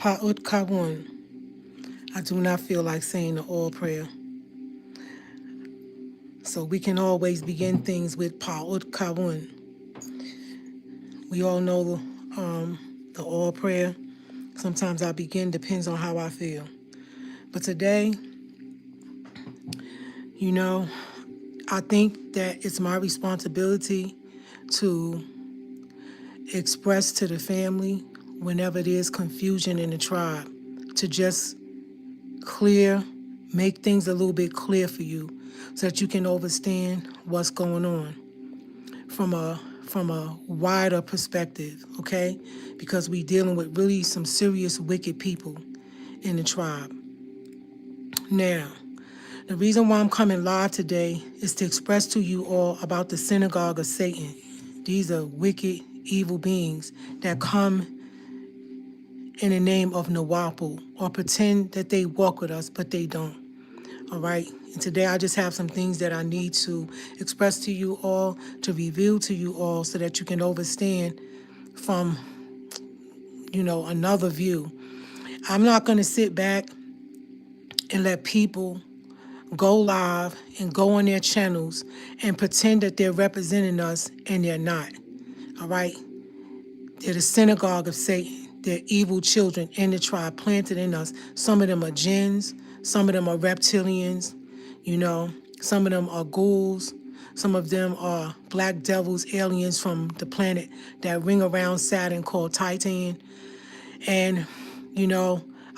Pa'ut Kawun. I do not feel like saying the all prayer. So we can always begin things with Pa'ut Kawun. We all know the all prayer. Sometimes I begin, depends on how I feel. But today, you know, I think that it's my responsibility to express to the family whenever there's confusion in the tribe, to just clear, make things a little bit clear for you so that you can understand what's going on from a wider perspective, okay? Because we dealing with really some serious wicked people in the tribe. Now, the reason why I'm coming live today is to express to you all about the Synagogue of Satan. These are wicked, evil beings that come in the name of Nawapu or pretend that they walk with us, but they don't. All right. And today I just have some things that I need to express to you all, to reveal to you all so that you can understand from, another view. I'm not going to sit back and let people go live and go on their channels and pretend that they're representing us and they're not. All right. They're the synagogue of Satan. They're evil children in the tribe planted in us. Some of them are jinns. Some of them are reptilians. Some of them are ghouls. Some of them are black devils, aliens from the planet that ring around Saturn called Titan. And,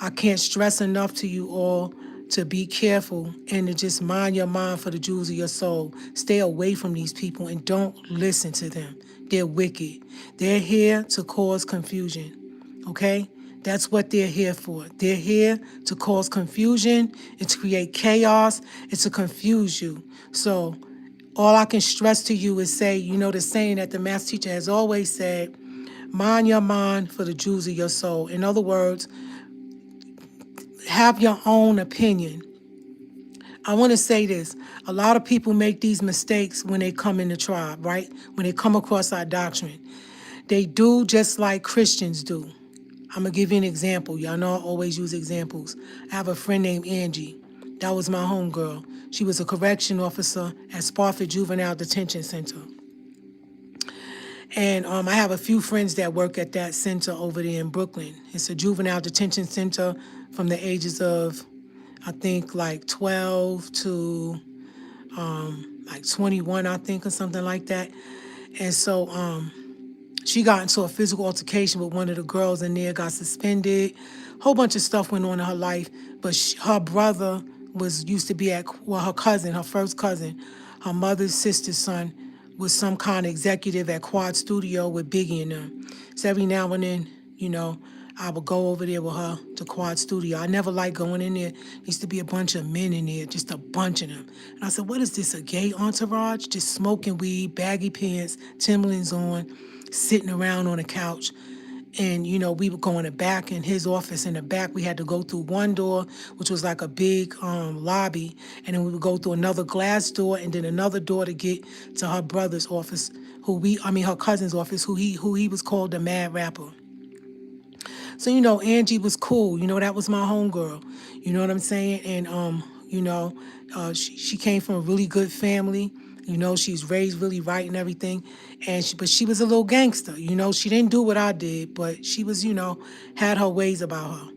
I can't stress enough to you all to be careful and to just mind your mind for the jewels of your soul. Stay away from these people and don't listen to them. They're wicked. They're here to cause confusion, okay? That's what they're here for. They're here to cause confusion and to create chaos and to confuse you. So all I can stress to you is say, the saying that the master teacher has always said, mind your mind for the jewels of your soul. In other words, have your own opinion. I want to say this. A lot of people make these mistakes when they come in the tribe, right? When they come across our doctrine. They do just like Christians do. I'm going to give you an example. Y'all know I always use examples. I have a friend named Angie. That was my homegirl. She was a correction officer at Spofford Juvenile Detention Center. And I have a few friends that work at that center over there in Brooklyn. It's a juvenile detention center from the ages of, I think, like 12 to like 21, I think, or something like that. And so she got into a physical altercation with one of the girls in there, got suspended. A whole bunch of stuff went on in her life. But her brother used to be her cousin, her first cousin, her mother's sister's son, was some kind of executive at Quad Studio with Biggie and them. So every now and then, I would go over there with her to Quad Studio. I never liked going in there. There used to be a bunch of men in there, just a bunch of them. And I said, what is this, a gay entourage? Just smoking weed, baggy pants, Timberlands on, sitting around on a couch. And, we would go in the back in his office. In the back, we had to go through one door, which was like a big lobby. And then we would go through another glass door and then another door to get to her brother's office, her cousin's office, who he was called the Mad Rapper. So, Angie was cool. That was my homegirl. You know what I'm saying? And, she came from a really good family. She's raised really right and everything. But she was a little gangster. She didn't do what I did, but she was, had her ways about her.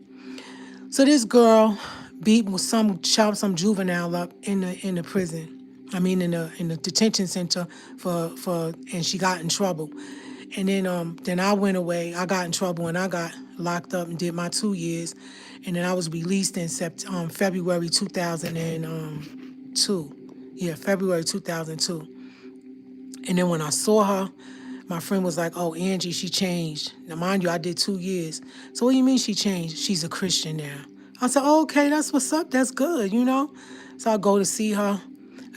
So this girl beat some juvenile up in the prison. In the detention center and she got in trouble. And then I went away. I got in trouble and I got locked up and did my 2 years. And then I was released in February 2002. Yeah, February 2002. And then when I saw her, my friend was like, oh, Angie, she changed. Now, mind you, I did 2 years. So what do you mean she changed? She's a Christian now. I said, oh, okay, that's what's up. That's good, So I go to see her.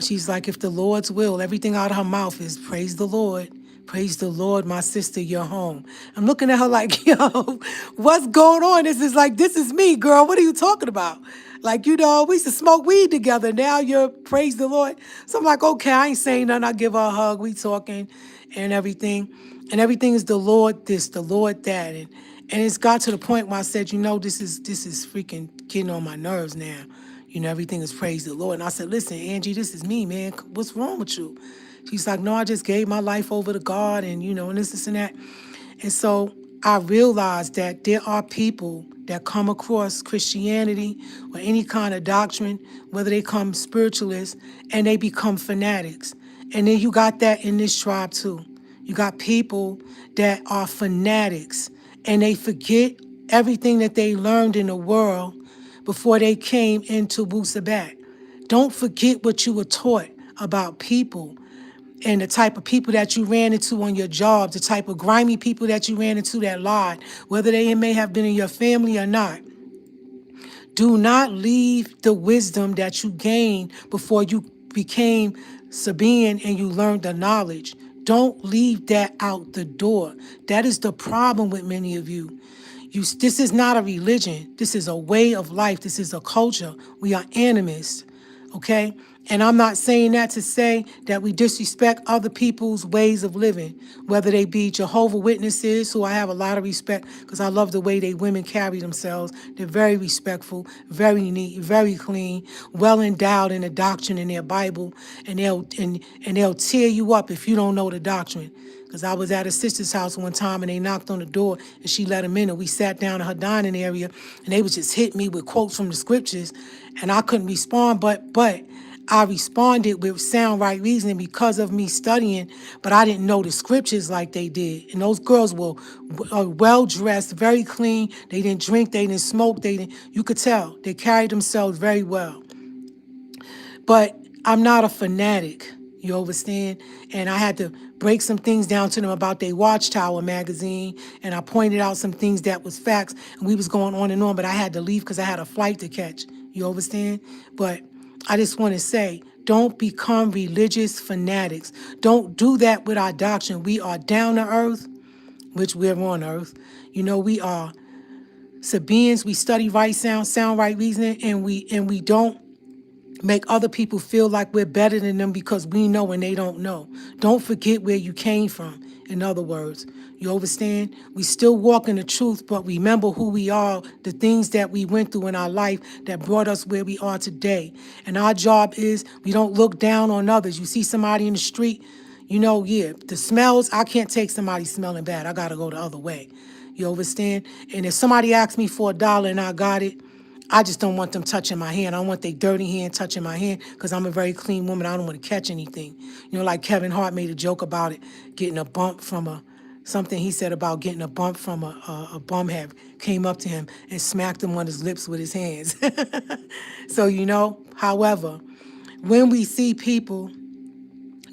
She's like, if the Lord's will, everything out of her mouth is praise the Lord. Praise the Lord, my sister, you're home. I'm looking at her like, yo, what's going on? This is me, girl. What are you talking about? Like, we used to smoke weed together. Now you're praise the Lord. So I'm like, okay, I ain't saying nothing. I give her a hug. We talking and everything. And everything is the Lord this, the Lord that. And it's got to the point where I said, this is freaking getting on my nerves now. Everything is praise the Lord. And I said, listen, Angie, this is me, man. What's wrong with you? She's like, no, I just gave my life over to God and, and this and that. And so I realized that there are people that come across Christianity or any kind of doctrine, whether they come spiritualists, and they become fanatics. And then you got that in this tribe too. You got people that are fanatics and they forget everything that they learned in the world before they came into Wu Sabat. Don't forget what you were taught about people and the type of people that you ran into on your job, the type of grimy people that you ran into that lied, whether they may have been in your family or not. Do not leave the wisdom that you gained before you became Sabian and you learned the knowledge. Don't leave that out the door. That is the problem with many of you. This is not a religion. This is a way of life. This is a culture. We are animists, okay? And I'm not saying that to say that we disrespect other people's ways of living, whether they be Jehovah Witnesses, who I have a lot of respect because I love the way they women carry themselves. They're very respectful, very neat, very clean, well endowed in the doctrine in their Bible, and they'll tear you up if you don't know the doctrine. Because I was at a sister's house one time and they knocked on the door and she let them in and we sat down in her dining area and they would just hit me with quotes from the scriptures and I couldn't respond, but I responded with sound right reasoning because of me studying, but I didn't know the scriptures like they did. And those girls were well dressed, very clean. They didn't drink, they didn't smoke, you could tell they carried themselves very well. But I'm not a fanatic, you understand? And I had to break some things down to them about their Watchtower magazine, and I pointed out some things that was facts, and we was going on and on, but I had to leave because I had a flight to catch, you understand? But I just want to say, don't become religious fanatics. Don't do that with our doctrine. We are down to earth, which we're on earth. We are Sabians. We study right sound right reasoning, and we don't make other people feel like we're better than them because we know and they don't know. Don't forget where you came from, in other words. You understand? We still walk in the truth, but remember who we are, the things that we went through in our life that brought us where we are today. And our job is we don't look down on others. You see somebody in the street, the smells, I can't take somebody smelling bad. I got to go the other way. You understand? And if somebody asks me for $1 and I got it, I just don't want them touching my hand. I don't want their dirty hand touching my hand because I'm a very clean woman. I don't want to catch anything. Like Kevin Hart made a joke about it, getting a bump from something he said about getting a bump from a bum head, came up to him and smacked him on his lips with his hands. So, however, when we see people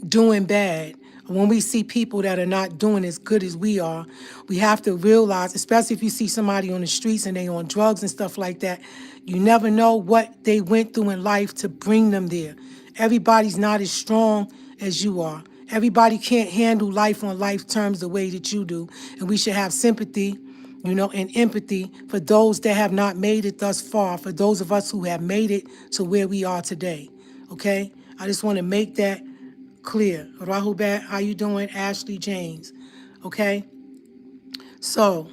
doing bad, when we see people that are not doing as good as we are, we have to realize, especially if you see somebody on the streets and they on drugs and stuff like that, you never know what they went through in life to bring them there. Everybody's not as strong as you are. Everybody can't handle life on life terms the way that you do. And we should have sympathy, and empathy for those that have not made it thus far, for those of us who have made it to where we are today. Okay? I just want to make that clear. Rahubat, how you doing? Ashley James. Okay? So,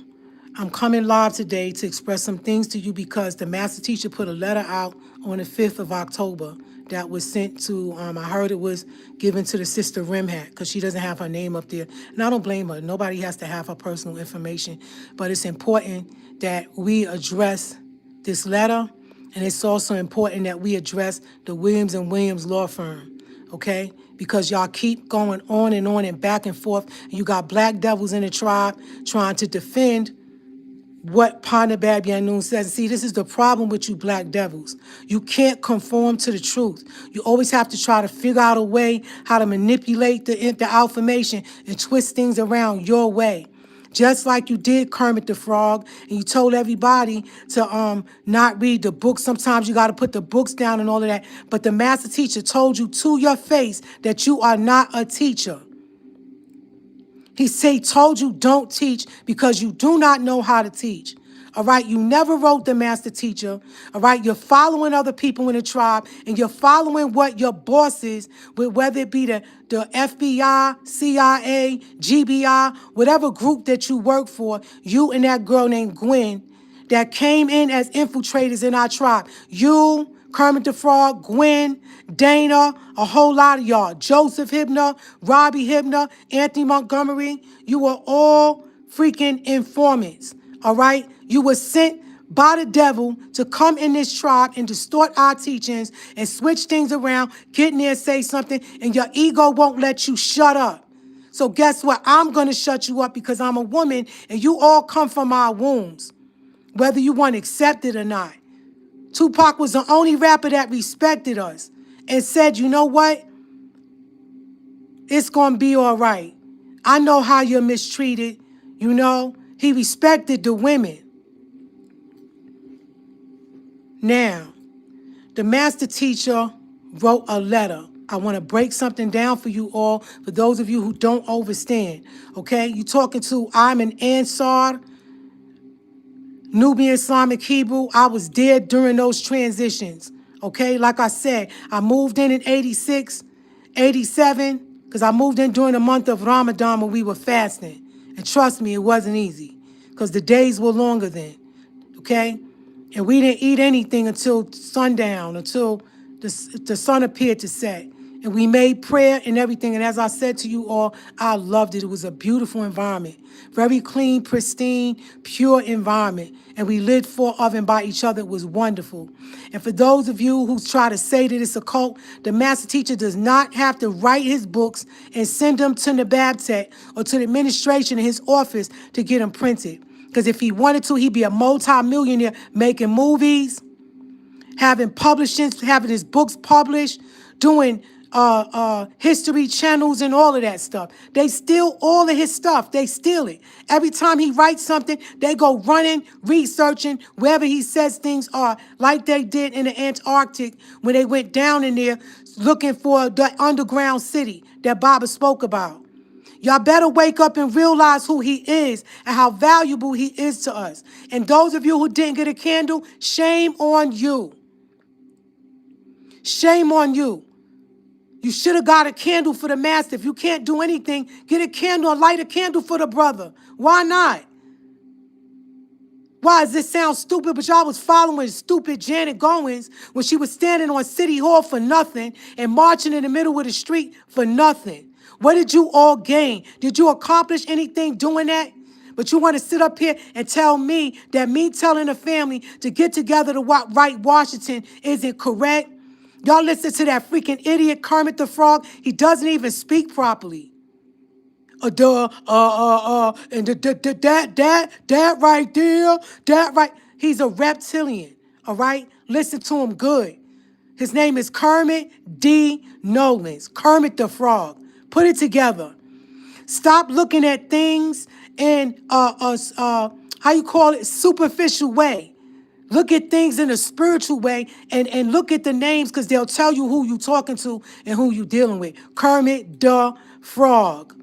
I'm coming live today to express some things to you because the master teacher put a letter out on the 5th of October that was sent to, I heard it was given to the sister Rimhat because she doesn't have her name up there. And I don't blame her. Nobody has to have her personal information. But it's important that we address this letter, and it's also important that we address the Williams and Williams law firm, okay? Because y'all keep going on and back and forth. You got black devils in the tribe trying to defend what Nabab Yaanuwn says. See, this is the problem with you black devils. You can't conform to the truth. You always have to try to figure out a way how to manipulate the information and twist things around your way. Just like you did Kermit the Frog, and you told everybody to not read the books. Sometimes you got to put the books down and all of that. But the master teacher told you to your face that you are not a teacher. He told you don't teach because you do not know how to teach. All right, you never wrote the master teacher. All right, you're following other people in the tribe, and you're following what your bosses, whether it be the FBI, CIA, GBI, whatever group that you work for, you and that girl named Gwen that came in as infiltrators in our tribe. You, Kermit the Frog, Gwen, Dana, a whole lot of y'all. Joseph Hibner, Robbie Hibner, Anthony Montgomery. You were all freaking informants, all right? You were sent by the devil to come in this tribe and distort our teachings and switch things around, get in there and say something, and your ego won't let you shut up. So guess what? I'm going to shut you up because I'm a woman, and you all come from our wombs, whether you want to accept it or not. Tupac was the only rapper that respected us and said, you know what? It's going to be all right. I know how you're mistreated. You know, he respected the women. Now, the master teacher wrote a letter. I want to break something down for you all, for those of you who don't understand. Okay? You're talking to, I'm an Ansar, Nubian Islamic Hebrew. I was there during those transitions. Okay? Like I said, I moved in 86, 87, because I moved in during the month of Ramadan when we were fasting. And trust me, it wasn't easy, because the days were longer then. Okay? And we didn't eat anything until sundown, until the sun appeared to set. And we made prayer and everything. And as I said to you all, I loved it. It was a beautiful environment. Very clean, pristine, pure environment. And we lit 4 ovens by each other. It was wonderful. And for those of you who try to say that it's a cult, the master teacher does not have to write his books and send them to Nabab or to the administration in his office to get them printed. Because if he wanted to, he'd be a multi-millionaire making movies, having publishing, having his books published, doing history channels and all of that stuff. They steal all of his stuff. They steal it. Every time he writes something, they go running, researching wherever he says things are, like they did in the Antarctic when they went down in there looking for the underground city that Baba spoke about. Y'all better wake up and realize who he is and how valuable he is to us. And those of you who didn't get a candle, shame on you. Shame on you. You should have got a candle for the master. If you can't do anything, get a candle or light a candle for the brother. Why not? Why does this sound stupid? But y'all was following stupid Janet Goins when she was standing on City Hall for nothing and marching in the middle of the street for nothing. What did you all gain? Did you accomplish anything doing that? But you want to sit up here and tell me that me telling the family to get together to write Washington isn't correct? Y'all listen to that freaking idiot Kermit the Frog. He doesn't even speak properly. And that right there, that right. He's a reptilian, all right? Listen to him good. His name is Kermit D. Nolans, Kermit the Frog. Put it together. Stop looking at things in how you call it, superficial way. Look at things in a spiritual way and look at the names, because they'll tell you who you talking to and who you dealing with. Kermit the Frog.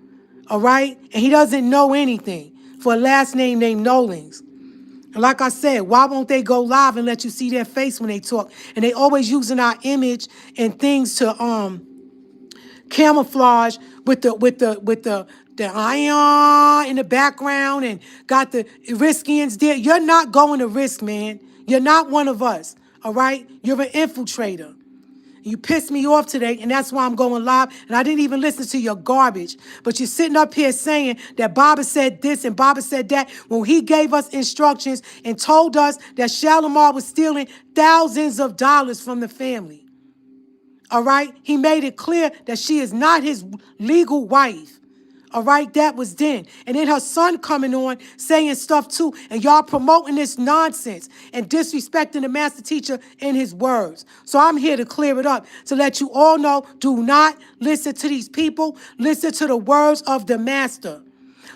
All right? And he doesn't know anything for a last name named Nolans. And like I said, why won't they go live and let you see their face when they talk? And they always using our image and things to camouflage with the ion in the background and got the Riskians there. You're not going to risk, man. You're not one of us. All right? You're an infiltrator. You pissed me off today, and that's why I'm going live. And I didn't even listen to your garbage. But you're sitting up here saying that Baba said this and Baba said that when he gave us instructions and told us that Shalimar was stealing thousands of dollars from the family. All right? He made it clear that she is not his legal wife. All right, that was then. And then her son coming on saying stuff too. And y'all promoting this nonsense and disrespecting the master teacher in his words. So I'm here to clear it up, to let you all know, do not listen to these people. Listen to the words of the master.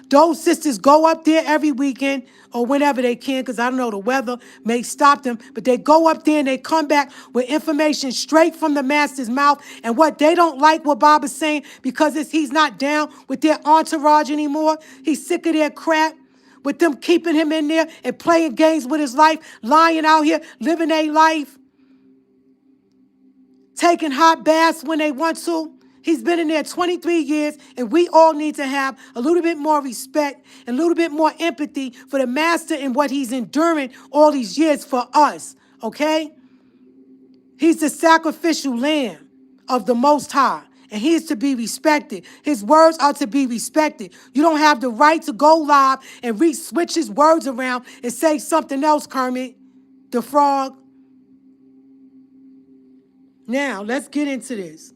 Those sisters go up there every weekend or whenever they can, because I don't know, the weather may stop them, but they go up there and they come back with information straight from the master's mouth. And what they don't like what Baba's saying, because he's not down with their entourage anymore. He's sick of their crap. with them keeping him in there and playing games with his life, lying out here, living a life, taking hot baths when they want to. He's been in there 23 years, and we all need to have a little bit more respect and a little bit more empathy for the master and what he's enduring all these years for us, okay? He's the sacrificial lamb of the Most High, and he is to be respected. His words are to be respected. You don't have the right to go live and switch his words around and say something else, Kermit the Frog. Now, let's get into this.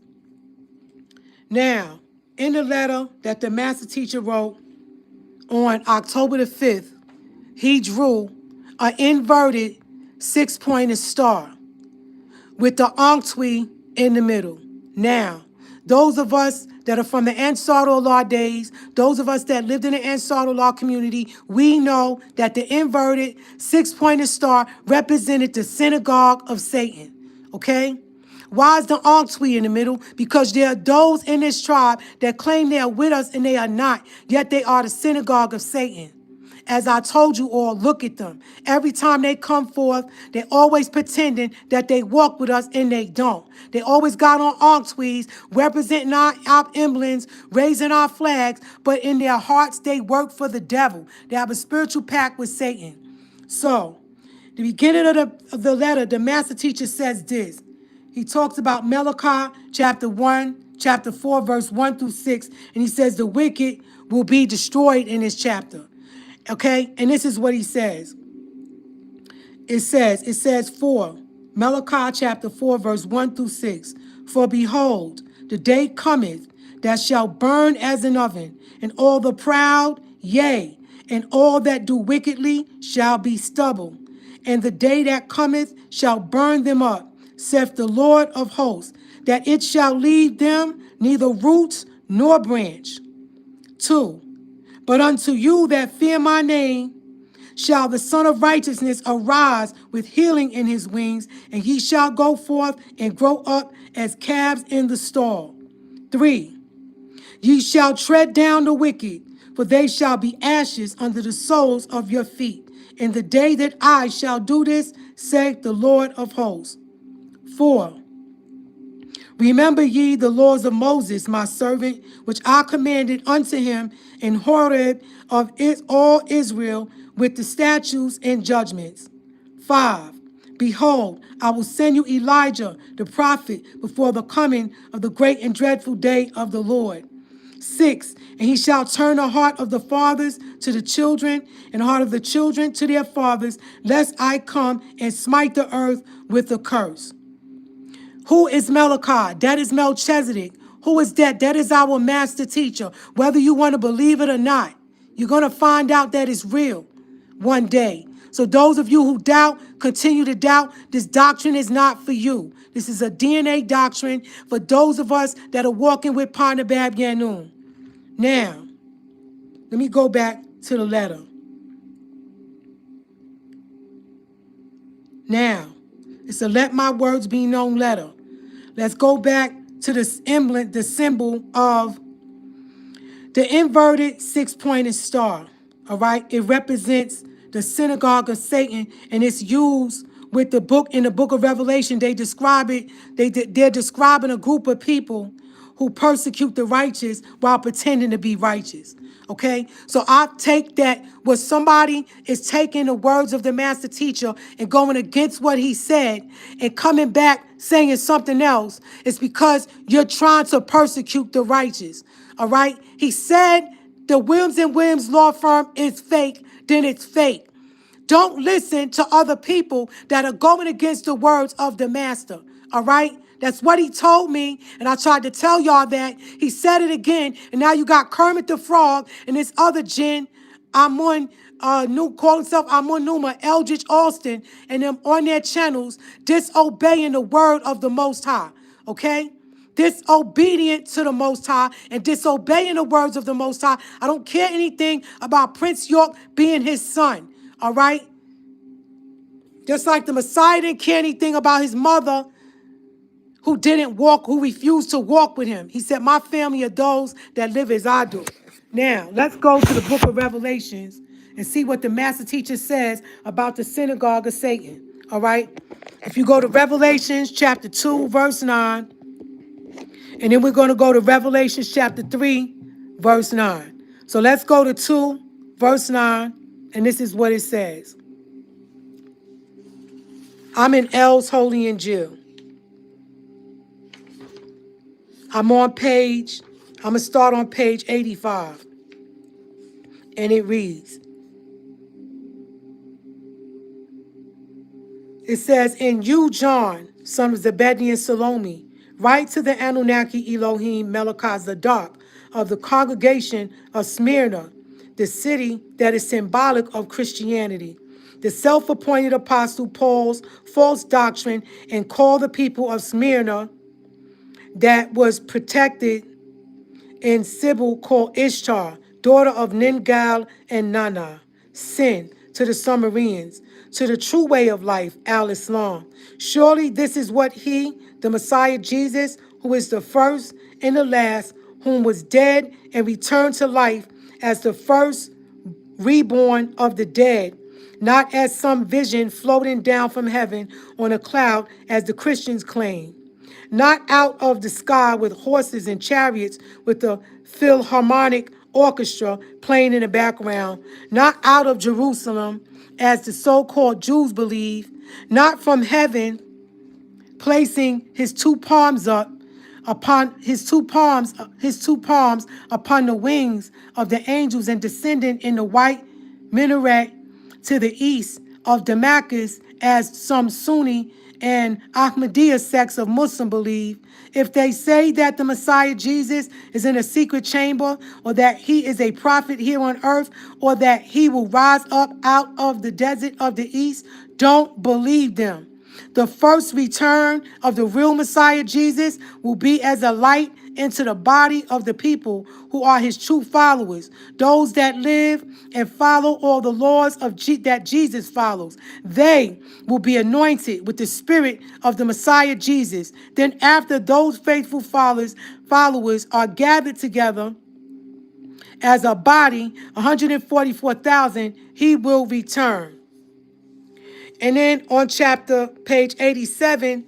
Now, in the letter that the master teacher wrote on October the 5th, he drew an inverted six-pointed star with the Ankh in the middle. Now, those of us that are from the Ansar Allah days, those of us that lived in the Ansar Allah community, we know that the inverted six-pointed star represented the synagogue of Satan, okay? Why is the Ankh in the middle? Because there are those in this tribe that claim they are with us and they are not, yet they are the synagogue of Satan. As I told you all, look at them. Every time they come forth, they're always pretending that they walk with us and they don't. They always got on Ankh representing our emblems, raising our flags, but in their hearts, they work for the devil. They have a spiritual pact with Satan. So, the beginning of the letter, the master teacher says this. He talks about Malachi chapter 1, chapter 4, verse 1 through 6, and he says the wicked will be destroyed in this chapter. Okay? And this is what he says. It says for Malachi chapter 4, verse 1 through 6, for behold, the day cometh that shall burn as an oven, and all the proud, yea, and all that do wickedly shall be stubble. And the day that cometh shall burn them up, saith the Lord of hosts, that it shall leave them neither roots nor branch. 2. But unto you that fear my name shall the Son of Righteousness arise with healing in his wings, and ye shall go forth and grow up as calves in the stall. 3. Ye shall tread down the wicked, for they shall be ashes under the soles of your feet. In the day that I shall do this, saith the Lord of hosts. 4. Remember ye the laws of Moses, my servant, which I commanded unto him in Horeb of all Israel, with the statutes and judgments. 5. Behold, I will send you Elijah, the prophet, before the coming of the great and dreadful day of the Lord. 6. And he shall turn the heart of the fathers to the children, and the heart of the children to their fathers, lest I come and smite the earth with a curse. Who is Malachi? That is Melchizedek. Who is that? That is our master teacher. Whether you want to believe it or not, you're going to find out that it's real one day. So those of you who doubt, continue to doubt. This doctrine is not for you. This is a DNA doctrine for those of us that are walking with Nabab Yaanuwn. Now, let me go back to the letter. Now, it's a let my words be known letter. Let's go back to this emblem, the symbol of the inverted six-pointed star. All right, it represents the synagogue of Satan, and it's used with the book in the book of Revelation. They describe it. They're describing a group of people who persecute the righteous while pretending to be righteous. Okay, so I take that where somebody is taking the words of the master teacher and going against what he said and coming back saying something else. It's because you're trying to persecute the righteous. All right, he said the Williams and Williams law firm is fake, then it's fake. Don't listen to other people that are going against the words of the master. All right. That's what he told me, and I tried to tell y'all that. He said it again, and now you got Kermit the Frog and this other Jin, calling himself Amun Numa, Eldridge Austin, and them on their channels disobeying the word of the Most High, okay? Disobedient to the Most High and disobeying the words of the Most High. I don't care anything about Prince York being his son, all right? Just like the Messiah didn't care anything about his mother, who refused to walk with him. He said, my family are those that live as I do. Now, let's go to the book of Revelations and see what the master teacher says about the synagogue of Satan. All right? If you go to Revelations chapter 2, verse 9, and then we're going to go to Revelations chapter 3, verse 9. So let's go to 2, verse 9, and this is what it says. I'm in L's Holy and Jill. I'm going to start on page 85. And it reads, it says, "In you, John, son of Zebedee and Salome, write to the Anunnaki Elohim Melchizedek of the congregation of Smyrna, the city that is symbolic of Christianity, the self-appointed apostle Paul's false doctrine, and call the people of Smyrna that was protected in Sibyl called Ishtar, daughter of Ningal and Nana, sin to the Sumerians, to the true way of life, al-Islam. Surely this is what he, the Messiah Jesus, who is the first and the last, whom was dead and returned to life as the first reborn of the dead, not as some vision floating down from heaven on a cloud, as the Christians claim, not out of the sky with horses and chariots with the philharmonic orchestra playing in the background, not out of Jerusalem, as the so-called Jews believe, not from heaven, placing his two palms upon the wings of the angels and descending in the white minaret to the east of Damascus, as some Sunni and Ahmadiyya sects of Muslim believe. If they say that the Messiah Jesus is in a secret chamber, or that he is a prophet here on earth, or that he will rise up out of the desert of the east, don't believe them. The first return of the real Messiah Jesus will be as a light into the body of the people who are his true followers, those that live and follow all the laws of that Jesus follows. They will be anointed with the spirit of the Messiah Jesus. Then after those faithful followers are gathered together as a body, 144,000, he will return. And then on page 87,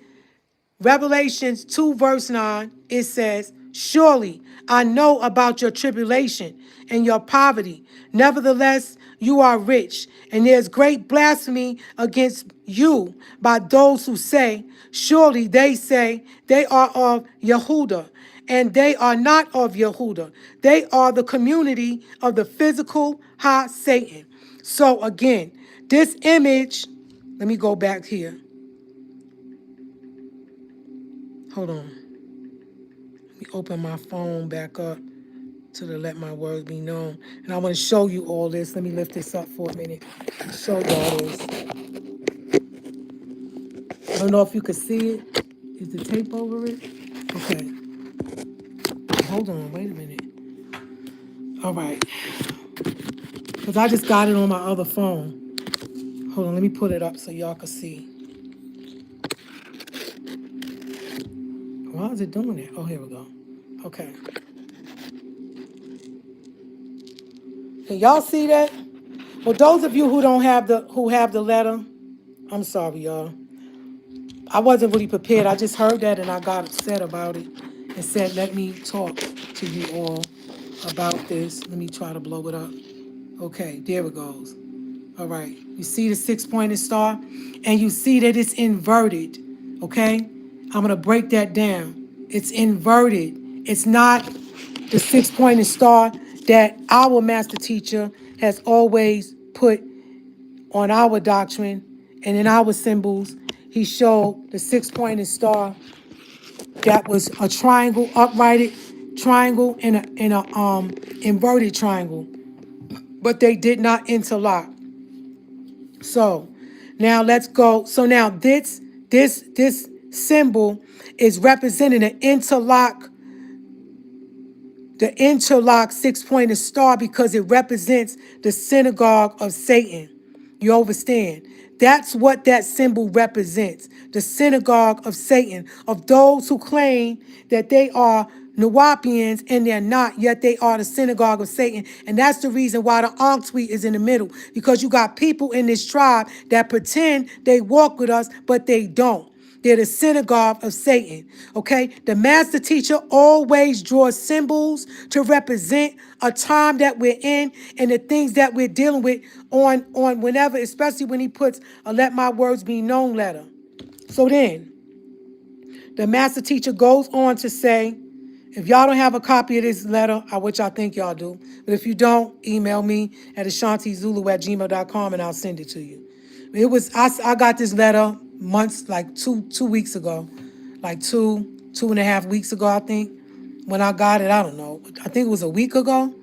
Revelations 2, verse 9, it says, "Surely I know about your tribulation and your poverty. Nevertheless, you are rich, and there's great blasphemy against you by those who say, surely they say they are of Yehuda, and they are not of Yehuda. They are the community of the physical Satan." So again, this image, let me go back here. Hold on. Let me open my phone back up to let my words be known. And I want to show you all this. Let me lift this up for a minute. Show y'all this. I don't know if you can see it. Is the tape over it? Okay. Hold on. Wait a minute. All right. Because I just got it on my other phone. Hold on. Let me put it up so y'all can see. Why is it doing it? Oh, here we go. Okay. Can y'all see that? Well, those of you who have the letter, I'm sorry, y'all. I wasn't really prepared. I just heard that and I got upset about it and said, let me talk to you all about this. Let me try to blow it up. Okay, there it goes. All right. You see the 6-pointed star? And you see that it's inverted. Okay? I'm going to break that down. It's inverted. It's not the 6-pointed star that our master teacher has always put on our doctrine and in our symbols. He showed the 6-pointed star that was a triangle, uprighted triangle, and a inverted triangle, but they did not interlock. So now let's go. So now this symbol is representing an interlock. The interlock 6-pointed star, because it represents the synagogue of Satan. You understand? That's what that symbol represents. The synagogue of Satan, of those who claim that they are Nawapians, and they're not, yet they are the synagogue of Satan. And that's the reason why the Ankh suite is in the middle, because you got people in this tribe that pretend they walk with us, but they don't. They're the synagogue of Satan. Okay? The master teacher always draws symbols to represent a time that we're in and the things that we're dealing with on whenever, especially when he puts a let my words be known letter. So then, the master teacher goes on to say, if y'all don't have a copy of this letter, which I think y'all do, but if you don't, email me at ashantizulu@gmail.com and I'll send it to you. I got this letter months, like two weeks ago, like two and a half weeks ago, I think. When I got it, I don't know. I think it was a week ago.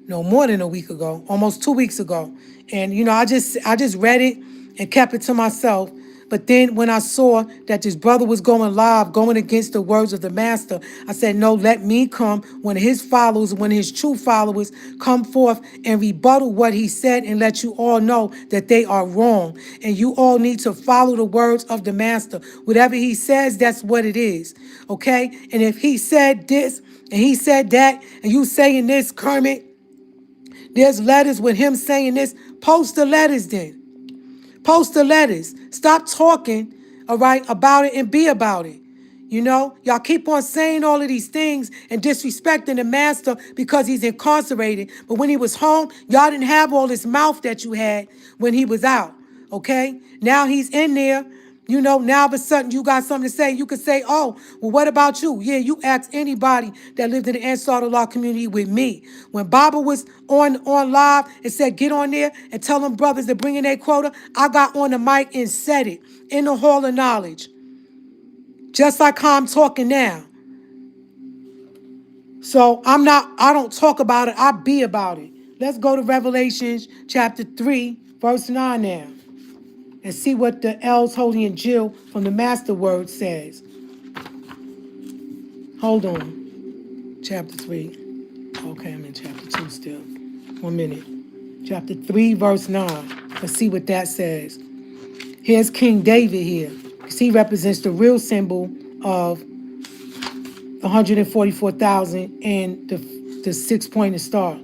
No, more than a week ago, almost 2 weeks ago. And I just read it and kept it to myself. But then when I saw that this brother was going live, going against the words of the master, I said, no, let me come when his followers, when his true followers come forth and rebuttal what he said and let you all know that they are wrong. And you all need to follow the words of the master. Whatever he says, that's what it is. Okay? And if he said this and he said that, and you saying this, Kermit, there's letters with him saying this, post the letters then. Post the letters. Stop talking, all right, about it and be about it. Y'all keep on saying all of these things and disrespecting the master because he's incarcerated. But when he was home, y'all didn't have all this mouth that you had when he was out, okay? Now he's in there. Now all of a sudden you got something to say. You could say, oh, well, what about you? Yeah, you ask anybody that lived in the Ansar Allah community with me. When Baba was on live and said, get on there and tell them brothers to bring in their quota, I got on the mic and said it in the hall of knowledge. Just like how I'm talking now. So I don't talk about it, I be about it. Let's go to Revelations chapter 3, verse 9 now. And see what the Els, Holy, and Jill from the Master Word says. Hold on. Chapter 3. Okay, I'm in chapter 2 still. 1 minute. Chapter 3, verse 9. Let's see what that says. Here's King David here. Because he represents the real symbol of the 144,000 and the six-pointed star.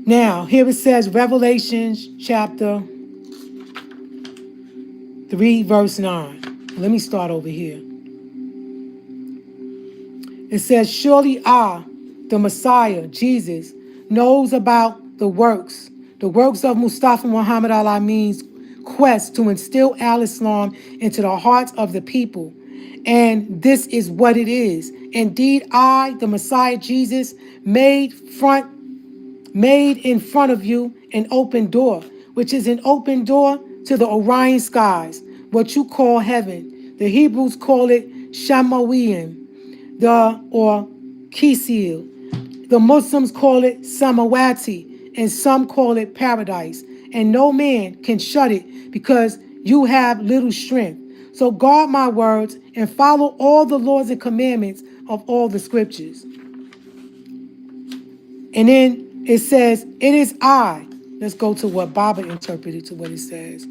Now, here it says, Revelations chapter 3, verse 9. Let me start over here. It says, surely I, the Messiah, Jesus, knows about the works of Mustafa Muhammad al-Amin's quest to instill al-Islam into the hearts of the people. And this is what it is. Indeed, I, the Messiah Jesus, made in front of you an open door, which is an open door to the Orion skies, what you call heaven. The Hebrews call it Shamawiim, or Kisil. The Muslims call it Samawati, and some call it paradise. And no man can shut it because you have little strength. So guard my words and follow all the laws and commandments of all the scriptures. And then it says, it is I. Let's go to what Baba interpreted to what it says.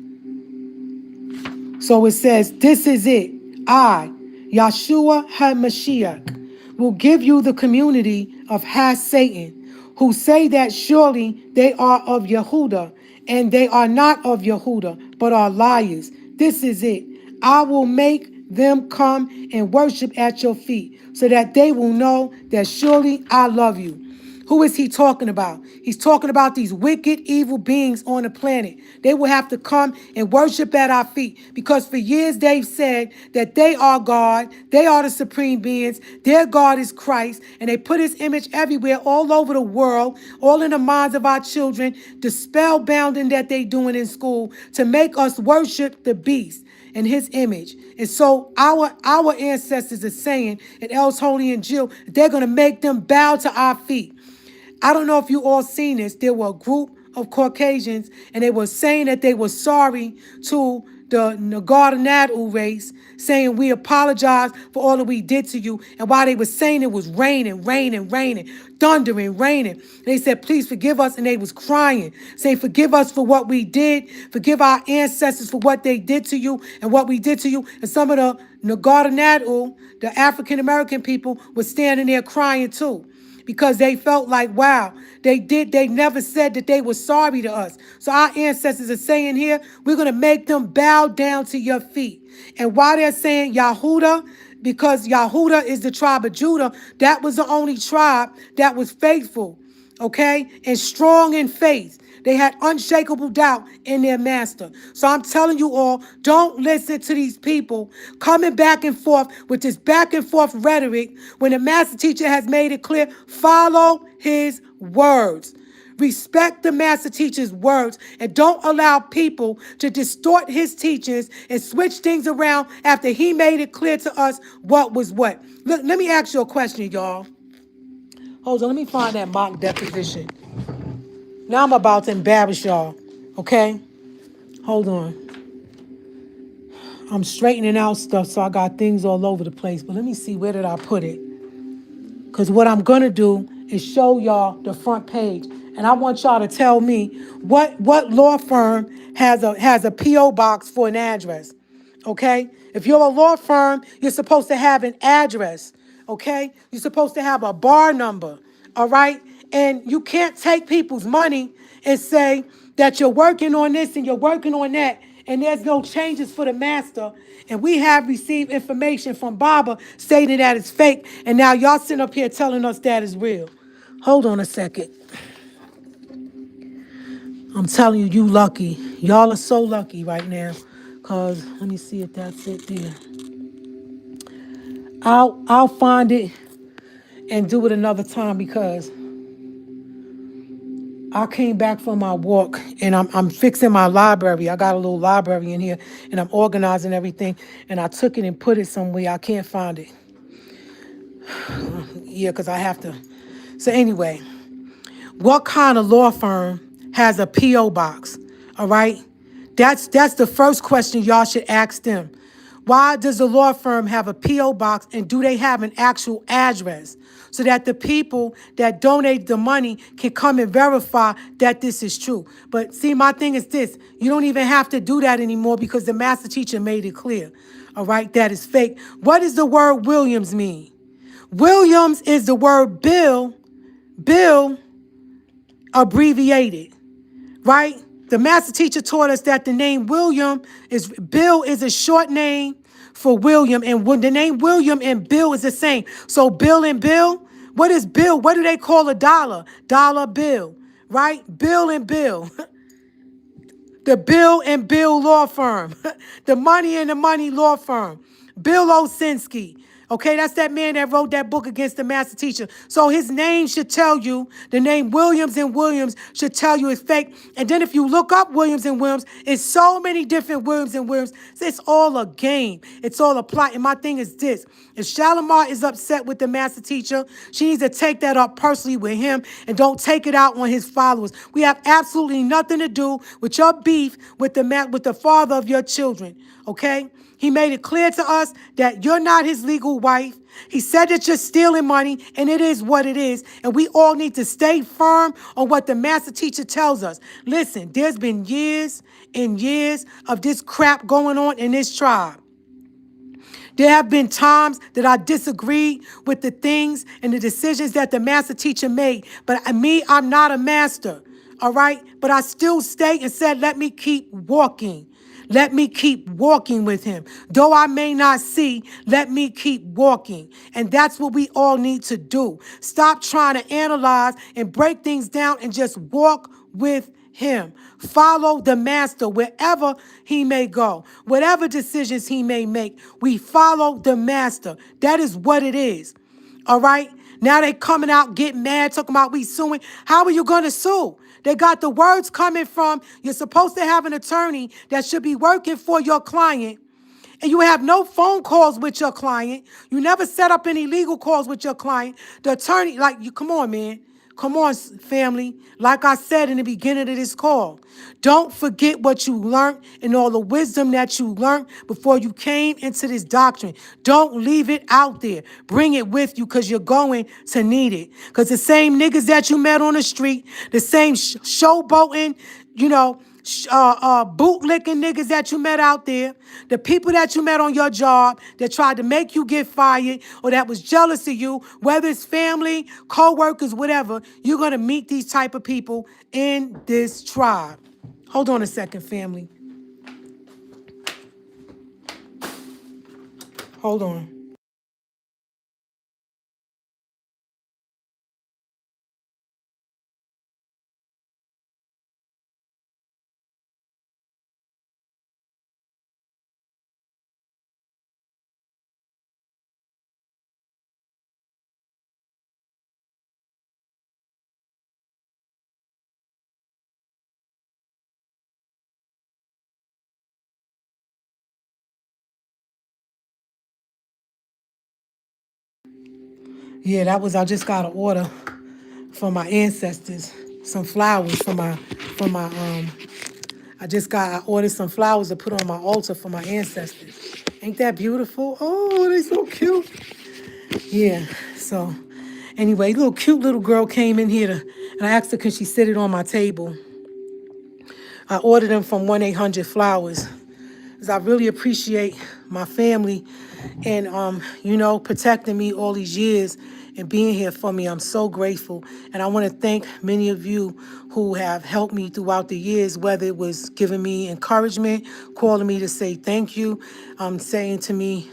So it says, this is it. I, Yahshua HaMashiach, will give you the community of Has-Satan, who say that surely they are of Yehuda, and they are not of Yehuda, but are liars. This is it. I will make them come and worship at your feet, so that they will know that surely I love you. Who is he talking about? He's talking about these wicked, evil beings on the planet. They will have to come and worship at our feet because for years they've said that they are God, they are the supreme beings, their God is Christ, and they put his image everywhere, all over the world, all in the minds of our children, the spellbounding that they doing in school to make us worship the beast in his image. And so our ancestors are saying, and Els, Holy, and Jill, they're going to make them bow to our feet. I don't know if you all seen this. There were a group of Caucasians, and they were saying that they were sorry to the Nabab race, saying we apologize for all that we did to you. And while they were saying it was raining, raining, raining, thundering, raining, they said, please forgive us. And they was crying, saying, forgive us for what we did. Forgive our ancestors for what they did to you and what we did to you. And some of the Nabab, the African-American people, were standing there crying too, because they felt like, wow, they never said that they were sorry to us. So our ancestors are saying here, we're going to make them bow down to your feet. And why they're saying Yahuda, because Yahuda is the tribe of Judah, that was the only tribe that was faithful, okay, and strong in faith. They had unshakable doubt in their master. So I'm telling you all, don't listen to these people coming back and forth with this back and forth rhetoric when the master teacher has made it clear. Follow his words. Respect the master teacher's words and don't allow people to distort his teachings and switch things around after he made it clear to us what was what. Look, let me ask you a question, y'all. Hold on, let me find that mock deposition. Now I'm about to embarrass y'all, okay? Hold on. I'm straightening out stuff, so I got things all over the place. But let me see, where did I put it? Because what I'm going to do is show y'all the front page. And I want y'all to tell me what law firm has a P.O. box for an address, okay? If you're a law firm, you're supposed to have an address, okay? You're supposed to have a bar number, all right? And you can't take people's money and say that you're working on this and you're working on that, and there's no changes for the master. And we have received information from Baba stating that it's fake, and now y'all sitting up here telling us that is real. Hold on a second. I'm telling you, you lucky. Y'all are so lucky right now. Cause let me see if that's it there. I'll find it and do it another time, because I came back from my walk and I'm fixing my library. I got a little library in here and I'm organizing everything, and I took it and put it somewhere. I can't find it. Yeah, because I have to. So anyway, what kind of law firm has a P.O. box? All right. That's the first question y'all should ask them. Why does the law firm have a P.O. box, and do they have an actual address so that the people that donate the money can come and verify that this is true? But see, my thing is this. You don't even have to do that anymore because the master teacher made it clear, all right, that is fake. What does the word Williams mean? Williams is the word Bill abbreviated, right? The master teacher taught us that the name Bill is a short name for William, and when the name William and Bill is the same. So Bill and Bill, what is Bill? What do they call a dollar? Dollar bill, right? Bill and Bill. The Bill and Bill law firm. The Money and the Money law firm. Bill Osinski. Okay, that's that man that wrote that book against the master teacher. So his name should tell you, the name Williams and Williams should tell you it's fake. And then if you look up Williams and Williams, it's so many different Williams and Williams. It's all a game. It's all a plot. And my thing is this. If Shalimar is upset with the master teacher, she needs to take that up personally with him and don't take it out on his followers. We have absolutely nothing to do with your beef with the father of your children, okay? He made it clear to us that you're not his legal wife. He said that you're stealing money, and it is what it is. And we all need to stay firm on what the master teacher tells us. Listen, there's been years and years of this crap going on in this tribe. There have been times that I disagreed with the things and the decisions that the master teacher made. But I'm not a master, all right? But I still stayed and said, let me keep walking. Let me keep walking with him. Though I may not see, let me keep walking. And that's what we all need to do. Stop trying to analyze and break things down and just walk with him. Follow the master wherever he may go. Whatever decisions he may make, we follow the master. That is what it is. All right? Now they coming out, getting mad, talking about we suing. How are you going to sue? They got the words coming from, you're supposed to have an attorney that should be working for your client, and you have no phone calls with your client. You never set up any legal calls with your client. The attorney, like, you, come on, man. Come on, family. Like I said in the beginning of this call, don't forget what you learned and all the wisdom that you learned before you came into this doctrine. Don't leave it out there. Bring it with you because you're going to need it. Because the same niggas that you met on the street, the same showboating, you know, bootlicking niggas that you met out there, the people that you met on your job that tried to make you get fired or that was jealous of you, whether it's family, co-workers, whatever, you're going to meet these type of people in this tribe. Hold on a second, family. Hold on. Yeah, I just got an order from my ancestors, some flowers I ordered some flowers to put on my altar for my ancestors. Ain't that beautiful? Oh, they so cute. Yeah. So anyway, cute little girl came in here and I asked her, can she sit it on my table? I ordered them from 1-800-Flowers. Because I really appreciate my family and protecting me all these years and being here for me. I'm so grateful. And I want to thank many of you who have helped me throughout the years, whether it was giving me encouragement, calling me to say thank you, saying to me,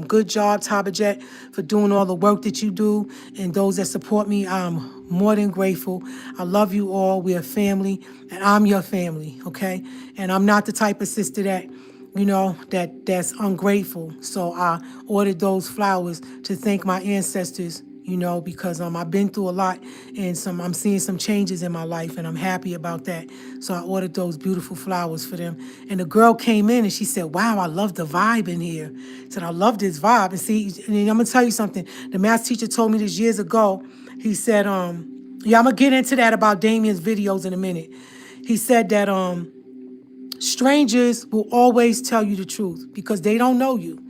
good job, Tabajet, for doing all the work that you do. And those that support me, I'm more than grateful. I love you all. We're a family, and I'm your family, okay? And I'm not the type of sister that that's ungrateful. So I ordered those flowers to thank my ancestors, because I've been through a lot and I'm seeing some changes in my life and I'm happy about that. So I ordered those beautiful flowers for them. And the girl came in and she said, wow, I love the vibe in here. I said, I love this vibe. And see, and I'm gonna tell you something. The math teacher told me this years ago. He said, yeah, I'm gonna get into that about Damien's videos in a minute. He said that strangers will always tell you the truth because they don't know you.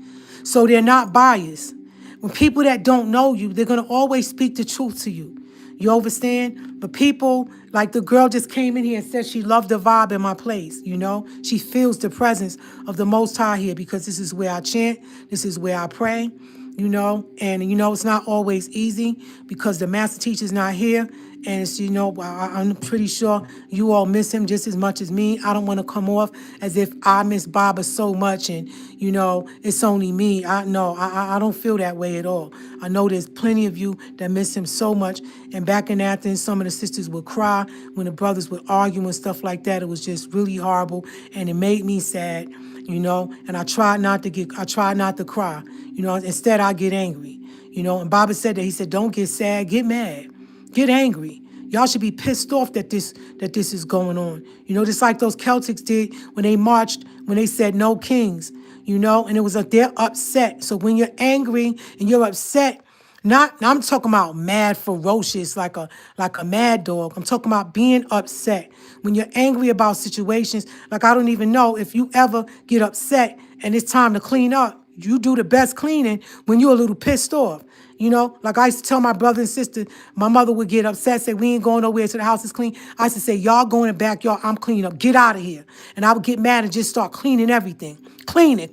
So they're not biased. When people that don't know you, they're going to always speak the truth to you. You understand? But people, like the girl just came in here and said she loved the vibe in my place, She feels the presence of the Most High here because this is where I chant, this is where I pray, and it's not always easy because the master teacher's not here. And it's, I'm pretty sure you all miss him just as much as me. I don't want to come off as if I miss Baba so much and, it's only me. I don't feel that way at all. I know there's plenty of you that miss him so much. And back in Athens, some of the sisters would cry when the brothers would argue and stuff like that. It was just really horrible. And it made me sad, and I tried not to cry, instead I get angry, and Baba said that, he said, don't get sad, get mad. Get angry. Y'all should be pissed off that this is going on. Just like those Celtics did when they marched, when they said no kings, and it was like they're upset. So when you're angry and you're upset, I'm talking about mad, ferocious, like a mad dog. I'm talking about being upset. When you're angry about situations, like I don't even know if you ever get upset and it's time to clean up. You do the best cleaning when you're a little pissed off. Like I used to tell my brother and sister, my mother would get upset, say, we ain't going nowhere till the house is clean. I used to say, y'all go in the backyard, I'm cleaning up, get out of here. And I would get mad and just start cleaning everything. Cleaning,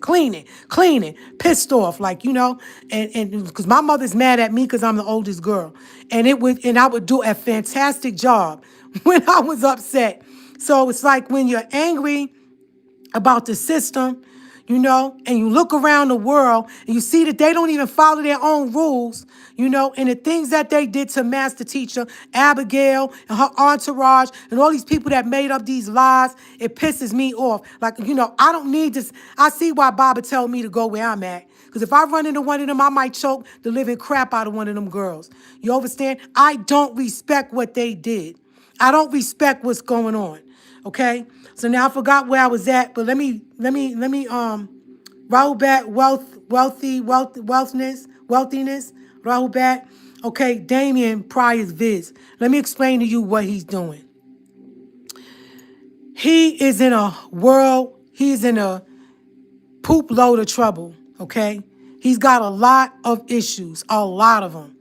pissed off, and because my mother's mad at me because I'm the oldest girl. And I would do a fantastic job when I was upset. So it's like when you're angry about the system, and you look around the world and you see that they don't even follow their own rules, and the things that they did to Master Teacher, Abigail, and her entourage, and all these people that made up these lies, it pisses me off. Like, I don't need this. I see why Baba told me to go where I'm at. Because if I run into one of them, I might choke the living crap out of one of them girls. You understand? I don't respect what they did. I don't respect what's going on. Okay? So now I forgot where I was at, but let me Rahubat, wealthiness, Rahubat. Okay, Damien Pryor's vids. Let me explain to you what he's doing. He is in a world, he's in a poop load of trouble, okay? He's got a lot of issues, a lot of them,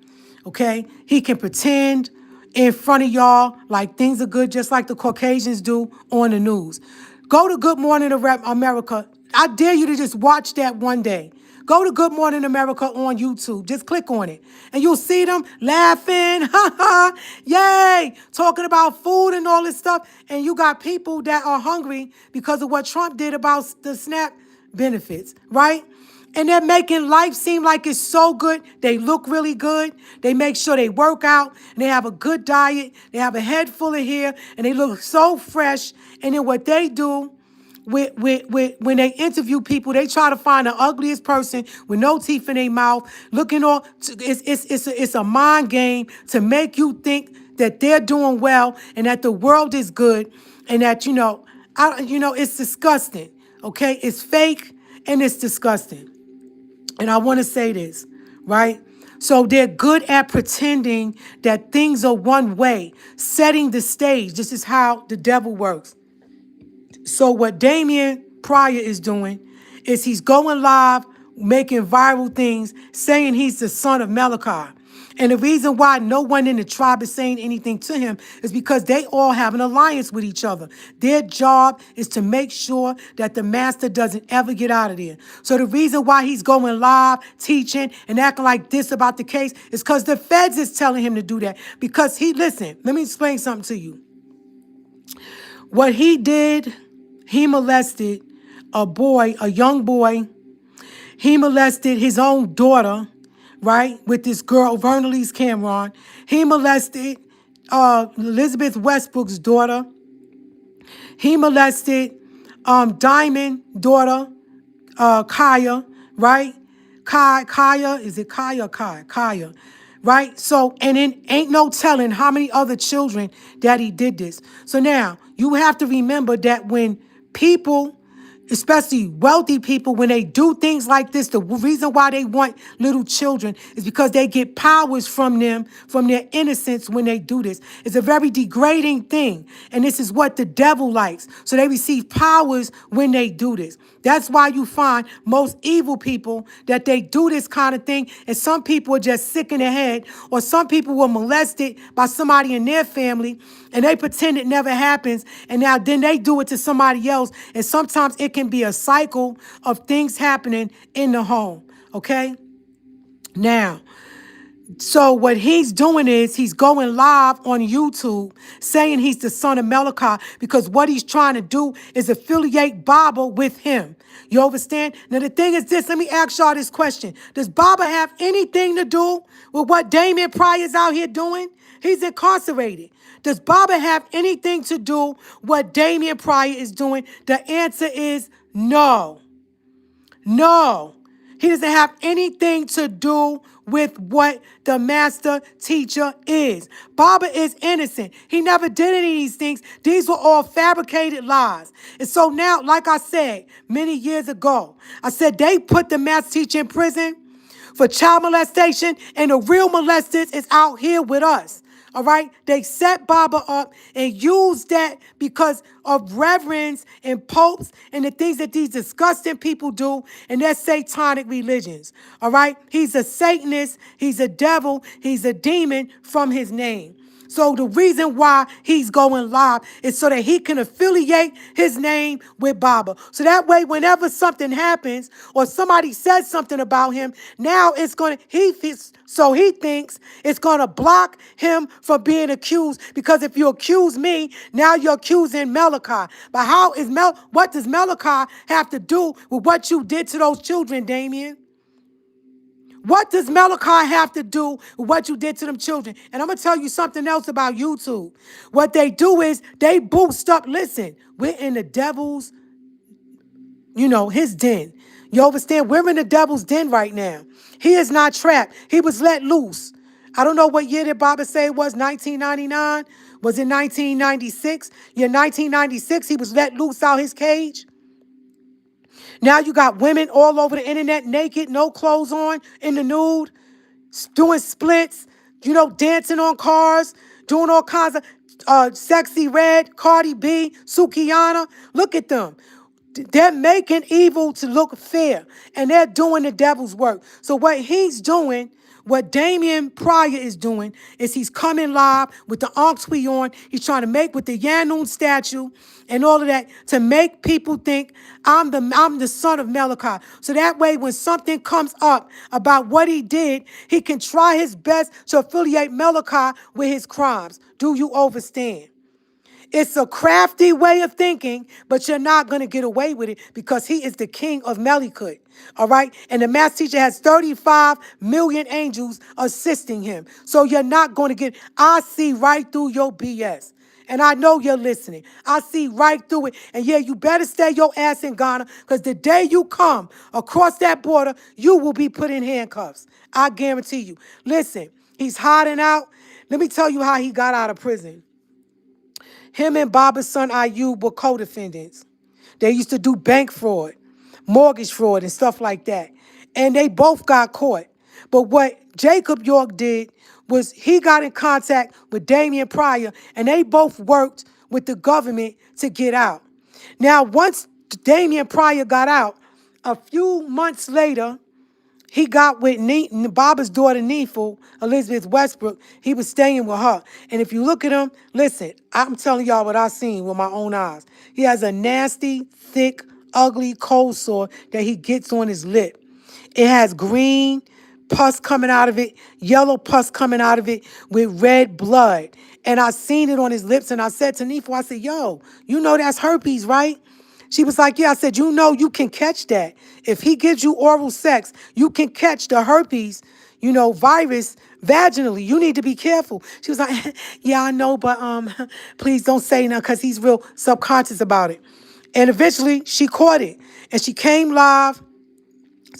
okay? He can pretend in front of y'all like things are good, just like the Caucasians do on the news. Go to Good Morning America. I dare you to just watch that one day. Go to Good Morning America on YouTube. Just click on it. And you'll see them laughing, ha ha, yay, talking about food and all this stuff. And you got people that are hungry because of what Trump did about the SNAP benefits, right? And they're making life seem like it's so good. They look really good. They make sure they work out and they have a good diet. They have a head full of hair and they look so fresh. And then what they do when they interview people, they try to find the ugliest person with no teeth in their mouth, looking all. It's a mind game to make you think that they're doing well and that the world is good, and that it's disgusting. Okay, it's fake and it's disgusting. And I want to say this, right? So they're good at pretending that things are one way, setting the stage. This is how the devil works. So what Damien Pryor is doing is he's going live, making viral things, saying he's the son of Malachi. And the reason why no one in the tribe is saying anything to him is because they all have an alliance with each other. Their job is to make sure that the master doesn't ever get out of there. So the reason why he's going live, teaching, and acting like this about the case is because the feds is telling him to do that. Because listen, let me explain something to you. What he did, he molested a boy, a young boy. He molested his own daughter, right, with this girl, Vernalise Cameron. He molested Elizabeth Westbrook's daughter. He molested Diamond's daughter, Kaya, right? Kaya, is it Kaya or Kai? Kaya, right? So, and then ain't no telling how many other children that he did this. So now, you have to remember that when people, especially wealthy people, when they do things like this, the reason why they want little children is because they get powers from them, from their innocence when they do this. It's a very degrading thing. And this is what the devil likes. So they receive powers when they do this. That's why you find most evil people that they do this kind of thing. And some people are just sick in the head, or some people were molested by somebody in their family and they pretend it never happens. And now then they do it to somebody else. And sometimes it can be a cycle of things happening in the home. Okay? Now, so what he's doing is he's going live on YouTube saying he's the son of Malachi, because what he's trying to do is affiliate Baba with him. You understand? Now, the thing is this. Let me ask y'all this question. Does Baba have anything to do with what Damien Pryor is out here doing? He's incarcerated. Does Baba have anything to do with what Damien Pryor is doing? The answer is no. No. He doesn't have anything to do with what the master teacher is. Baba is innocent. He never did any of these things. These were all fabricated lies. And so now, like I said many years ago, I said they put the master teacher in prison for child molestation, and the real molesters is out here with us. All right? They set Baba up and used that because of reverends and popes and the things that these disgusting people do in their satanic religions. All right? He's a Satanist. He's a devil. He's a demon from his name. So the reason why he's going live is so that he can affiliate his name with Baba. So that way, whenever something happens or somebody says something about him, now it's going to, he thinks it's going to block him from being accused. Because if you accuse me, now you're accusing Malachi. But what does Malachi have to do with what you did to those children, Damien? What does Malachi have to do with what you did to them children? And I'm going to tell you something else about YouTube. What they do is they boost up. Listen, we're in the devil's, his den. You understand? We're in the devil's den right now. He is not trapped. He was let loose. I don't know what year did Baba say it was, 1999? Was it 1996? Yeah, 1996, he was let loose out his cage. Now you got women all over the internet naked, no clothes on, in the nude, doing splits, dancing on cars, doing all kinds of Sexy Red, Cardi B, Sukiyana. Look at them. They're making evil to look fair, and they're doing the devil's work. So what he's doing, what Damian Pryor is doing, is he's coming live with the Ankh tweet on. He's trying to make with the Yaanuwn statue and all of that to make people think I'm the son of Malachi. So that way, when something comes up about what he did, he can try his best to affiliate Malachi with his crimes. Do you understand? It's a crafty way of thinking, but you're not going to get away with it because he is the king of Melekut. All right? And the math teacher has 35 million angels assisting him. So you're not going to get, I see right through your BS. And I know you're listening. I see right through it. And yeah, you better stay your ass in Ghana because the day you come across that border, you will be put in handcuffs. I guarantee you. Listen, he's hiding out. Let me tell you how he got out of prison. Him and Baba's son Ayub were co-defendants. They used to do bank fraud, mortgage fraud, and stuff like that. And they both got caught. But what Jacob York did was he got in contact with Damian Pryor, and they both worked with the government to get out. Now, once Damian Pryor got out, a few months later, he got with Baba's daughter, Neeful, Elizabeth Westbrook. He was staying with her. And if you look at him, listen, I'm telling y'all what I seen with my own eyes. He has a nasty, thick, ugly cold sore that he gets on his lip. It has green pus coming out of it, yellow pus coming out of it with red blood. And I seen it on his lips, and I said to Neeful, I said, yo, you know that's herpes, right? She was like, yeah. I said, you know you can catch that. If he gives you oral sex, you can catch the herpes, virus vaginally. You need to be careful. She was like, yeah, I know, but please don't say nothing because he's real subconscious about it. And eventually she caught it. And she came live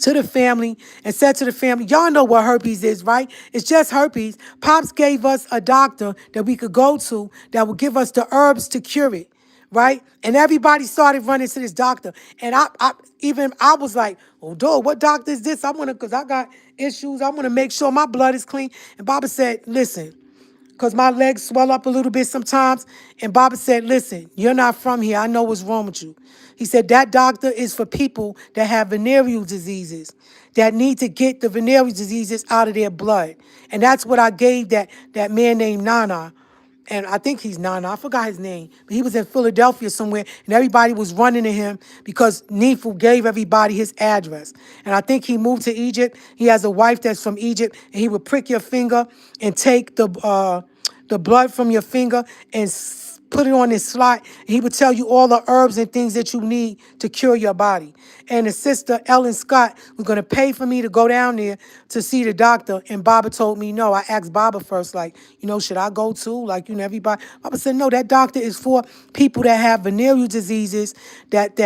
to the family and said to the family, y'all know what herpes is, right? It's just herpes. Pops gave us a doctor that we could go to that would give us the herbs to cure it, right? And everybody started running to this doctor. And I was like, oh, dog, what doctor is this? Because I got issues. I want to make sure my blood is clean. And Baba said, listen, because my legs swell up a little bit sometimes. And Baba said, listen, you're not from here. I know what's wrong with you. He said, that doctor is for people that have venereal diseases, that need to get the venereal diseases out of their blood. And that's what I gave that man named Nana. And I think he's Nana. I forgot his name. But he was in Philadelphia somewhere, and everybody was running to him because Nefu gave everybody his address. And I think he moved to Egypt. He has a wife that's from Egypt, and he would prick your finger and take the blood from your finger and put it on his slot. He would tell you all the herbs and things that you need to cure your body. And his sister, Ellen Scott, was going to pay for me to go down there to see the doctor. And Baba told me no. I asked Baba first, like, should I go too? Like, everybody. Baba said, no, that doctor is for people that have venereal diseases that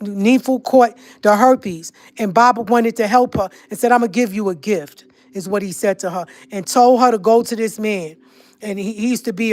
Neeful caught the herpes. And Baba wanted to help her and said, I'm going to give you a gift, is what he said to her. And told her to go to this man. And he used to be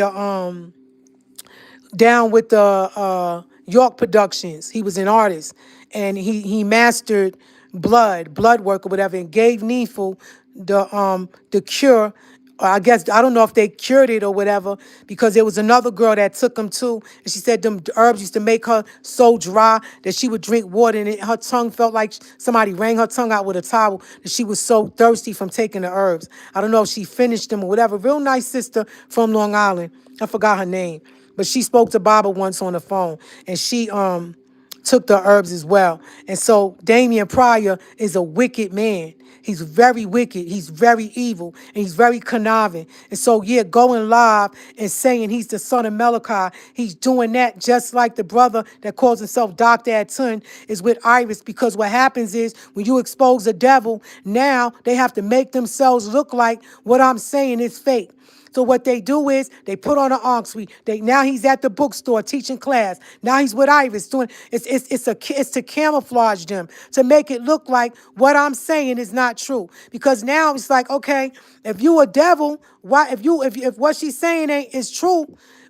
down with the York Productions. He was an artist, and he mastered blood work or whatever, and gave Neeful the cure. I guess I don't know if they cured it or whatever, because there was another girl that took him too, and she said them herbs used to make her so dry that she would drink water and her tongue felt like somebody wrung her tongue out with a towel, that she was so thirsty from taking the herbs. I don't know if she finished them or whatever. Real nice sister from Long Island. I forgot her name. But she spoke to Baba once on the phone, and she took the herbs as well. And so Damian Pryor is a wicked man. He's very wicked. He's very evil, and he's very conniving. And so, yeah, going live and saying he's the son of Malachi, he's doing that just like the brother that calls himself Dr. Atun is with Iris, because what happens is when you expose the devil, now they have to make themselves look like what I'm saying is fake. So what they do is they put on an Ankh suite. Now he's at the bookstore teaching class. Now he's with Iris doing it's to camouflage them, to make it look like what I'm saying is not true. Because now it's like, okay, if you a devil, why if what she's saying is true,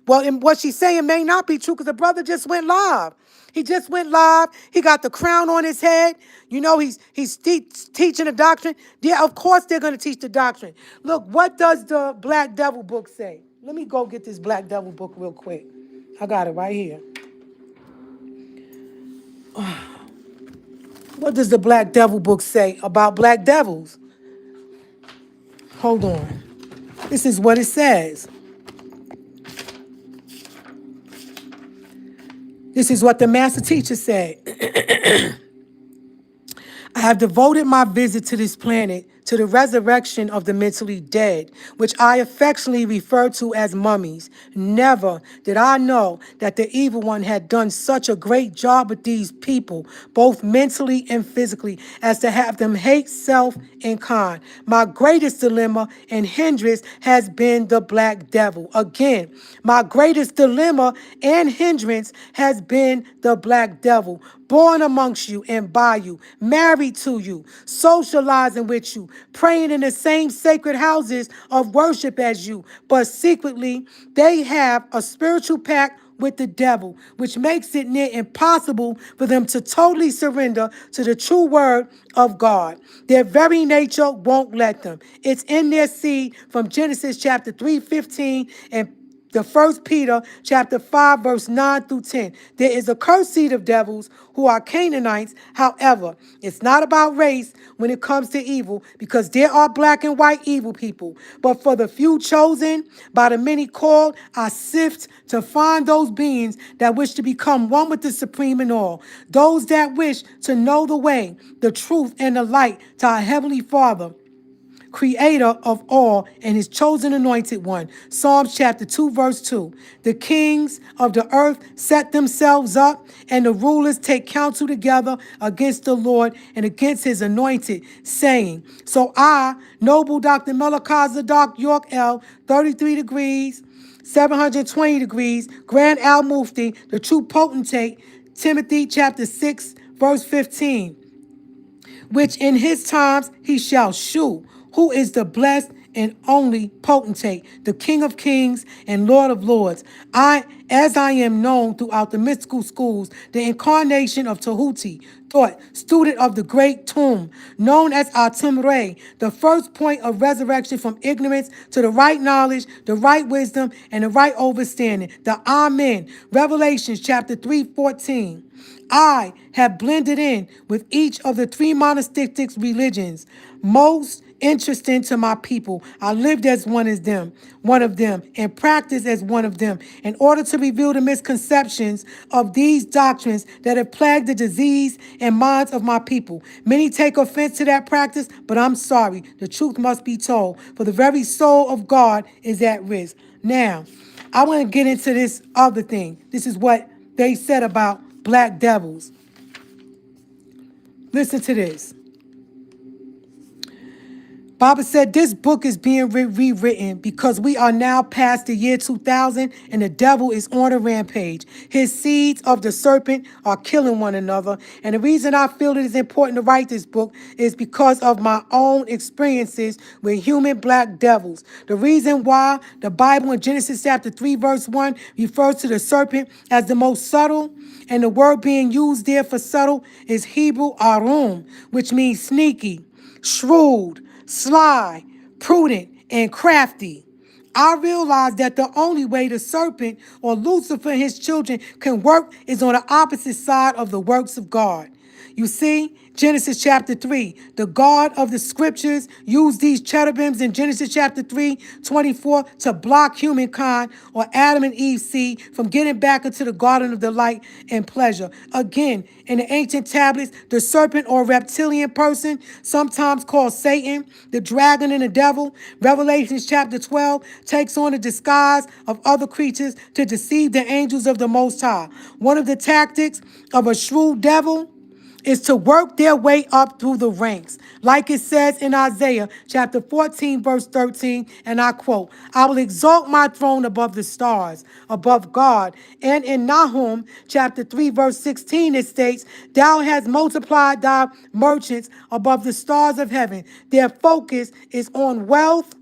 Well, and what she's saying may not be true because the brother just went live. He just went live. He got the crown on his head. You know, teaching the doctrine. Yeah, of course they're going to teach the doctrine. Look, what does the Black Devil book say? Let me go get this Black Devil book real quick. I got it right here. What does the Black Devil book say about black devils? Hold on. This is what it says. This is what the master teacher said. I have devoted my visit to this planet to the resurrection of the mentally dead, which I affectionately refer to as mummies. Never did I know that the evil one had done such a great job with these people, both mentally and physically, as to have them hate self and kind. My greatest dilemma and hindrance has been the black devil. Again, my greatest dilemma and hindrance has been the black devil, born amongst you and by you, married to you, socializing with you, praying in the same sacred houses of worship as you, but secretly they have a spiritual pact with the devil, which makes it near impossible for them to totally surrender to the true word of God. Their very nature won't let them. It's in their seed from Genesis chapter 3:15 and the First Peter chapter 5, verse 9 through 10. There is a cursed seed of devils who are Canaanites. However, it's not about race when it comes to evil, because there are black and white evil people. But for the few chosen, by the many called, I sift to find those beings that wish to become one with the supreme in all. Those that wish to know the way, the truth, and the light to our Heavenly Father, creator of all and his chosen anointed one. Psalms chapter 2, verse 2. The kings of the earth set themselves up, and the rulers take counsel together against the Lord and against his anointed, saying, so I, noble Dr. Malachi Zadok York L, 33 degrees, 720 degrees, Grand Al Mufti, the true potentate, Timothy chapter 6, verse 15, which in his times he shall shew, who is the blessed and only potentate, the King of kings and Lord of lords. As I am known throughout the mystical schools, the incarnation of Tahuti, thought, student of the great tomb, known as Atum-Re, the first point of resurrection from ignorance to the right knowledge, the right wisdom, and the right understanding, the Amen, Revelations chapter 3:14. I have blended in with each of the three monastic religions most interesting to my people. I lived as one of them, and practiced as one of them, in order to reveal the misconceptions of these doctrines that have plagued the disease and minds of my people. Many take offense to that practice, but I'm sorry. The truth must be told, for the very soul of God is at risk. Now, I want to get into this other thing. This is what they said about black devils. Listen to this. Baba said this book is being rewritten because we are now past the year 2000 and the devil is on a rampage. His seeds of the serpent are killing one another. And the reason I feel it is important to write this book is because of my own experiences with human black devils. The reason why the Bible in Genesis chapter 3 verse 1 refers to the serpent as the most subtle, and the word being used there for subtle is Hebrew arum, which means sneaky, shrewd, sly, prudent, and crafty. I realized that the only way the serpent or Lucifer and his children can work is on the opposite side of the works of God. You see, Genesis chapter 3, the God of the scriptures used these cherubims in Genesis chapter 3:24 to block humankind or Adam and Eve's seed from getting back into the garden of delight and pleasure. Again, in the ancient tablets, the serpent or reptilian person, sometimes called Satan, the dragon and the devil, Revelation chapter 12, takes on the disguise of other creatures to deceive the angels of the Most High. One of the tactics of a shrewd devil is to work their way up through the ranks. Like it says in Isaiah chapter 14, verse 13, and I quote, I will exalt my throne above the stars, above God. And in Nahum chapter 3, verse 16, it states, thou hast multiplied thy merchants above the stars of heaven. Their focus is on wealth,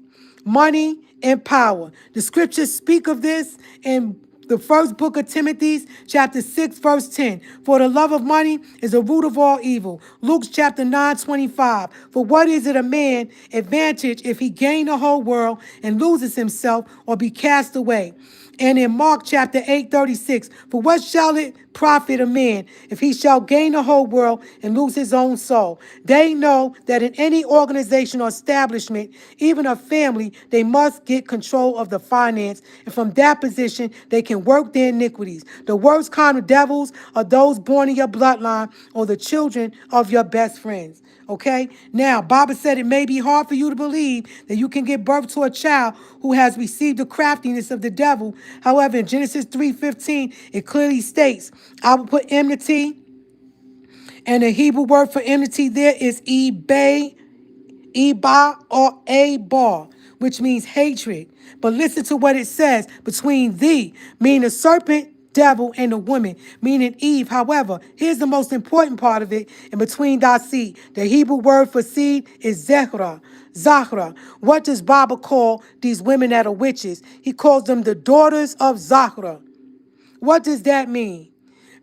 money, and power. The scriptures speak of this in the first book of Timothy, chapter 6, verse 10. For the love of money is the root of all evil. Luke chapter 9:25. For what is it a man advantage if he gain the whole world and loses himself or be cast away? And in Mark chapter 8:36, for what shall it profit a man if he shall gain the whole world and lose his own soul? They know that in any organization or establishment, even a family, they must get control of the finance, and from that position, they can work their iniquities. The worst kind of devils are those born in your bloodline or the children of your best friends. Okay? Now, Baba said it may be hard for you to believe that you can give birth to a child who has received the craftiness of the devil. However, in Genesis 3:15, it clearly states, I will put enmity, and the Hebrew word for enmity there is Eba or Abar, which means hatred. But listen to what it says, between thee, meaning the serpent, devil, and the woman, meaning Eve. However, here's the most important part of it, in between thy seed. The Hebrew word for seed is Zechra. Zahra. What does Baba call these women that are witches? He calls them the daughters of Zahra. What does that mean?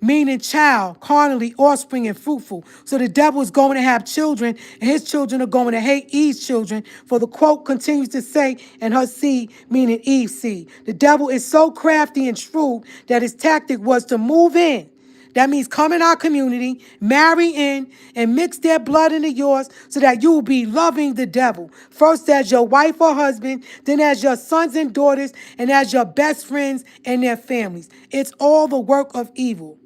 Meaning child, carnally, offspring, and fruitful. So the devil is going to have children, and his children are going to hate Eve's children. For the quote continues to say, and her seed, meaning Eve's seed. The devil is so crafty and shrewd that his tactic was to move in. That means come in our community, marry in, and mix their blood into yours so that you will be loving the devil. First as your wife or husband, then as your sons and daughters, and as your best friends and their families. It's all the work of evil.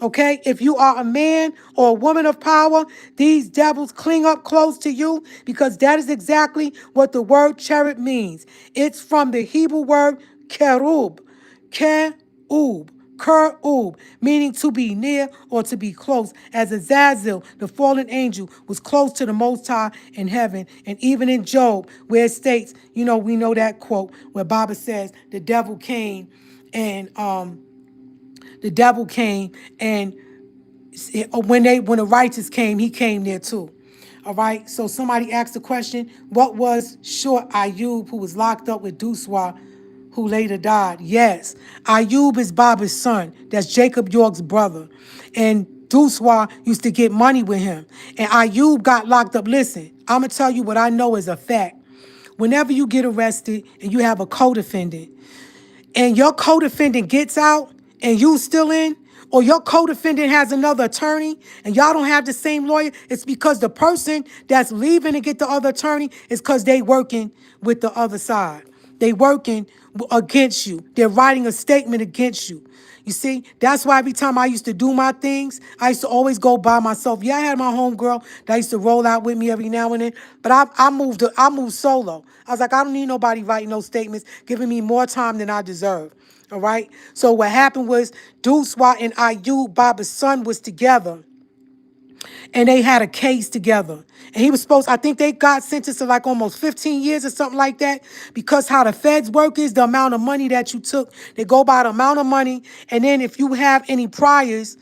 Okay, if you are a man or a woman of power, these devils cling up close to you because that is exactly what the word cherub means. It's from the Hebrew word kerub, kerub, meaning to be near or to be close. As Azazel, the fallen angel, was close to the Most High in heaven. And even in Job, where it states, we know that quote where Baba says the devil came and when the righteous came, he came there too. All right. So somebody asked the question, what was short Ayub, who was locked up with Dooswa, who later died? Yes. Ayub is Baba's son. That's Jacob York's brother. And Dooswa used to get money with him. And Ayub got locked up. Listen, I'm going to tell you what I know is a fact. Whenever you get arrested and you have a co-defendant, and your co-defendant gets out and you still in, or your co-defendant has another attorney and y'all don't have the same lawyer, it's because the person that's leaving to get the other attorney is because they working with the other side. They working against you. They're writing a statement against you. You see, that's why every time I used to do my things, I used to always go by myself. Yeah, I had my homegirl that used to roll out with me every now and then, but I moved solo. I was like, I don't need nobody writing those statements, giving me more time than I deserve. All right. So what happened was Dooswa and Ayub, Baba's son, was together. And they had a case together. And he was I think they got sentenced to like almost 15 years or something like that. Because how the feds work is the amount of money that you took. They go by the amount of money. And then if you have any priors,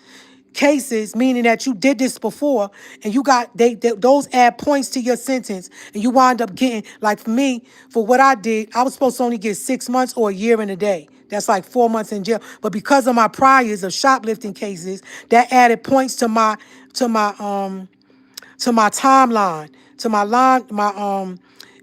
cases, meaning that you did this before, and you got, those add points to your sentence. And you wind up getting, like for me, for what I did, I was supposed to only get 6 months or a year and a day. That's like 4 months in jail. But because of my priors of shoplifting cases, that added points to my timeline, to my line,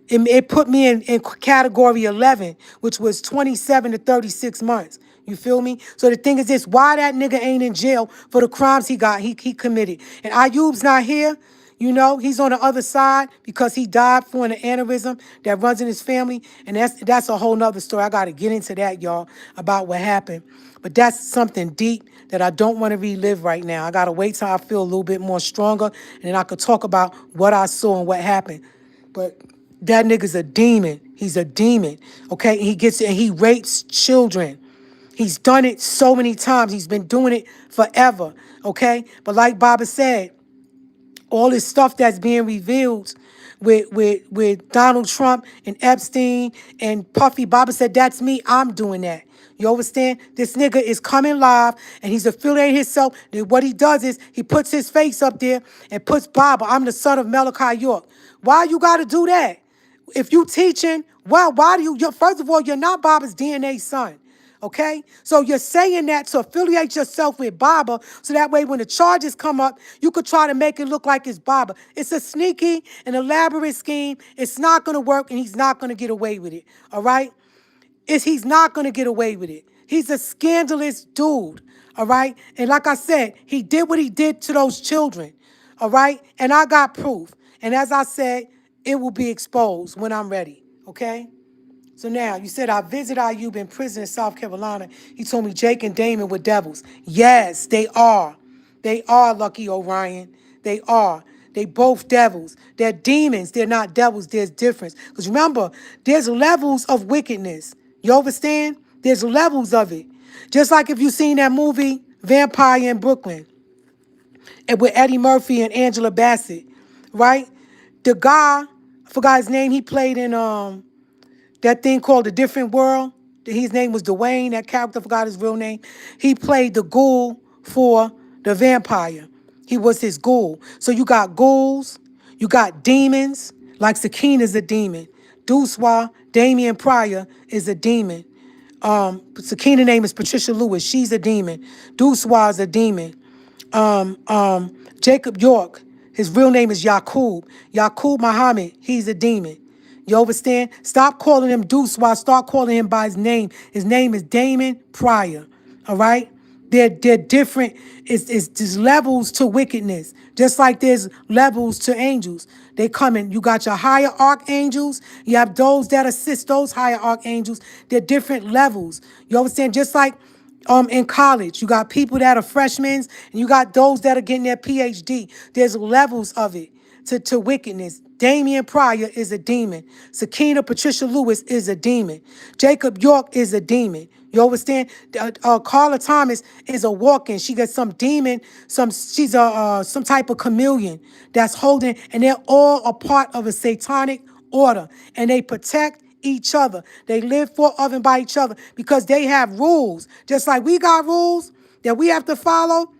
it put me in category 11, which was 27 to 36 months. You feel me? So the thing is this, why that nigga ain't in jail for the crimes he committed? And Ayub's not here. He's on the other side because he died from an aneurysm that runs in his family. And that's a whole nother story. I got to get into that, y'all, about what happened. But that's something deep that I don't want to relive right now. I got to wait till I feel a little bit more stronger, and then I could talk about what I saw and what happened. But that nigga's a demon. He's a demon, okay? And he rapes children. He's done it so many times. He's been doing it forever, okay? But like Baba said, all this stuff that's being revealed with Donald Trump and Epstein and Puffy, Baba said, that's me. I'm doing that. You understand? This nigga is coming live and he's affiliating himself. And what he does is he puts his face up there and puts Baba, I'm the son of Malachi York. Why you got to do that? If you teaching, why do you, first of all, you're not Baba's DNA son. Okay? So you're saying that to affiliate yourself with Baba, so that way when the charges come up, you could try to make it look like it's Baba. It's a sneaky and elaborate scheme. It's not going to work, and he's not going to get away with it. All right? He's not going to get away with it. He's a scandalous dude. All right? And like I said, he did what he did to those children. All right? And I got proof. And as I said, it will be exposed when I'm ready. Okay? So now, you said, I visited Ayub in prison in South Carolina. He told me Jake and Damon were devils. Yes, they are. They are, Lucky Orion. They are. They both devils. They're demons. They're not devils. There's difference. Because remember, there's levels of wickedness. You understand? There's levels of it. Just like if you've seen that movie, Vampire in Brooklyn, and with Eddie Murphy and Angela Bassett, right? The guy, I forgot his name, he played in that thing called A Different World. His name was Dwayne. That character, forgot his real name. He played the ghoul for the vampire. He was his ghoul. So you got ghouls, you got demons, like Sakina's a demon. Dooswa, Damian Pryor, is a demon. Sakina's name is Patricia Lewis. She's a demon. Dooswa is a demon. Jacob York, his real name is Yaqub. Yaqub Muhammad, he's a demon. You understand? Stop calling him Dooswa. Start calling him by his name. His name is Damon Pryor. All right? They're different. There's levels to wickedness. Just like there's levels to angels. They come in. You got your higher archangels. You have those that assist those higher archangels. They're different levels. You understand? Just like in college, you got people that are freshmen, and you got those that are getting their PhD. There's levels of it to wickedness. Damian Pryor is a demon. Sakina Patricia Lewis is a demon. Jacob York is a demon. You understand? Carla Thomas is a walk-in. She got some demon, she's some type of chameleon that's holding, and they're all a part of a satanic order, and they protect each other. They live for of and by each other because they have rules. Just like we got rules that we have to follow,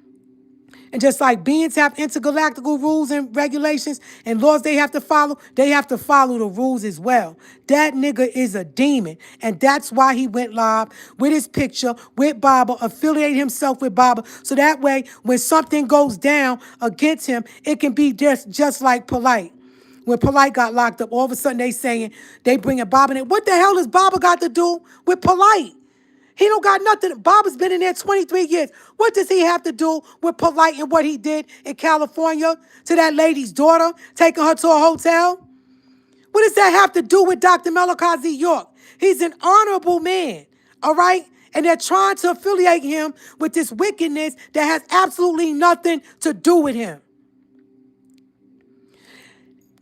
and just like beings have intergalactical rules and regulations and laws they have to follow the rules as well. That nigga is a demon. And that's why he went live with his picture, with Baba, affiliate himself with Baba. So that way, when something goes down against him, it can be just like Polite. When Polite got locked up, all of a sudden they bringing Baba in. What the hell has Baba got to do with Polite? He don't got nothing. Baba's been in there 23 years. What does he have to do with Polite and what he did in California to that lady's daughter, taking her to a hotel? What does that have to do with Dr. Malachi York? He's an honorable man, all right? And they're trying to affiliate him with this wickedness that has absolutely nothing to do with him.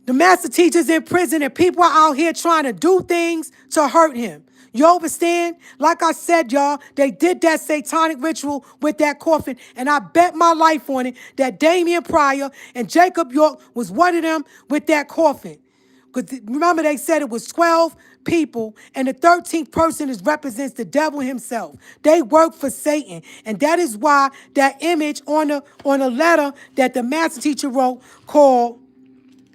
The master teacher's in prison and people are out here trying to do things to hurt him. You understand? Like I said, y'all, they did that satanic ritual with that coffin, and I bet my life on it that Damian Pryor and Jacob York was one of them with that coffin. Because remember, they said it was 12 people, and the 13th person represents the devil himself. They work for Satan, and that is why that image on a letter that the master teacher wrote called,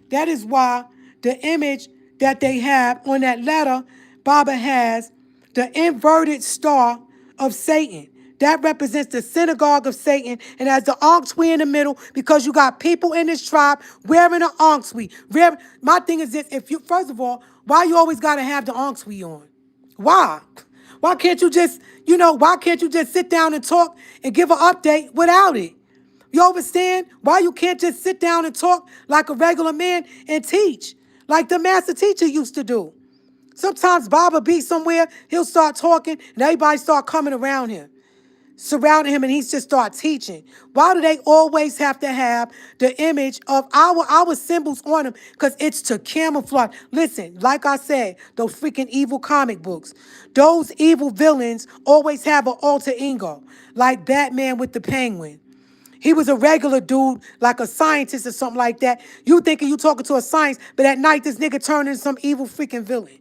that is why the image that they have on that letter, Baba has the inverted star of Satan. That represents the synagogue of Satan and has the onksui in the middle because you got people in this tribe wearing an onksui. My thing is this, first of all, why you always got to have the onksui on? Why? Why can't you just sit down and talk and give an update without it? You understand? Why you can't just sit down and talk like a regular man and teach like the master teacher used to do? Sometimes Baba be somewhere, he'll start talking, and everybody start coming around him, surrounding him, and he just start teaching. Why do they always have to have the image of our symbols on them? Because it's to camouflage. Listen, like I said, those freaking evil comic books, those evil villains always have an alter ego, like Batman with the penguin. He was a regular dude, like a scientist or something like that. You thinking you talking to a science, but at night this nigga turned into some evil freaking villain.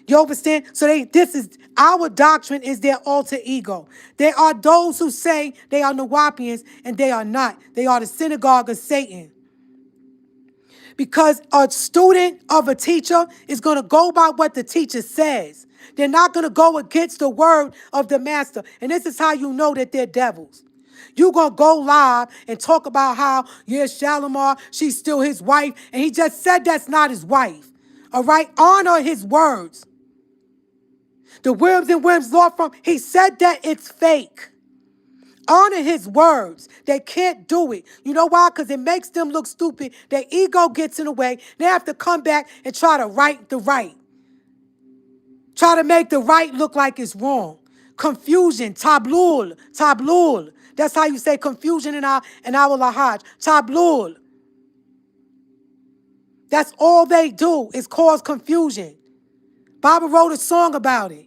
You understand? So this is our doctrine, is their alter ego. There are those who say they are Nawapians, and they are not. They are the synagogue of Satan. Because a student of a teacher is going to go by what the teacher says. They're not going to go against the word of the master. And this is how you know that they're devils. You're going to go live and talk about how, yeah, Shalimar, she's still his wife. And he just said that's not his wife. All right? Honor his words. The Williams and Williams law firm, he said that it's fake. Honor his words. They can't do it. You know why? Because it makes them look stupid. Their ego gets in the way. They have to come back and try to right the right. Try to make the right look like it's wrong. Confusion, tablul, tablul. That's how you say confusion in our lahaj. Tablul. That's all they do is cause confusion. Baba wrote a song about it.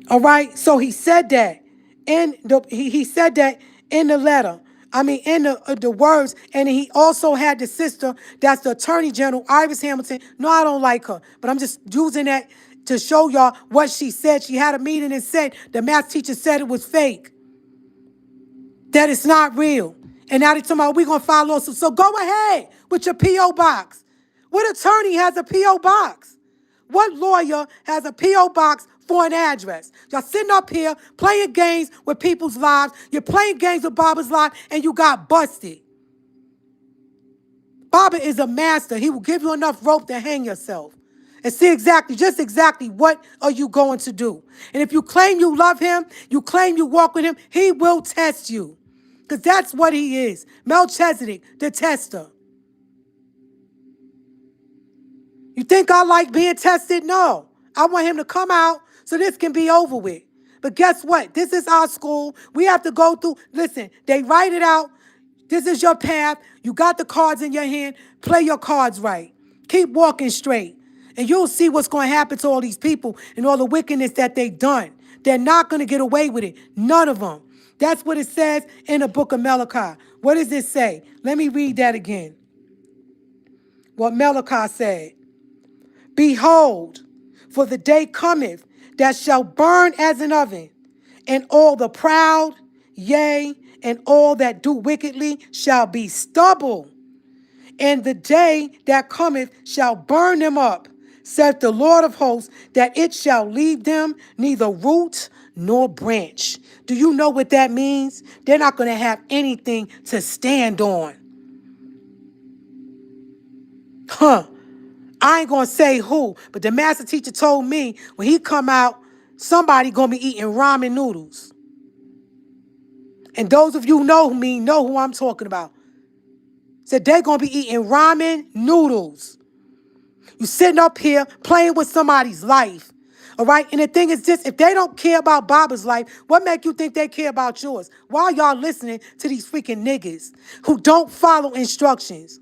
All right, so he said that he said that in the letter. I mean, in the words, and he also had the sister, that's the Attorney General, Iris Hamilton. No, I don't like her, but I'm just using that to show y'all what she said. She had a meeting and said the math teacher said it was fake, that it's not real. And now they're talking about we're going to file lawsuits. So go ahead with your P.O. box. What attorney has a P.O. box? What lawyer has a P.O. box for an address? Y'all sitting up here playing games with people's lives. You're playing games with Baba's life, and you got busted. Baba is a master. He will give you enough rope to hang yourself and see just exactly what are you going to do. And if you claim you love him, you claim you walk with him, he will test you. Because that's what he is. Melchizedek, the tester. You think I like being tested? No. I want him to come out so this can be over with. But guess what? This is our school. We have to go through. Listen, they write it out. This is your path. You got the cards in your hand. Play your cards right. Keep walking straight. And you'll see what's going to happen to all these people and all the wickedness that they've done. They're not going to get away with it. None of them. That's what it says in the book of Malachi. What does it say? Let me read that again. What Malachi said. Behold, for the day cometh that shall burn as an oven, and all the proud, yea, and all that do wickedly shall be stubble. And the day that cometh shall burn them up, saith the Lord of hosts, that it shall leave them neither root nor branch. Do you know what that means? They're not going to have anything to stand on. I ain't going to say who, but the master teacher told me when he come out, somebody going to be eating ramen noodles. And those of you who know me know who I'm talking about. Said they're going to be eating ramen noodles. You sitting up here playing with somebody's life. All right? And the thing is this, if they don't care about Baba's life, what make you think they care about yours? Why are y'all listening to these freaking niggas who don't follow instructions?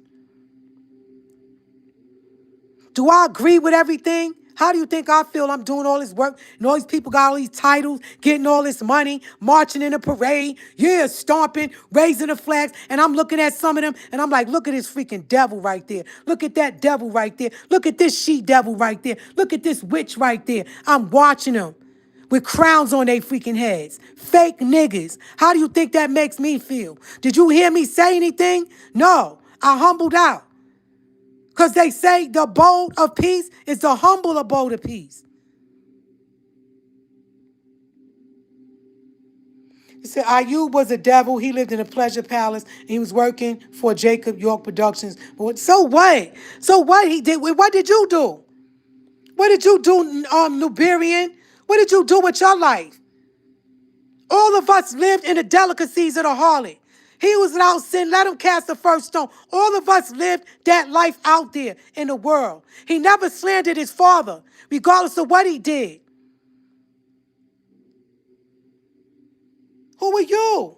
Do I agree with everything? How do you think I feel? I'm doing all this work, and all these people got all these titles, getting all this money, marching in a parade, yeah, stomping, raising the flags, and I'm looking at some of them, and I'm like, look at this freaking devil right there. Look at that devil right there. Look at this she-devil right there. Look at this witch right there. I'm watching them with crowns on their freaking heads. Fake niggas. How do you think that makes me feel? Did you hear me say anything? No, I humbled out. Because they say the abode of peace is the humble abode of peace. He said Ayub was a devil. He lived in a pleasure palace. And he was working for Jacob York Productions. But so what? So what he did? What did you do? What did you do, Nuberian? What did you do with your life? All of us lived in the delicacies of the harlot. He was without sin. Let him cast the first stone. All of us lived that life out there in the world. He never slandered his father, regardless of what he did. Who are you?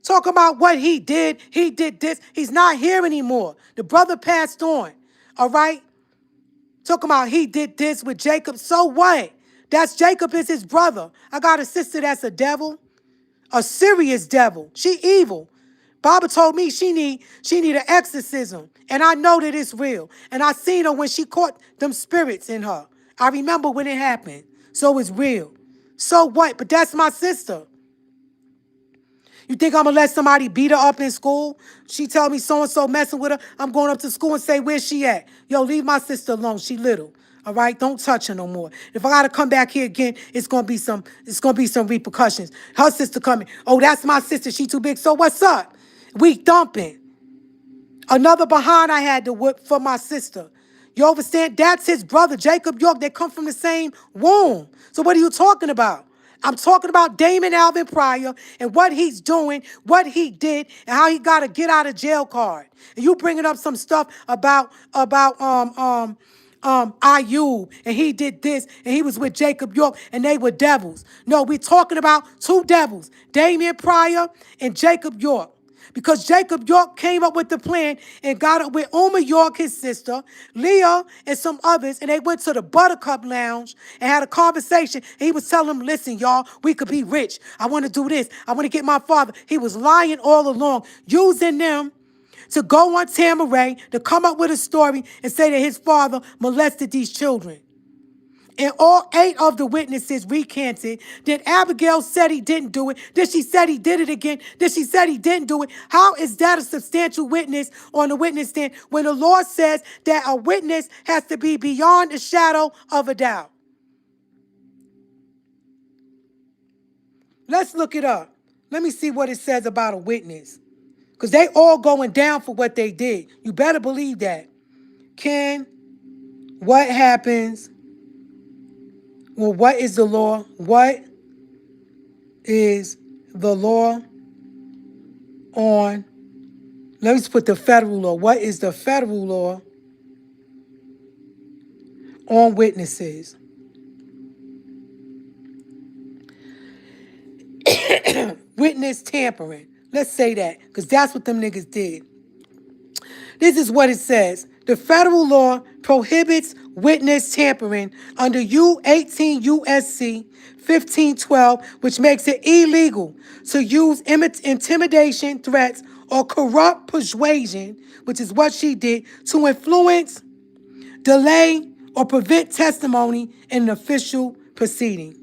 Talking about what he did this. He's not here anymore. The brother passed on, all right? Talking about he did this with Jacob. So what? That's Jacob is his brother. I got a sister that's a devil. A serious devil. She evil. Baba told me she need an exorcism. And I know that it's real. And I seen her when she caught them spirits in her. I remember when it happened. So it's real. So what? But that's my sister. You think I'm going to let somebody beat her up in school? She tell me so-and-so messing with her. I'm going up to school and say, where's she at? Yo, leave my sister alone. She little. All right? Don't touch her no more. If I got to come back here again, it's going to be some repercussions. Her sister coming. Oh, that's my sister. She too big. So what's up? We thumping. Another behind I had to whip for my sister. You understand? That's his brother, Jacob York. They come from the same womb. So what are you talking about? I'm talking about Damon Alvin Pryor and what he's doing, what he did, and how he got a get out of jail card. And you bringing up some stuff about Ayub, and he did this, and he was with Jacob York, and they were devils. No, we're talking about two devils, Damien Pryor and Jacob York. Because Jacob York came up with the plan and got up with Uma York, his sister, Leah, and some others, and they went to the Buttercup Lounge and had a conversation. And he was telling them, listen, y'all, we could be rich. I want to do this. I want to get my father. He was lying all along, using them to go on Tamaray to come up with a story and say that his father molested these children. And all 8 of the witnesses recanted. Then Abigail said he didn't do it. Then she said he did it again. Then she said he didn't do it. How is that a substantial witness on the witness stand when the Lord says that a witness has to be beyond a shadow of a doubt? Let's look it up. Let me see what it says about a witness. Because they all going down for what they did. You better believe that. What happens? Well, what is the law? What is the law on, let me just put the federal law. What is the federal law on witnesses? Witness tampering. Let's say that, because that's what them niggas did. This is what it says. The federal law prohibits witness tampering under 18 U.S.C. 1512, which makes it illegal to use intimidation, threats, or corrupt persuasion, which is what she did, to influence, delay, or prevent testimony in an official proceeding.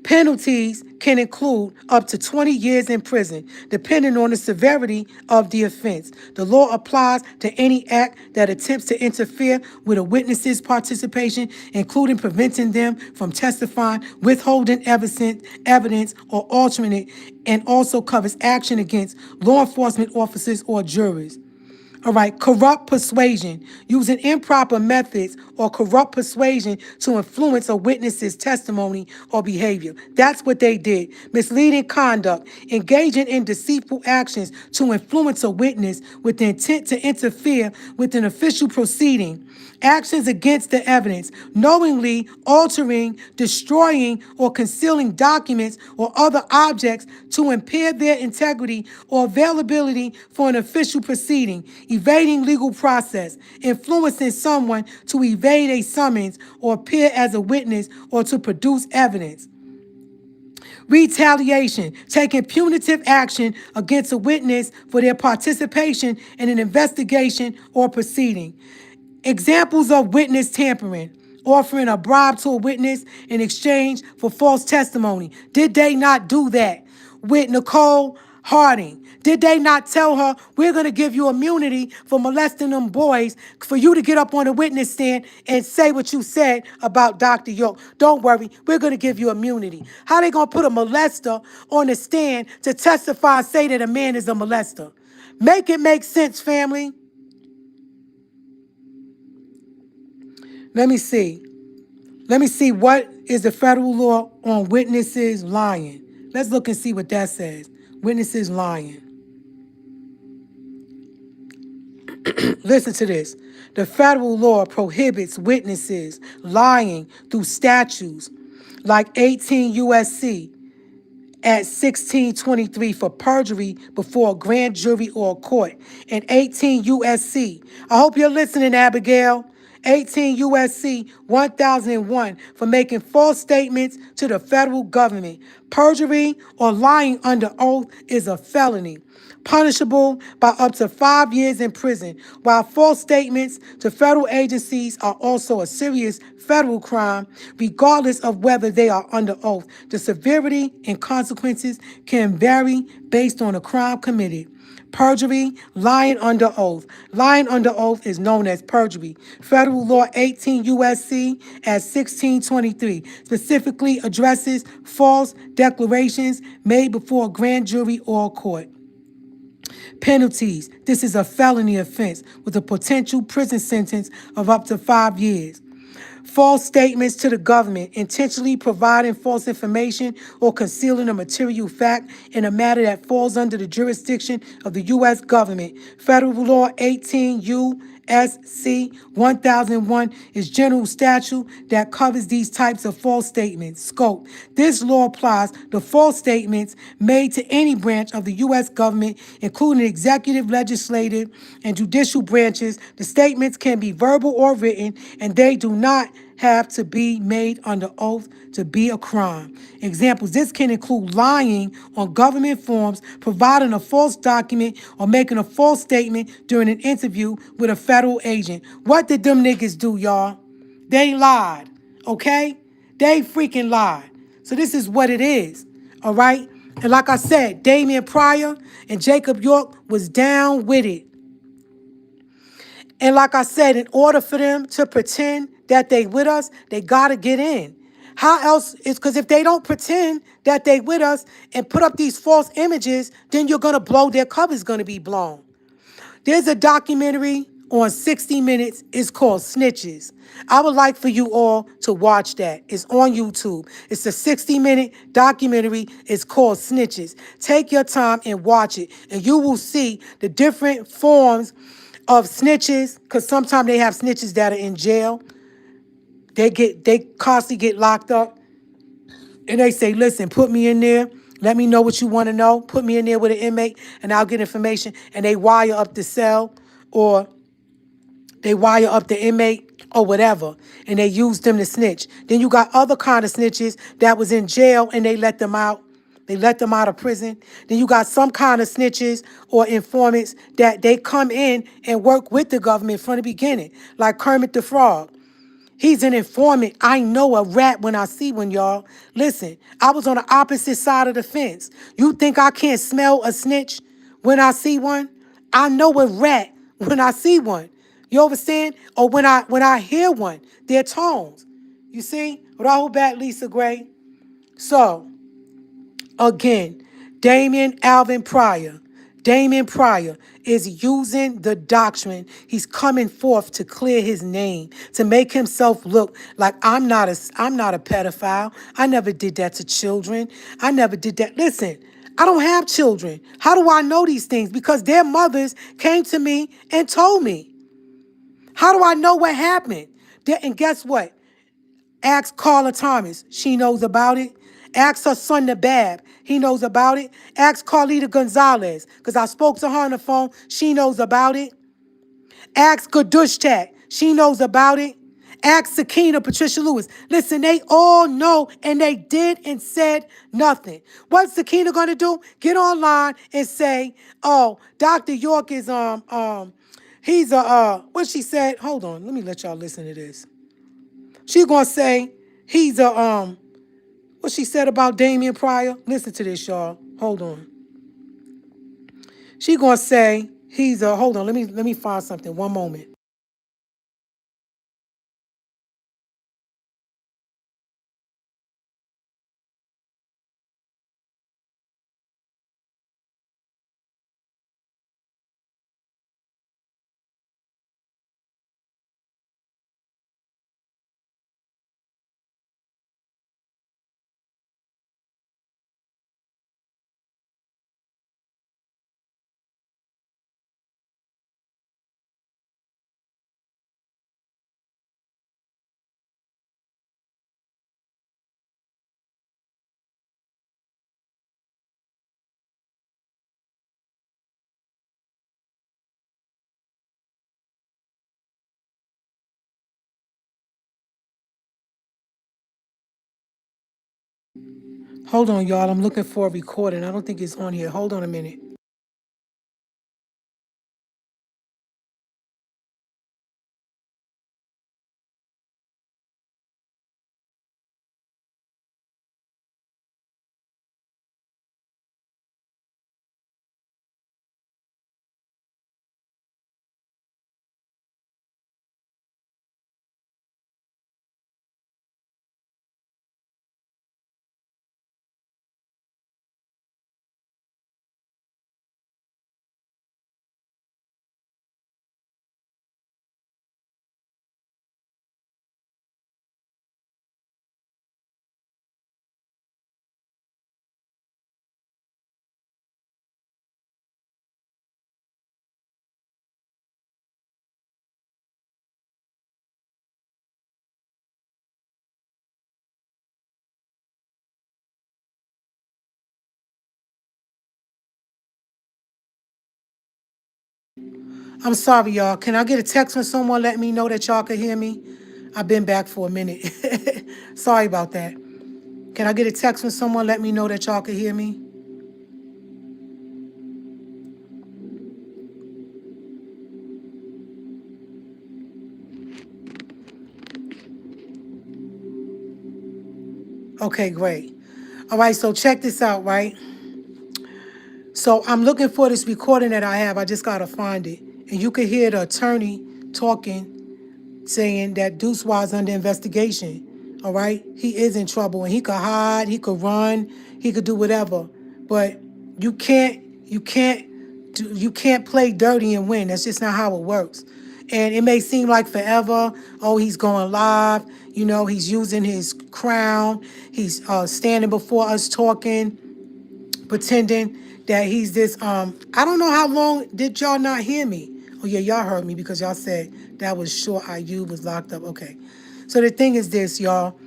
Penalties can include up to 20 years in prison, depending on the severity of the offense. The law applies to any act that attempts to interfere with a witness's participation, including preventing them from testifying, withholding evidence, or altering it, and also covers action against law enforcement officers or jurors. All right, corrupt persuasion, using improper methods or corrupt persuasion to influence a witness's testimony or behavior. That's what they did. Misleading conduct, engaging in deceitful actions to influence a witness with the intent to interfere with an official proceeding. Actions against the evidence, knowingly altering, destroying, or concealing documents or other objects to impair their integrity or availability for an official proceeding, evading legal process, influencing someone to evade a summons or appear as a witness or to produce evidence. Retaliation, taking punitive action against a witness for their participation in an investigation or proceeding. Examples of witness tampering: offering a bribe to a witness in exchange for false testimony. Did they not do that with Nicole Harding? Did they not tell her, we're going to give you immunity for molesting them boys, for you to get up on a witness stand and say what you said about Dr. York? Don't worry, we're going to give you immunity. How they going to put a molester on the stand to testify and say that a man is a molester? Make it make sense, family. Let me see. What is the federal law on witnesses lying. Let's look and see what that says. Witnesses lying. Listen to this. The federal law prohibits witnesses lying through statutes like 18 U.S.C. at 1623 for perjury before a grand jury or a court, and 18 U.S.C. I hope you're listening, Abigail. 18 U.S.C. 1001 for making false statements to the federal government. Perjury or lying under oath is a felony. punishable by up to 5 years in prison, while false statements to federal agencies are also a serious federal crime, regardless of whether they are under oath. The severity and consequences can vary based on the crime committed. Perjury, lying under oath. Lying under oath is known as perjury. Federal Law 18 U.S.C. at 1623 specifically addresses false declarations made before a grand jury or court. Penalties. This is a felony offense with a potential prison sentence of up to 5 years. False statements to the government, intentionally providing false information or concealing a material fact in a matter that falls under the jurisdiction of the U.S. government. Federal Law 18 U.S.C. 1001 is general statute that covers these types of false statements. Scope. This law applies to false statements made to any branch of the U.S. government, including executive, legislative, and judicial branches. The statements can be verbal or written, and they do not have to be made under oath to be a crime. Examples: this can include lying on government forms, providing a false document, or making a false statement during an interview with a federal agent. What did them niggas do, y'all? They lied, okay? They freaking lied. So this is what it is, all right? And like I said, Damian Pryor and Jacob York was down with it. And like I said, in order for them to pretend that they with us, they got to get in. How else is, because if they don't pretend that they with us and put up these false images, then you're going to blow, their cover's going to be blown. There's a documentary on 60 Minutes. It's called Snitches. I would like for you all to watch that. It's on YouTube. It's a 60-minute documentary. It's called Snitches. Take your time and watch it, and you will see the different forms of snitches, because sometimes they have snitches that are in jail. They constantly get locked up, and they say, listen, put me in there. Let me know what you want to know. Put me in there with an inmate, and I'll get information. And they wire up the cell, or they wire up the inmate, or whatever, and they use them to snitch. Then you got other kind of snitches that was in jail, and they let them out. They let them out of prison. Then you got some kind of snitches or informants that they come in and work with the government from the beginning, like Kermit the Frog. He's an informant. I know a rat when I see one, y'all. Listen, I was on the opposite side of the fence. You think I can't smell a snitch when I see one? I know a rat when I see one. You understand? Or when I hear one, their tones. You see? Rahul Bat, Lisa Gray. So, again, Damian Alvin Pryor. Damian Pryor is using the doctrine. He's coming forth to clear his name, to make himself look like I'm not a pedophile. I never did that to children. I never did that. Listen, I don't have children. How do I know these things? Because their mothers came to me and told me. How do I know what happened? And guess what? Ask Carla Thomas. She knows about it. Ask her son Nabab. He knows about it. Ask Carlita Gonzalez, because I spoke to her on the phone. She knows about it. Ask Gadushtak. She knows about it. Ask Sakina Patricia Lewis. Listen, they all know, and they did and said nothing. What's Sakina going to do? Get online and say, oh, Dr. York is, he's a, what she said? Hold on. Let me let y'all listen to this. She's going to say he's a, what she said about Damian Pryor. Listen to this, y'all. Hold on. She going to say he's a, hold on. Let me find something. One moment. Hold on, y'all. I'm looking for a recording. I don't think it's on here. Hold on a minute. I'm sorry, y'all. Can I get a text from someone letting me know that y'all can hear me? I've been back for a minute. Sorry about that. Can I get a text from someone let me know that y'all can hear me? Okay, great. All right, so check this out, right? So I'm looking for this recording that I have. I just gotta find it. And you can hear the attorney talking, saying that Dooswa is under investigation. All right? He is in trouble and he could hide, he could run, he could do whatever. But you can't, you can't play dirty and win. That's just not how it works. And it may seem like forever. Oh, he's going live. You know, he's using his crown. He's standing before us talking, pretending that he's this. I don't know how long did y'all not hear me? Oh yeah, y'all heard me because y'all said that was short. IU was locked up. Okay, so the thing is this, y'all.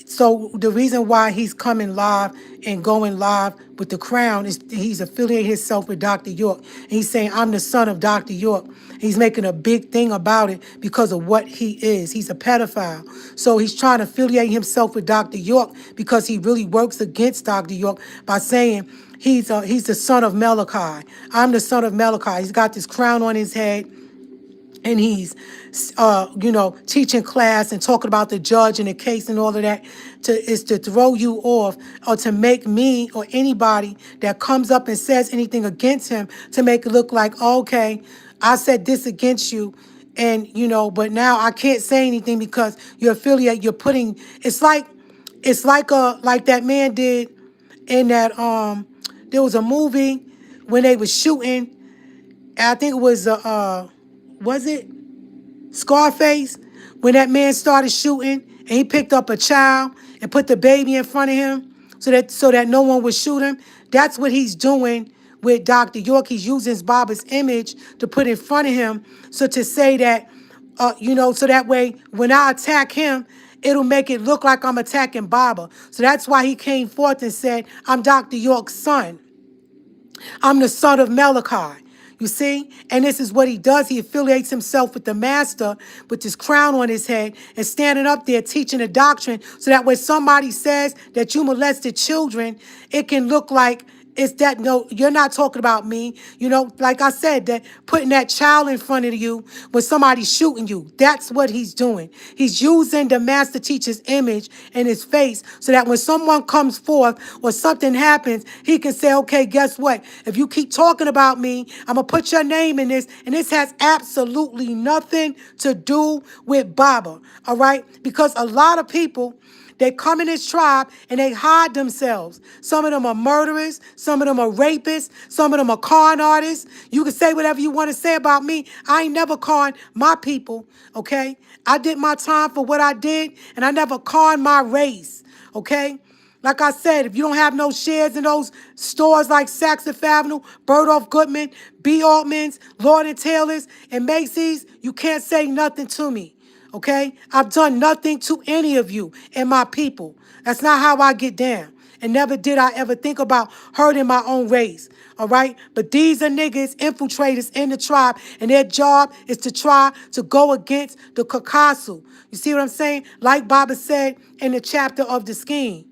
So the reason why he's coming live and going live with the crown is he's affiliating himself with Dr. York. And he's saying, I'm the son of Dr. York. He's making a big thing about it because of what he is. He's a pedophile. So he's trying to affiliate himself with Dr. York because he really works against Dr. York by saying he's the son of Malachi. I'm the son of Malachi. He's got this crown on his head and he's teaching class and talking about the judge and the case and all of that is to throw you off or to make me or anybody that comes up and says anything against him to make it look like, okay, I said this against you, and but now I can't say anything because you're affiliate, you're putting like that man did in that there was a movie when they was shooting. I think it was it Scarface, when that man started shooting and he picked up a child and put the baby in front of him so that no one would shoot him. That's what he's doing with Dr. York. He's using Baba's image to put in front of him. So to say that, so that way when I attack him, it'll make it look like I'm attacking Baba. So that's why he came forth and said, I'm Dr. York's son. I'm the son of Malachi. You see? And this is what he does. He affiliates himself with the master with this crown on his head and standing up there teaching a doctrine so that when somebody says that you molested children, it can look like it's that, no, you're not talking about me. Like I said, that putting that child in front of you when somebody's shooting you. That's what he's doing. He's using the master teacher's image in his face so that when someone comes forth or something happens, he can say, okay, guess what? If you keep talking about me, I'm going to put your name in this. And this has absolutely nothing to do with Baba. All right? Because a lot of people, they come in this tribe and they hide themselves. Some of them are murderers. Some of them are rapists. Some of them are con artists. You can say whatever you want to say about me. I ain't never conned my people, okay? I did my time for what I did, and I never conned my race, okay? Like I said, if you don't have no shares in those stores like Saks Fifth Avenue, Bergdorf Goodman, B. Altman's, Lord and Taylor's, and Macy's, you can't say nothing to me. Okay? I've done nothing to any of you and my people. That's not how I get down. And never did I ever think about hurting my own race. All right? But these are niggas, infiltrators in the tribe, and their job is to try to go against the Kakasu. You see what I'm saying? Like Baba said in the chapter of the scheme.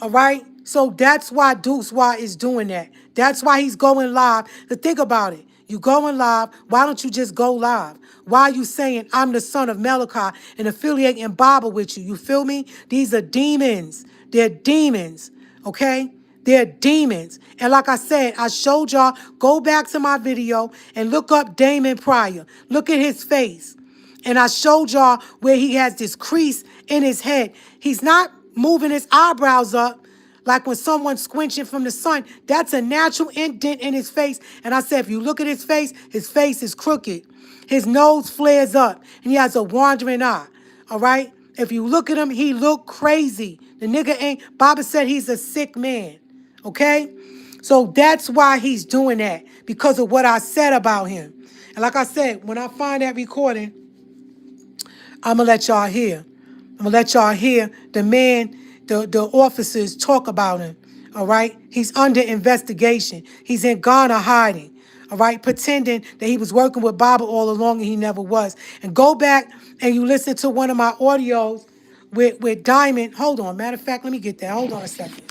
All right? So that's why Dooswa is doing that. That's why he's going live. To think about it. You going live. Why don't you just go live? Why are you saying I'm the son of Malachi and affiliating Baba with you? You feel me? These are demons. They're demons. Okay? They're demons. And like I said, I showed y'all, go back to my video and look up Damon Pryor. Look at his face. And I showed y'all where he has this crease in his head. He's not moving his eyebrows up like when someone's squinching from the sun. That's a natural indent in his face. And I said, if you look at his face is crooked. His nose flares up and he has a wandering eye. All right? If you look at him, he look crazy. The nigga ain't, Baba said he's a sick man. Okay? So that's why he's doing that, because of what I said about him. And like I said, when I find that recording, I'm going to let y'all hear. I'm going to let y'all hear the man, the officers talk about him. All right? He's under investigation. He's in Ghana hiding. All right? Pretending that he was working with Baba all along and he never was. And go back and you listen to one of my audios with Diamond. Hold on. Matter of fact, let me get that. Hold on a second.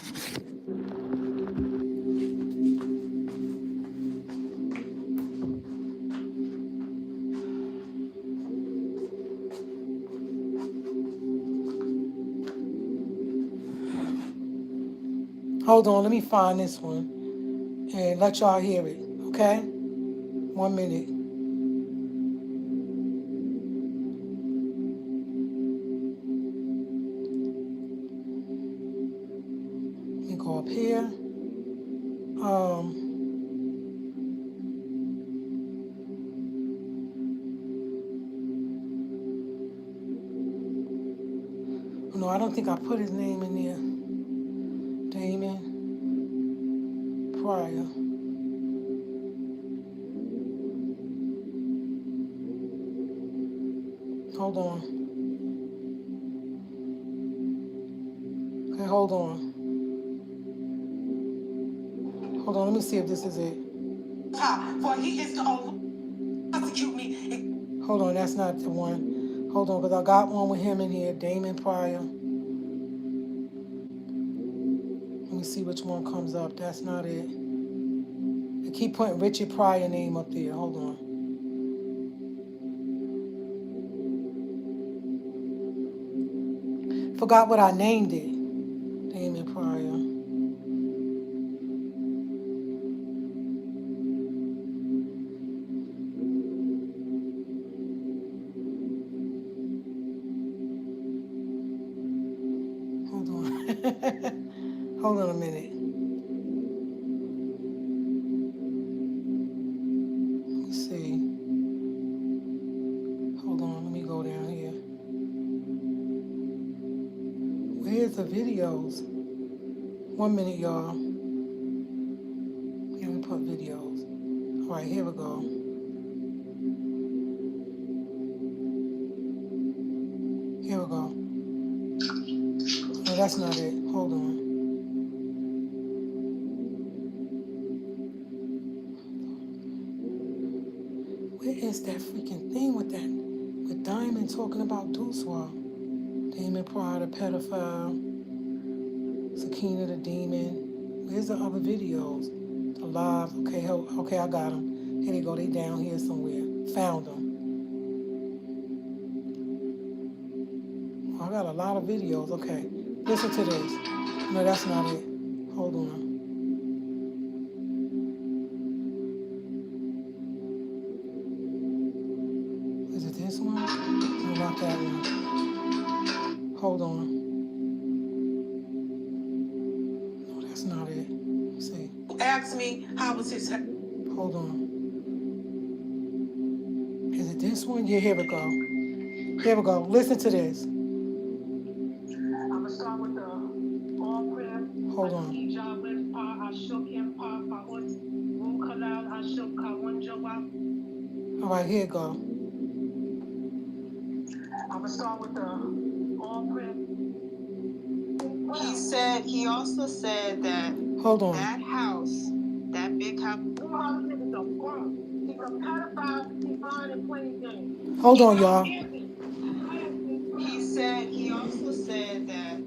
Hold on. Let me find this one and let y'all hear it. Okay? 1 minute. Let me go up here. No, I don't think I put his name in there. Damon Pryor. Hold on. Okay, hold on. Hold on, let me see if this is it. For he is to prosecute me. Hold on, that's not the one. Hold on, because I got one with him in here, Damon Pryor. Let me see which one comes up. That's not it. They keep putting Richard Pryor name up there. Hold on. Forgot what I named it. Damon Pryor. Hold on. Hold on a minute. Let me see. Hold on, let me go down here. Where's the videos? 1 minute, y'all. Here we put videos. All right, here we go. Here we go. No, that's not it. Hold on. Where is that freaking thing with Diamond talking about Dooswa? Damon Pryor, the pedophile. Sakina, the demon. Where's the other videos? The live. Okay, I got them. Here they go. They down here somewhere. Found them. I got a lot of videos. Okay, listen to this. No, that's not it. Hold on. Is it this one? No, not that one. Hold on. No, that's not it. Let's see. Ask me how was his. Hold on. Is it this one? Yeah, here we go. Here we go. Listen to this. I'm gonna start with the all prayer. Hold on. All right, here you go. I'm gonna start with the all prayer. He also said that. Hold on. That house, that big house. Hold on, y'all. He also said that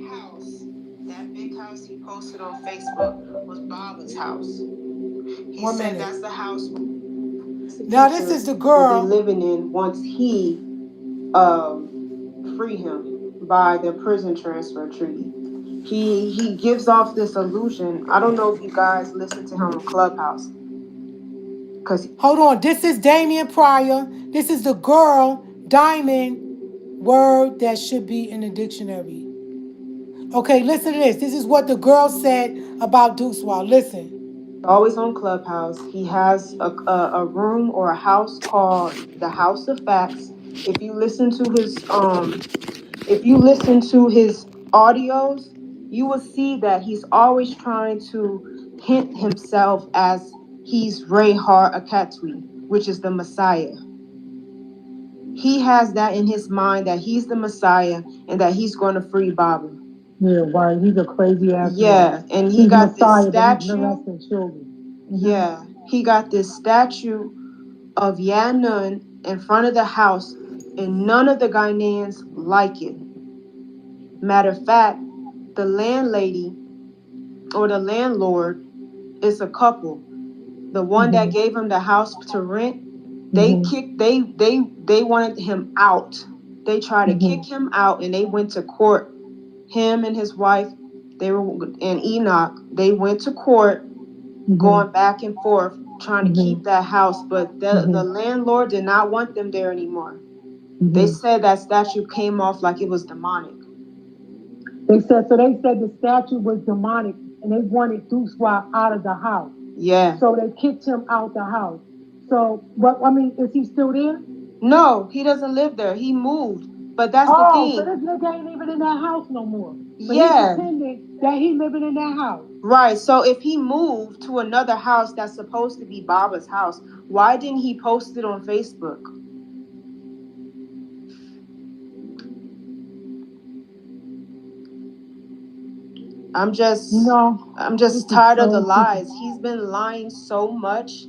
house, that big house he posted on Facebook was Baba's house. He 1 minute. That's the house. Now this is the girl will be living in once he free him by the prison transfer treaty. He gives off this illusion. I don't know if you guys listen to him on Clubhouse. Hold on, this is Damien Pryor. This is the girl, Diamond, word that should be in the dictionary. Okay, listen to this. This is what the girl said about Dooswa. Listen. Always on Clubhouse. He has a room or a house called the House of Facts. If you listen to his audios, you will see that he's always trying to hint himself as he's Ray Har Akatwi, which is the Messiah. He has that in his mind that he's the Messiah and that he's going to free Baba. Yeah, right. He's a crazy ass man. Yeah, and he He's got this Messiah, but he's statue. molesting children. Yeah, he got this statue of Yaanuwn in front of the house, and none of the Ghanaians like it. Matter of fact, the landlady or the landlord is a couple. The one that gave him the house to rent, they wanted him out. They tried to kick him out, and they went to court. Him and his wife, they were and Enoch. They went to court, going back and forth, trying to keep that house. But the landlord did not want them there anymore. They said that statue came off like it was demonic. They said the statue was demonic, and they wanted Dooswa out of the house. Yeah. So they kicked him out the house. So, but I mean, is he still there? No, he doesn't live there. He moved. But that's the thing. So this nigga ain't even in that house no more. But yeah. He pretending that he living in that house. Right. So if he moved to another house that's supposed to be Baba's house, why didn't he post it on Facebook? I'm just tired of the lies. He's been lying so much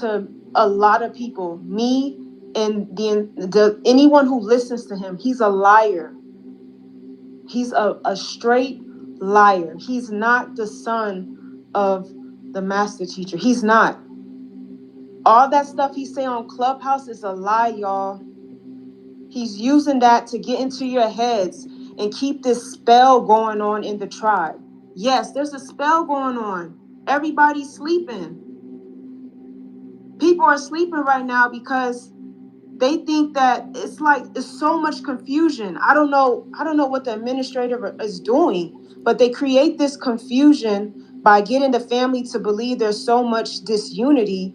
to a lot of people. Me and the anyone who listens to him, he's a liar. He's a straight liar. He's not the son of the master teacher. He's not. All that stuff he say on Clubhouse is a lie, y'all. He's using that to get into your heads and keep this spell going on in the tribe. Yes, there's a spell going on. Everybody's sleeping. People are sleeping right now because they think that it's so much confusion. I don't know what the administrator is doing, but they create this confusion by getting the family to believe there's so much disunity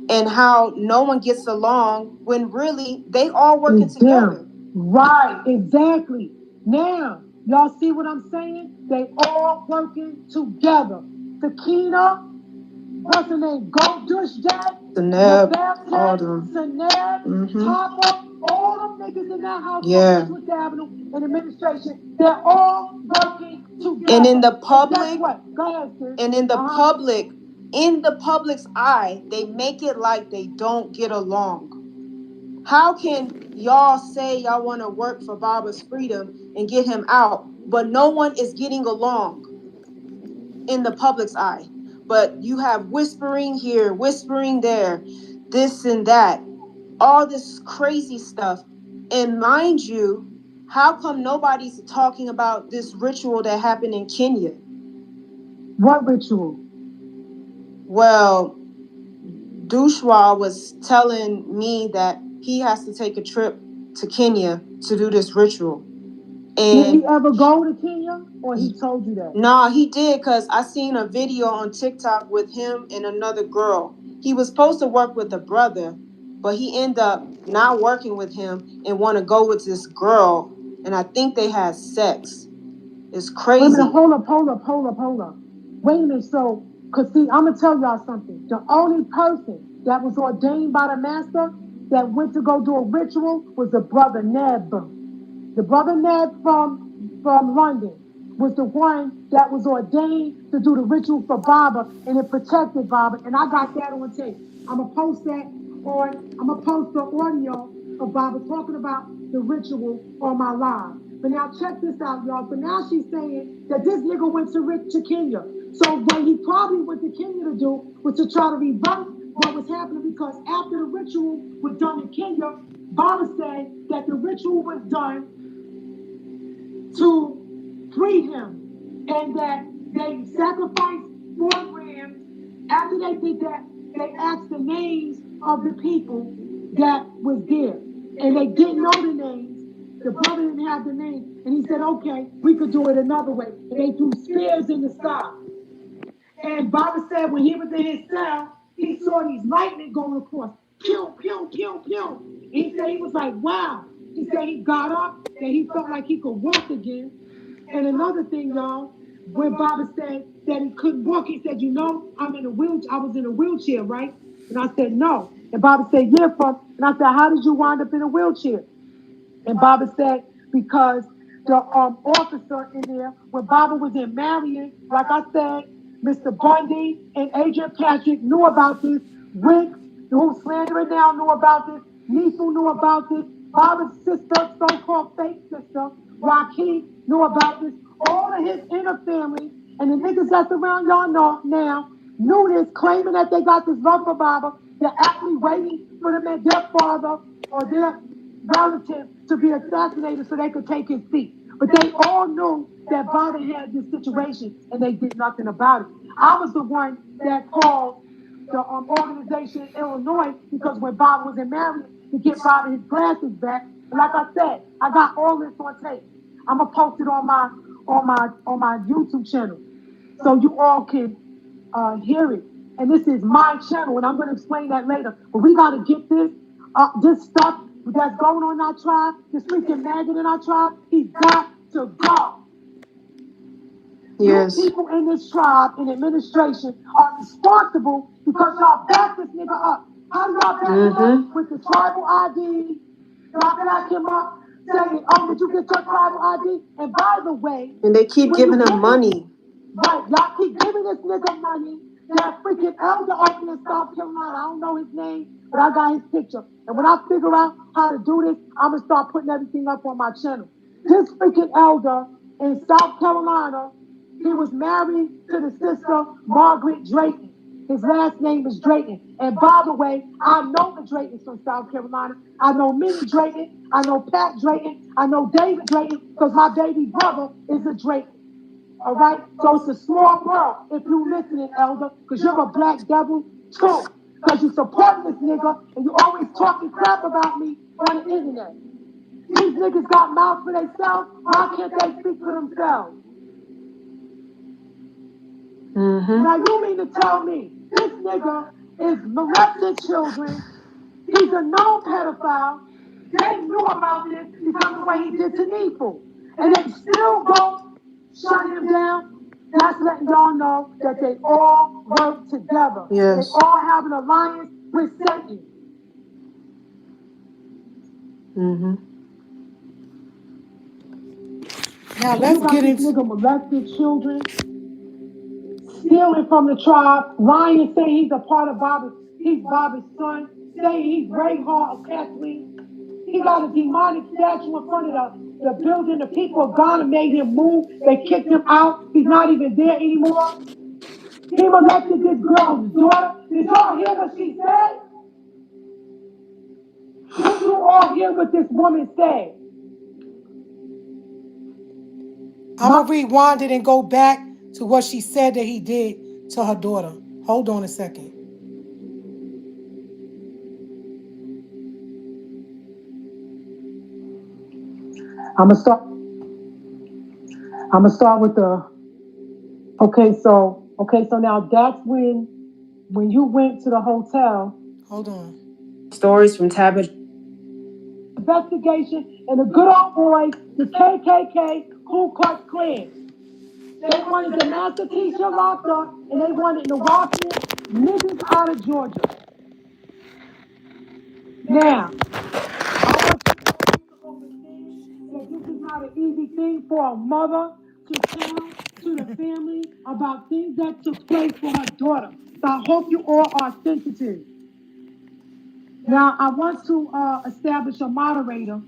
and how no one gets along when really they all working together. Right, exactly. Now, y'all see what I'm saying? They all working together. Sakina, what's her name? Golddush, Nabab, all them. Topper, all them niggas in that house on Fifth Avenue and administration, they're all working together. And in the public, go ahead, sis. And in the public's eye, they make it like they don't get along. How can y'all say y'all want to work for Baba's freedom and get him out, but no one is getting along in the public's eye? But you have whispering here, whispering there, this and that, all this crazy stuff. And mind you, how come nobody's talking about this ritual that happened in Kenya? What ritual? Well, Dooswa was telling me that he has to take a trip to Kenya to do this ritual. And did he ever go to Kenya, or he told you that? Nah, he did, because I seen a video on TikTok with him and another girl. He was supposed to work with a brother, but he ended up not working with him and want to go with this girl. And I think they had sex. It's crazy. Wait a minute, hold up. Wait a minute, so, because see, I'm going to tell y'all something. The only person that was ordained by the master that went to go do a ritual was the brother Nabab. The brother Ned from London was the one that was ordained to do the ritual for Baba, and it protected Baba. And I got that on tape. I'm gonna post the audio of Baba talking about the ritual on my live. But now check this out, y'all. So now she's saying that this nigga went to Kenya. So what he probably went to Kenya to do was to try to reverse what was happening, because after the ritual was done in Kenya, Baba said that the ritual was done to free him, and that they sacrificed 4 rams. After they did that, they asked the names of the people that was there, and they didn't know the names. The brother didn't have the names, and he said, okay, we could do it another way. And they threw spears in the sky. And Baba said when he was in his cell, he saw these lightning going across. Pew, pew, pew, pew. He said he was like, wow. He said he got up and he felt like he could walk again. And another thing, y'all, when Baba said that he couldn't walk, he said, I was in a wheelchair, right? And I said, no. And Baba said, and I said, how did you wind up in a wheelchair? And Baba said, because the officer in there when Baba was in Marion. Like I said, Mr. Bundy and Agent Patrick knew about this. Rick, who's slandering now, knew about this. Nifu knew about this. Baba's sister, so-called fake sister, Joaquin, knew about this. All of his inner family and the niggas that's around y'all know now knew this, claiming that they got this love for Baba. They're actually waiting for them and their father or their relative to be assassinated so they could take his seat. But they all knew that Baba had this situation and they did nothing about it. I was the one that called the organization in Illinois because when Baba was in Marion to get Baba his glasses back. And like I said, I got all this on tape. I'm gonna post it on my YouTube channel so you all can hear it. And this is my channel, and I'm going to explain that later. But we got to get this stuff that's going on in our tribe, this freaking maggot in our tribe, he's got to go. Yes. You people in this tribe and administration are responsible because y'all back this nigga up. How do y'all back him up? With the tribal ID. Y'all back him up saying, oh, did you get your tribal ID? And by the way... And they keep giving him money. Right, y'all keep giving this nigga money. That freaking elder up in South Carolina, I don't know his name, but I got his picture. And when I figure out how to do this, I'm going to start putting everything up on my channel. This freaking elder in South Carolina, he was married to the sister Margaret Drayton. His last name is Drayton. And by the way, I know the Draytons from South Carolina. I know Minnie Drayton. I know Pat Drayton. I know David Drayton because my baby brother is a Drayton. All right? So it's a small world if you listening, elder, because you're a black devil too. Because you support this nigga and you always talking crap about me on the internet. These niggas got mouths for themselves. Why can't they speak for themselves? Now you mean to tell me this nigga is molesting children? He's a known pedophile. They knew about this because of what he did to Neefu. And they still go shut him down. That's letting y'all know that they all work together. Yes. They all have an alliance with Satan. Now let's get into... This nigga molested children, stealing from the tribe, lying, saying he's a part of he's Bobby's son, saying he's Ray Hall, a Catholic. He got a demonic statue in front of the building. The people of Ghana made him move. They kicked him out. He's not even there anymore. He molested this girl's daughter. Did y'all hear what she said? Did you all hear what this woman said? I'm going to rewind it and go back to what she said that he did to her daughter. Hold on a second. I'm gonna start with the. Okay, so now that's when you went to the hotel. Hold on. Stories from Tabitha. Investigation and the good old boys, the KKK, Ku Klux Klan. They wanted the master teacher locked up, and they wanted the walking niggas out of Georgia. Now, I want you to understand that this is not an easy thing for a mother to tell to the family about things that took place for her daughter. So I hope you all are sensitive. Now, I want to establish a moderator,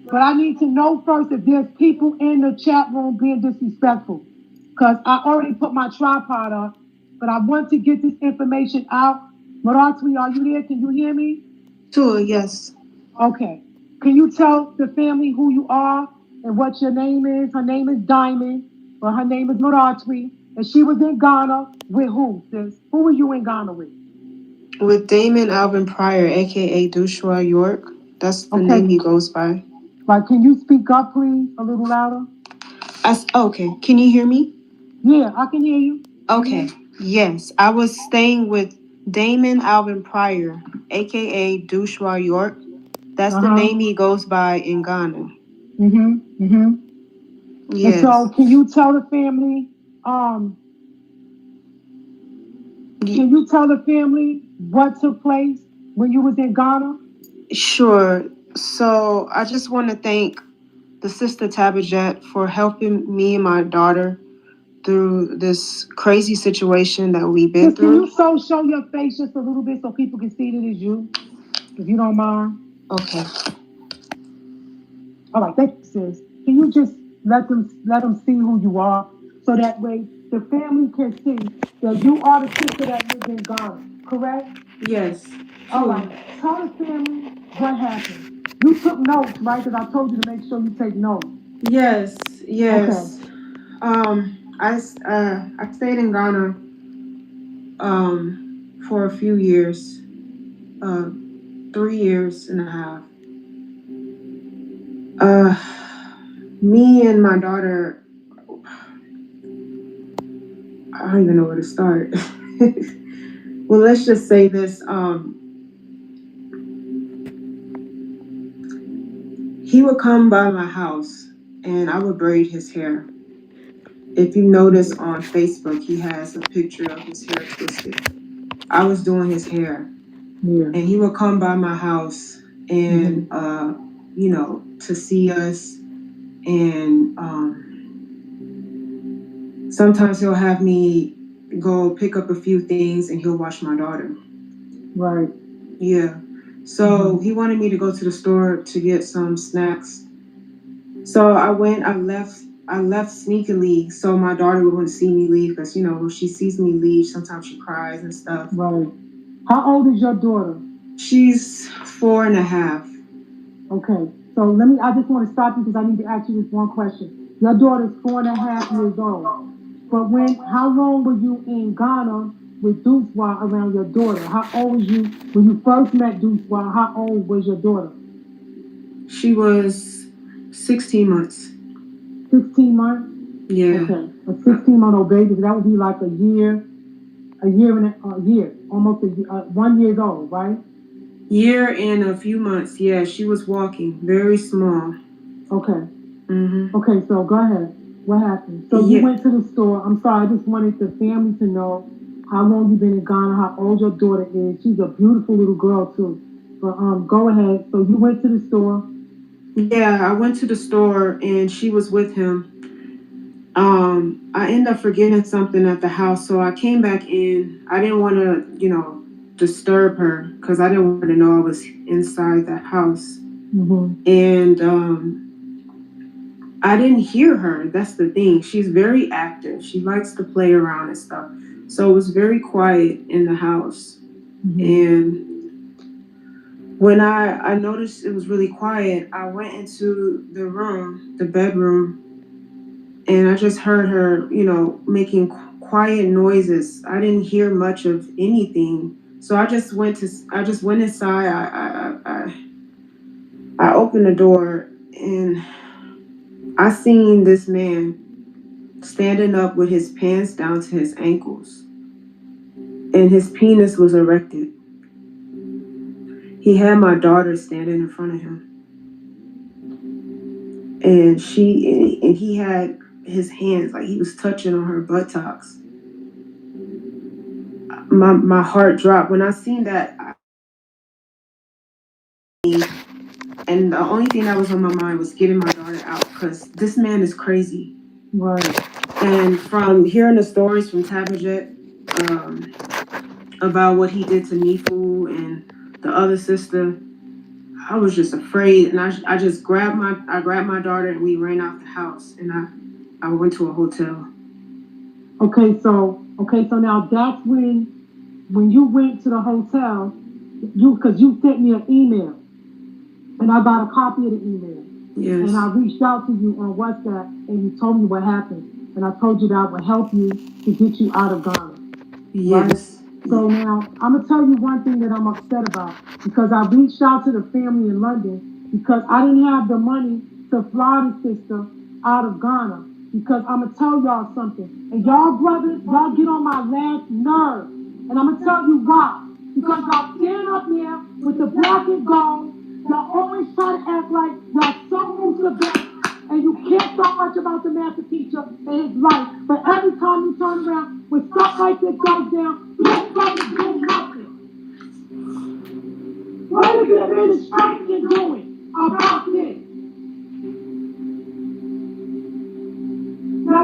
but I need to know first if there's people in the chat room being disrespectful, because I already put my tripod up, but I want to get this information out. Maratwi, are you there? Can you hear me? Sure, yes. Okay. Can you tell the family who you are and what your name is? Her name is Diamond, or her name is Maratwi, and she was in Ghana with who, sis? Who were you in Ghana with? With Damon Alvin Pryor, a.k.a. Dooswa York. That's the name he goes by. Like, can you speak up, please, a little louder? Okay. Can you hear me? Yeah, I can hear you. Okay. Yes. I was staying with Damon Alvin Pryor, a.k.a. Dooswa York. That's the name he goes by in Ghana. Yes. And so, can you tell the family, what took place when you was in Ghana? Sure. So I just want to thank the sister Tabajet for helping me and my daughter through this crazy situation that we've been through. Can you show your face just a little bit so people can see that it's you, if you don't mind? Okay. All right, thank you, sis. Can you just let them see who you are, so that way the family can see that you are the sister that lives in Ghana, correct? Yes. All right. Tell the family what happened. You took notes, right? Because I told you to make sure you take notes. Yes. Yes. Okay. I stayed in Ghana for a few years, 3 years and a half. Me and my daughter, I don't even know where to start. Well, let's just say this. He would come by my house and I would braid his hair. If you notice on Facebook, he has a picture of his hair twisted. I was doing his hair. Yeah. And he would come by my house and, to see us. And sometimes he'll have me go pick up a few things and he'll watch my daughter. Right. Yeah. So he wanted me to go to the store to get some snacks. So I left sneakily so my daughter wouldn't see me leave, because, when she sees me leave, sometimes she cries and stuff. Right. How old is your daughter? She's 4.5. Okay. So I just want to stop you because I need to ask you this one question. Your daughter's 4.5 years old. But how long were you in Ghana with Dooswa around your daughter? How old was you when you first met Dooswa? How old was your daughter? She was 16 months. 16 months? Yeah. Okay. A 16-month-old baby, that would be like a year and a year, almost 1 year old, right? Year and a few months. Yeah, she was walking, very small. Okay. Okay, so go ahead. What happened? So you went to the store. I'm sorry, I just wanted the family to know how long you've been in Ghana, how old your daughter is. She's a beautiful little girl too. But go ahead. So you went to the store. Yeah, I went to the store and she was with him. I ended up forgetting something at the house, so I came back in. I didn't want to, disturb her because I didn't want her to know I was inside the house. And I didn't hear her. That's the thing. She's very active. She likes to play around and stuff. So it was very quiet in the house. And when I noticed it was really quiet, I went into the room, the bedroom, and I just heard her, making quiet noises. I didn't hear much of anything. So I just went inside. I opened the door and I seen this man standing up with his pants down to his ankles, and his penis was erected. He had my daughter standing in front of him, and he had his hands, like he was touching on her buttocks. My heart dropped when I seen that. And the only thing that was on my mind was getting my daughter out, because this man is crazy. Right. And from hearing the stories from Tabajet about what he did to Nifu and the other sister, I was just afraid. And I just grabbed my daughter and we ran out the house, and I went to a hotel. Okay, so now that's when you went to the hotel, because you sent me an email, and I got a copy of the email. Yes. And I reached out to you on WhatsApp, and you told me what happened, and I told you that I would help you to get you out of Ghana. Yes. Right? So now I'm gonna tell you one thing that I'm upset about, because I reached out to the family in London because I didn't have the money to fly the sister out of Ghana. Because I'm gonna tell y'all something, and y'all brothers, y'all get on my last nerve, and I'm gonna tell you why. Because y'all stand up there with the black and gold, y'all always try to act like y'all so moved to the best, and you care so much about the master teacher and his life. But every time you turn around, when stuff like this goes down, you brothers do nothing. What is the administration doing about this?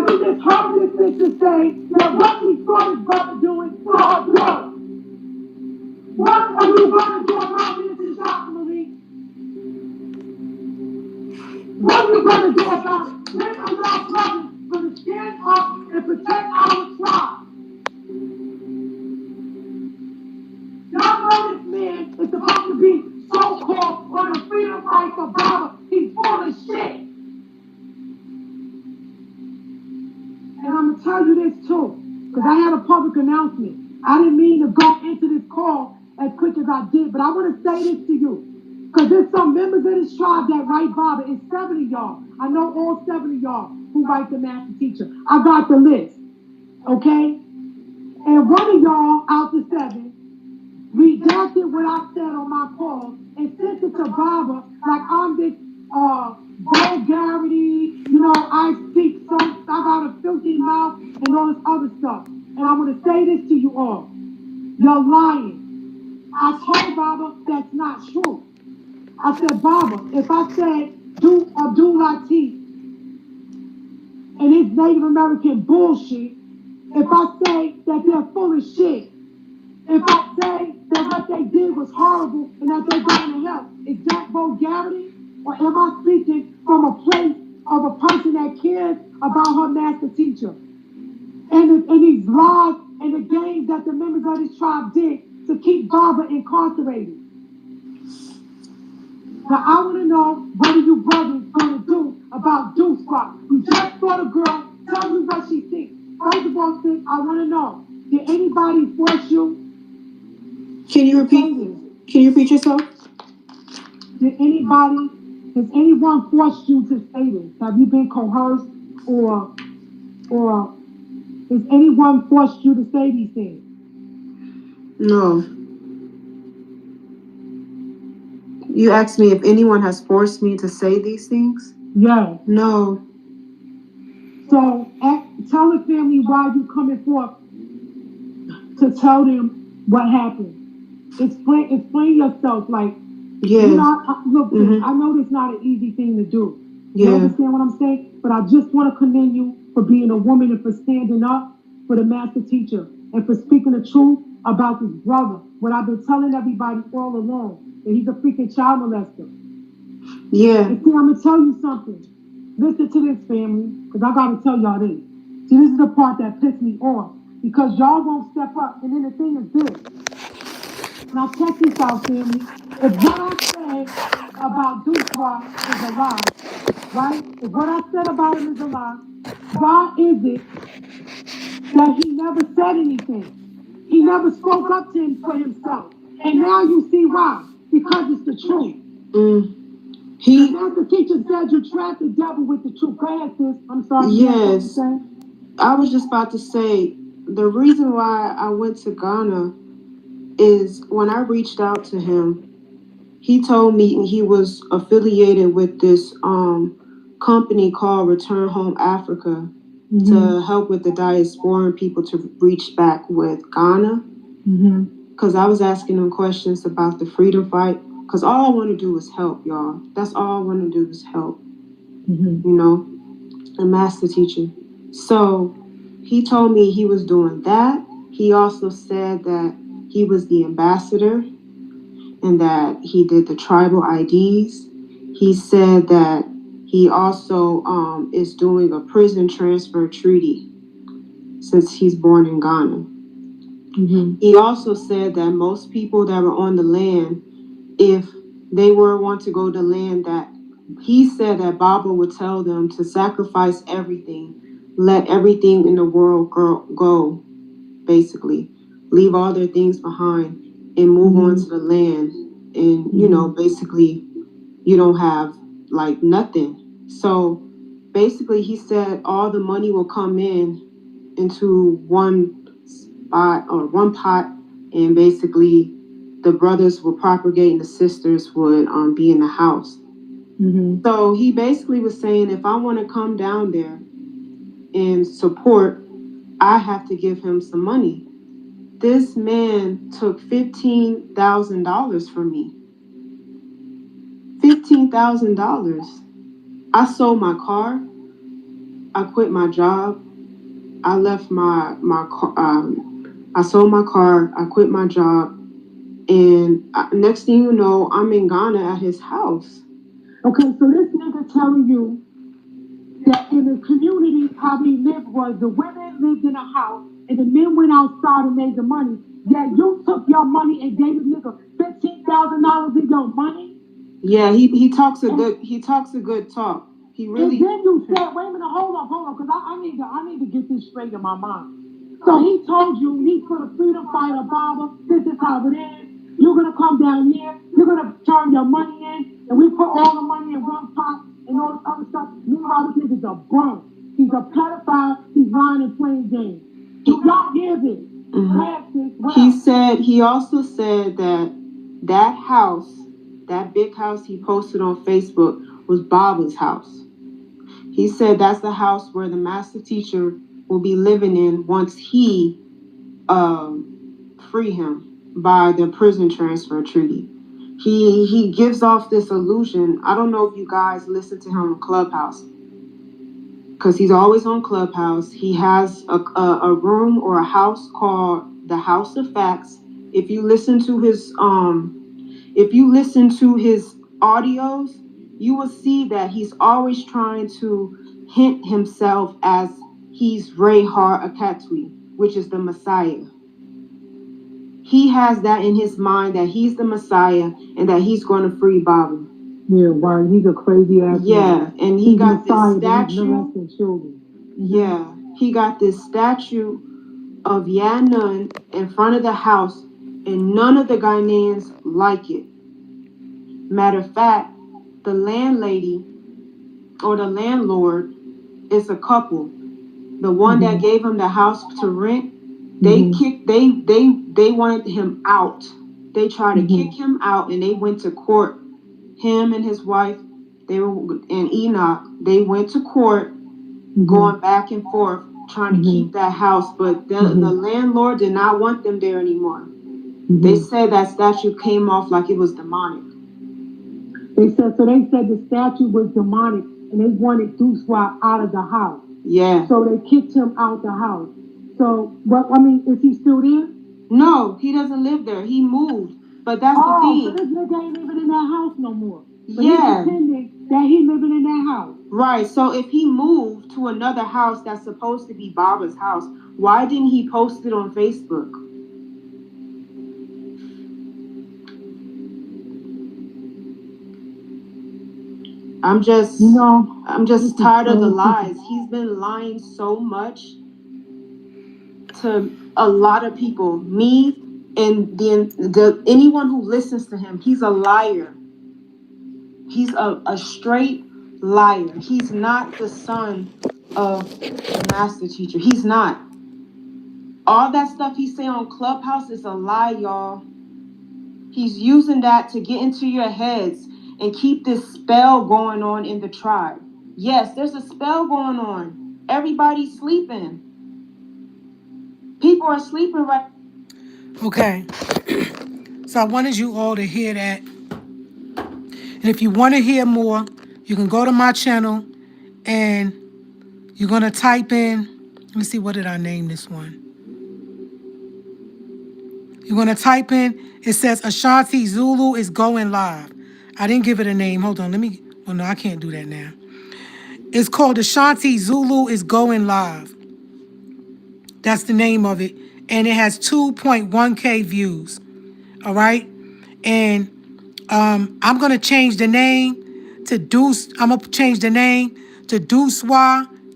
we just heard this sister say that what we saw his brother doing for her blood. What are you going to do about this in Joshua? What are you going to do about it? When are y'all brothers going to stand up and protect our tribe? Y'all know this man is supposed to be so-called on the freedom fight for Baba. He's full of shit. And I'm going to tell you this too, because I had a public announcement. I didn't mean to go into this call as quick as I did, but I want to say this to you. Because there's some members of this tribe that write Baba. It's 7 of y'all. I know all 7 of y'all who write the master teacher. I got the list. Okay? And one of y'all out the 7 redacted what I said on my call and sent it to Baba like I'm this vulgarity, I speak so, I got a filthy mouth and all this other stuff. And I want to say this to you all. You're lying. I told Baba that's not true. I said, Baba, if I said do Abdul Latif and his Native American bullshit, if I say that they're full of shit, if I say that what they did was horrible and that they're going to hell, is that vulgarity? Or am I speaking from a place of a person that cares about her master teacher? And these lies and the games that the members of this tribe did to keep Baba incarcerated. Now I want to know what are you brothers going to do about Dooswa? You just saw the girl. Tell me what she thinks. First of all, sis, I want to know, did anybody force you? Can you repeat yourself? Has anyone forced you to say this? Have you been coerced or has anyone forced you to say these things? No. You asked me if anyone has forced me to say these things? Yes. No. So tell the family why you coming forth to tell them what happened. Explain yourself. Like, look, I know it's not an easy thing to do. You understand what I'm saying? But I just want to commend you for being a woman and for standing up for the master teacher and for speaking the truth about this brother. What I've been telling everybody all along, that he's a freaking child molester. Yeah. And see, I'm going to tell you something. Listen to this, family, because I got to tell y'all this. See, this is the part that pissed me off, because y'all won't step up. And then the thing is this. Now check this out, family. If what I said about Dooswa is a lie, right? If what I said about him is a lie, why is it that he never said anything? He never spoke up to him for himself. And now you see why. Because it's the truth. The master teacher said you trapped the devil with the truth. Go ahead, sis. I'm sorry. Yes. I was just about to say, the reason why I went to Ghana is when I reached out to him, he told me he was affiliated with this company called Return Home Africa to help with the diasporan people to reach back with Ghana. Because I was asking him questions about the freedom fight. Because all I want to do is help, y'all. That's all I want to do is help. A master teacher. So he told me he was doing that. He also said that he was the ambassador and that he did the tribal IDs. He said that he also is doing a prison transfer treaty since he's born in Ghana. He also said that most people that were on the land, if they want to go to land, that he said that Baba would tell them to sacrifice everything, let everything in the world go, basically. Leave all their things behind and move on to the land. And, basically, you don't have, like, nothing. So, basically, he said all the money will come into one spot or one pot, and basically the brothers would propagate and the sisters would be in the house. So he basically was saying, if I want to come down there and support, I have to give him some money. This man took $15,000 from me. $15,000. I sold my car. I quit my job. I left my car. I sold my car. I quit my job, and next thing you know, I'm in Ghana at his house. Okay, so this nigga telling you that in the community, how we lived was the women lived in a house and the men went outside and made the money. Yet you took your money and gave this nigga $15,000 in your money. Yeah, he talks a good talk. He really. And then you said, wait a minute, hold on, because I need to get this straight in my mind. So he told you he's for the freedom fighter, Baba. This is how it is. You're gonna come down here. You're gonna turn your money in, and we put all the money in one pot and all this other stuff. Meanwhile, this nigga's a bum. He's a pedophile. He's lying and playing games. Do y'all hear this? He also said that house, that big house he posted on Facebook was Baba's house. He said that's the house where the master teacher will be living in once he free him by the prison transfer treaty. He gives off this illusion. I don't know if you guys listen to him on Clubhouse, because he's always on Clubhouse. He has a room or a house called the House of Facts. If you listen to his audios, you will see that he's always trying to hint himself as he's Rehar Akatwi, which is the Messiah. He has that in his mind that he's the Messiah and that he's going to free Baba. Yeah, right. He's a crazy ass. Yeah, and he got this statue. Children. Yeah, he got this statue of Yaanuwn in front of the house, and none of the Ghanaians like it. Matter of fact, the landlady or the landlord is a couple. The one that gave him the house to rent, they wanted him out. They tried to kick him out, and they went to court. Him and his wife, and Enoch, they went to court, going back and forth, trying to keep that house. But the landlord did not want them there anymore. They said that statue came off like it was demonic. They said the statue was demonic, and they wanted Dooswa out of the house. Yeah. So they kicked him out the house. So, is he still there? No, he doesn't live there. He moved. But that's the thing. So this nigga ain't living in that house no more. But yeah. He's pretending that he living in that house. Right. So if he moved to another house that's supposed to be Baba's house, why didn't he post it on Facebook? I'm just tired of the lies. He's been lying so much to a lot of people. Me and anyone who listens to him, he's a liar. He's a straight liar. He's not the son of the master teacher. He's not. All that stuff he say on Clubhouse is a lie, y'all. He's using that to get into your heads and keep this spell going on in the tribe. Yes, there's a spell going on. Everybody's sleeping. People are sleeping right. Okay. So I wanted you all to hear that. And if you want to hear more, you can go to my channel and you're going to type in, let me see, what did I name this one? You're going to type in, it says Ashanti Zulu is going live. I didn't give it a name. Hold on, no, I can't do that now. It's called Ashanti Zulu is going live. That's the name of it. And it has 2.1K views. All right? And I'm going to change the name to Dooswa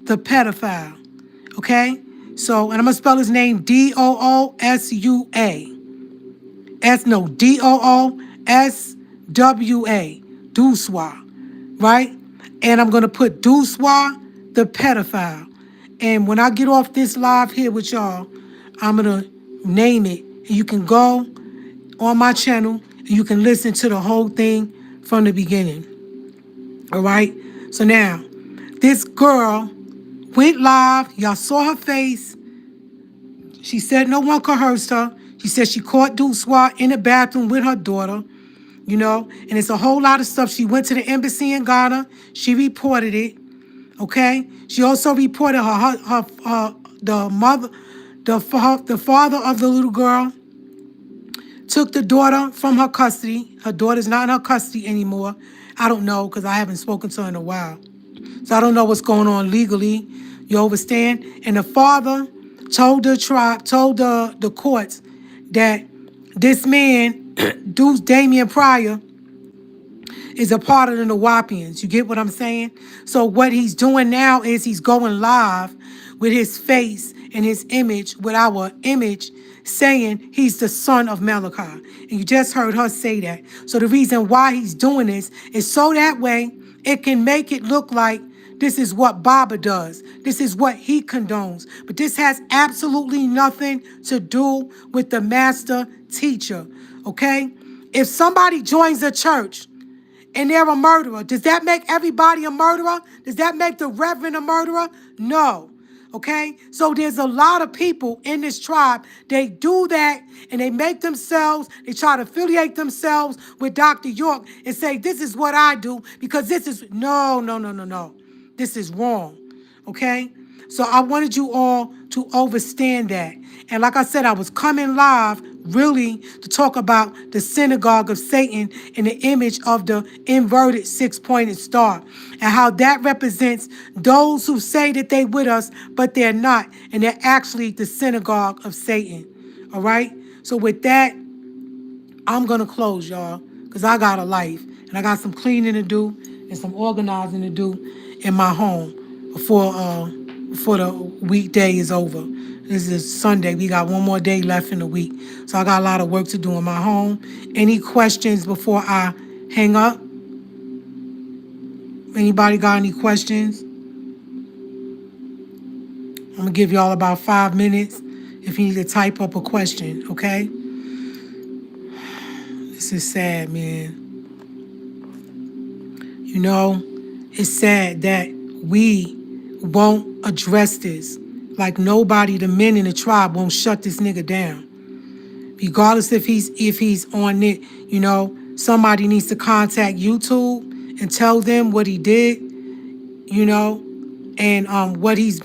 the Pedophile. Okay? So, and I'm going to spell his name Doosua. Dooswa. Dooswa. Right? And I'm going to put Dooswa the Pedophile. And when I get off this live here with y'all, I'm going to name it. And you can go on my channel and you can listen to the whole thing from the beginning. All right? So now, this girl went live. Y'all saw her face. She said no one coerced her. She said she caught Dooswa in the bathroom with her daughter. And it's a whole lot of stuff. She went to the embassy in Ghana. She reported it. Okay. She also reported the father of the little girl took the daughter from her custody. Her daughter's not in her custody anymore. I don't know because I haven't spoken to her in a while. So I don't know what's going on legally. You understand? And the father told the courts that this man, Damian Pryor, is a part of the Nawapians. You get what I'm saying? So what he's doing now is he's going live with his face and his image, with our image, saying he's the son of Malachi. And you just heard her say that. So the reason why he's doing this is so that way it can make it look like this is what Baba does. This is what he condones. But this has absolutely nothing to do with the master teacher, okay? If somebody joins a church and they're a murderer, does that make everybody a murderer? Does that make the reverend a murderer? No. Okay? So there's a lot of people in this tribe, they do that and they try to affiliate themselves with Dr. York and say, this is what I do because this is, no. This is wrong. Okay? So I wanted you all to understand that. And like I said, I was coming live really to talk about the synagogue of Satan in the image of the inverted six-pointed star and how that represents those who say that they with us, but they're not. And they're actually the synagogue of Satan. All right? So with that, I'm going to close, y'all, because I got a life and I got some cleaning to do and some organizing to do in my home before the weekday is over. This is Sunday. We got one more day left in the week. So I got a lot of work to do in my home. Any questions before I hang up? Anybody got any questions? I'm going to give y'all about 5 minutes if you need to type up a question, okay? This is sad, man. You know, it's sad that we won't address this. Like nobody, the men in the tribe won't shut this nigga down. Regardless if he's on it, you know, somebody needs to contact YouTube and tell them what he did, you know, and what he's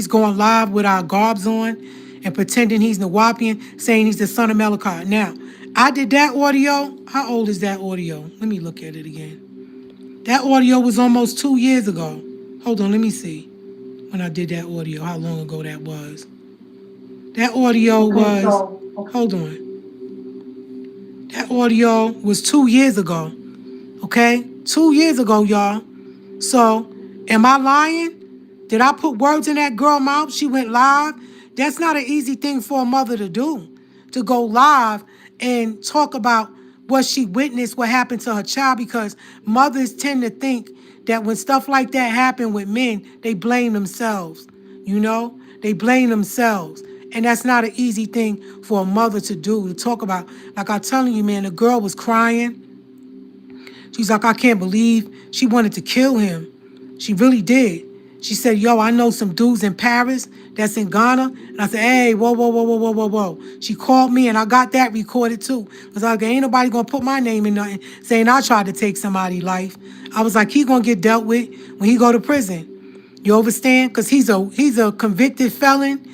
going live with our garbs on and pretending he's Nawapian, saying he's the son of Malachi. Now, I did that audio. How old is that audio? Let me look at it again. That audio was almost 2 years ago. Hold on, let me see. When I did that audio, how long ago that was. That audio hold on. That audio was 2 years ago. Okay? 2 years ago, y'all. So, am I lying? Did I put words in that girl's mouth? She went live. That's not an easy thing for a mother to do. To go live and talk about what she witnessed, what happened to her child, because mothers tend to think that when stuff like that happen with men, they blame themselves. You know? They blame themselves. And that's not an easy thing for a mother to do, to talk about. Like I'm telling you, man, the girl was crying. She's like, I can't believe she wanted to kill him. She really did. She said, yo, I know some dudes in Paris that's in Ghana. And I said, hey, whoa. She called me and I got that recorded too. Because I was like, ain't nobody going to put my name in nothing saying I tried to take somebody's life. I was like, he going to get dealt with when he go to prison. You understand? Because he's a convicted felon.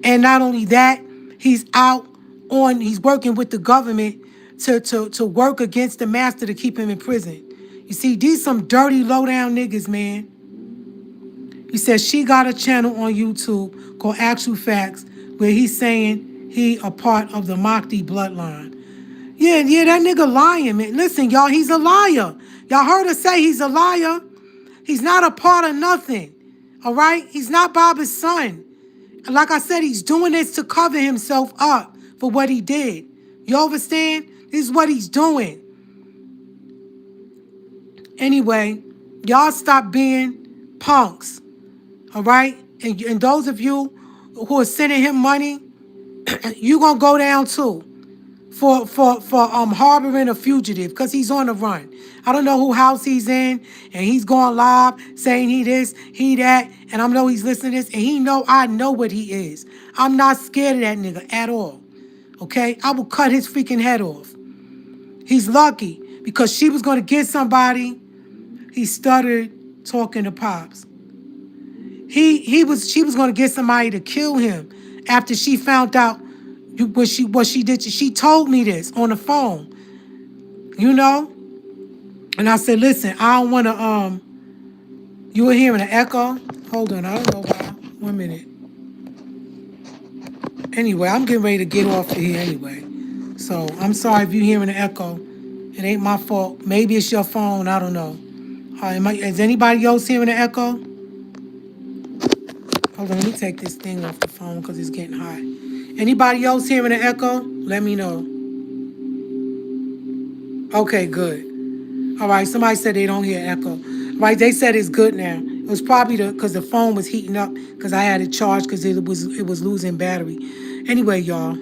And not only that, he's working with the government to work against the master to keep him in prison. You see, these some dirty, low-down niggas, man. He says she got a channel on YouTube called Actual Facts where he's saying he a part of the Mahdi bloodline. Yeah, that nigga lying, man. Listen, y'all, he's a liar. Y'all heard her say he's a liar. He's not a part of nothing, all right? He's not Baba's son. Like I said, he's doing this to cover himself up for what he did. You understand? This is what he's doing. Anyway, y'all stop being punks, all right? And those of you who are sending him money, you gonna go down too for harboring a fugitive because he's on the run. I don't know who house he's in, and he's going live saying he this, he that, and I know he's listening to this, and I know what he is. I'm not scared of that nigga at all, okay? I will cut his freaking head off. He's lucky because she was going to get somebody. He stuttered talking to Pops. she was gonna get somebody to kill him after she found out what she did. She told me this on the phone, you know? And I said, listen, I don't wanna you were hearing an echo? Hold on, I don't know why. 1 minute. Anyway, I'm getting ready to get off of here anyway. So I'm sorry if you're hearing an echo. It ain't my fault. Maybe it's your phone. I don't know. Is anybody else hearing an echo? Hold on, let me take this thing off the phone because it's getting hot. Anybody else hearing an echo? Let me know. Okay, good. All right, somebody said they don't hear echo. Right, they said it's good now. It was probably because the phone was heating up because I had it charged because it was losing battery. Anyway, y'all,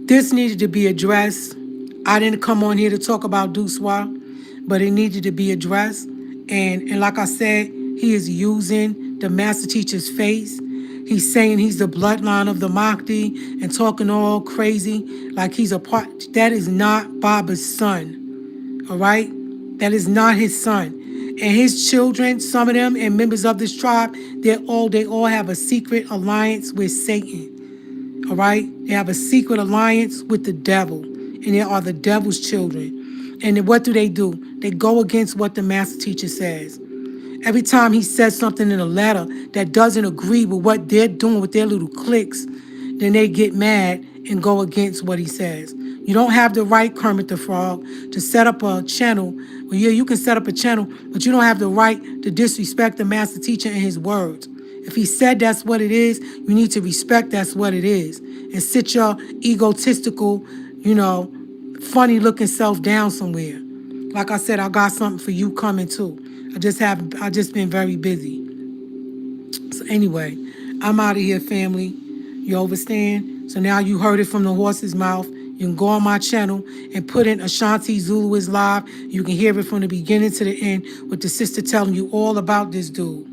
this needed to be addressed. I didn't come on here to talk about Dooswa, but it needed to be addressed. And like I said, he is using the master teacher's face. He's saying he's the bloodline of the Mahdi and talking all crazy like he's a part. That is not Baba's son, all right? That is not his son. And his children, some of them and members of this tribe, they all have a secret alliance with Satan. All right? They have a secret alliance with the devil, and they are the devil's children. And then what do? They go against what the master teacher says. Every time he says something in a letter that doesn't agree with what they're doing with their little cliques, then they get mad and go against what he says. You don't have the right, Kermit the Frog, to set up a channel. Well, yeah, you can set up a channel, but you don't have the right to disrespect the master teacher and his words. If he said that's what it is, you need to respect that's what it is. And sit your egotistical, funny looking self down somewhere. Like I said, I got something for you coming too. I just been very busy. So anyway, I'm out of here, family. You understand? So now you heard it from the horse's mouth. You can go on my channel and put in Ashanti Zulu is live. You can hear it from the beginning to the end with the sister telling you all about this dude.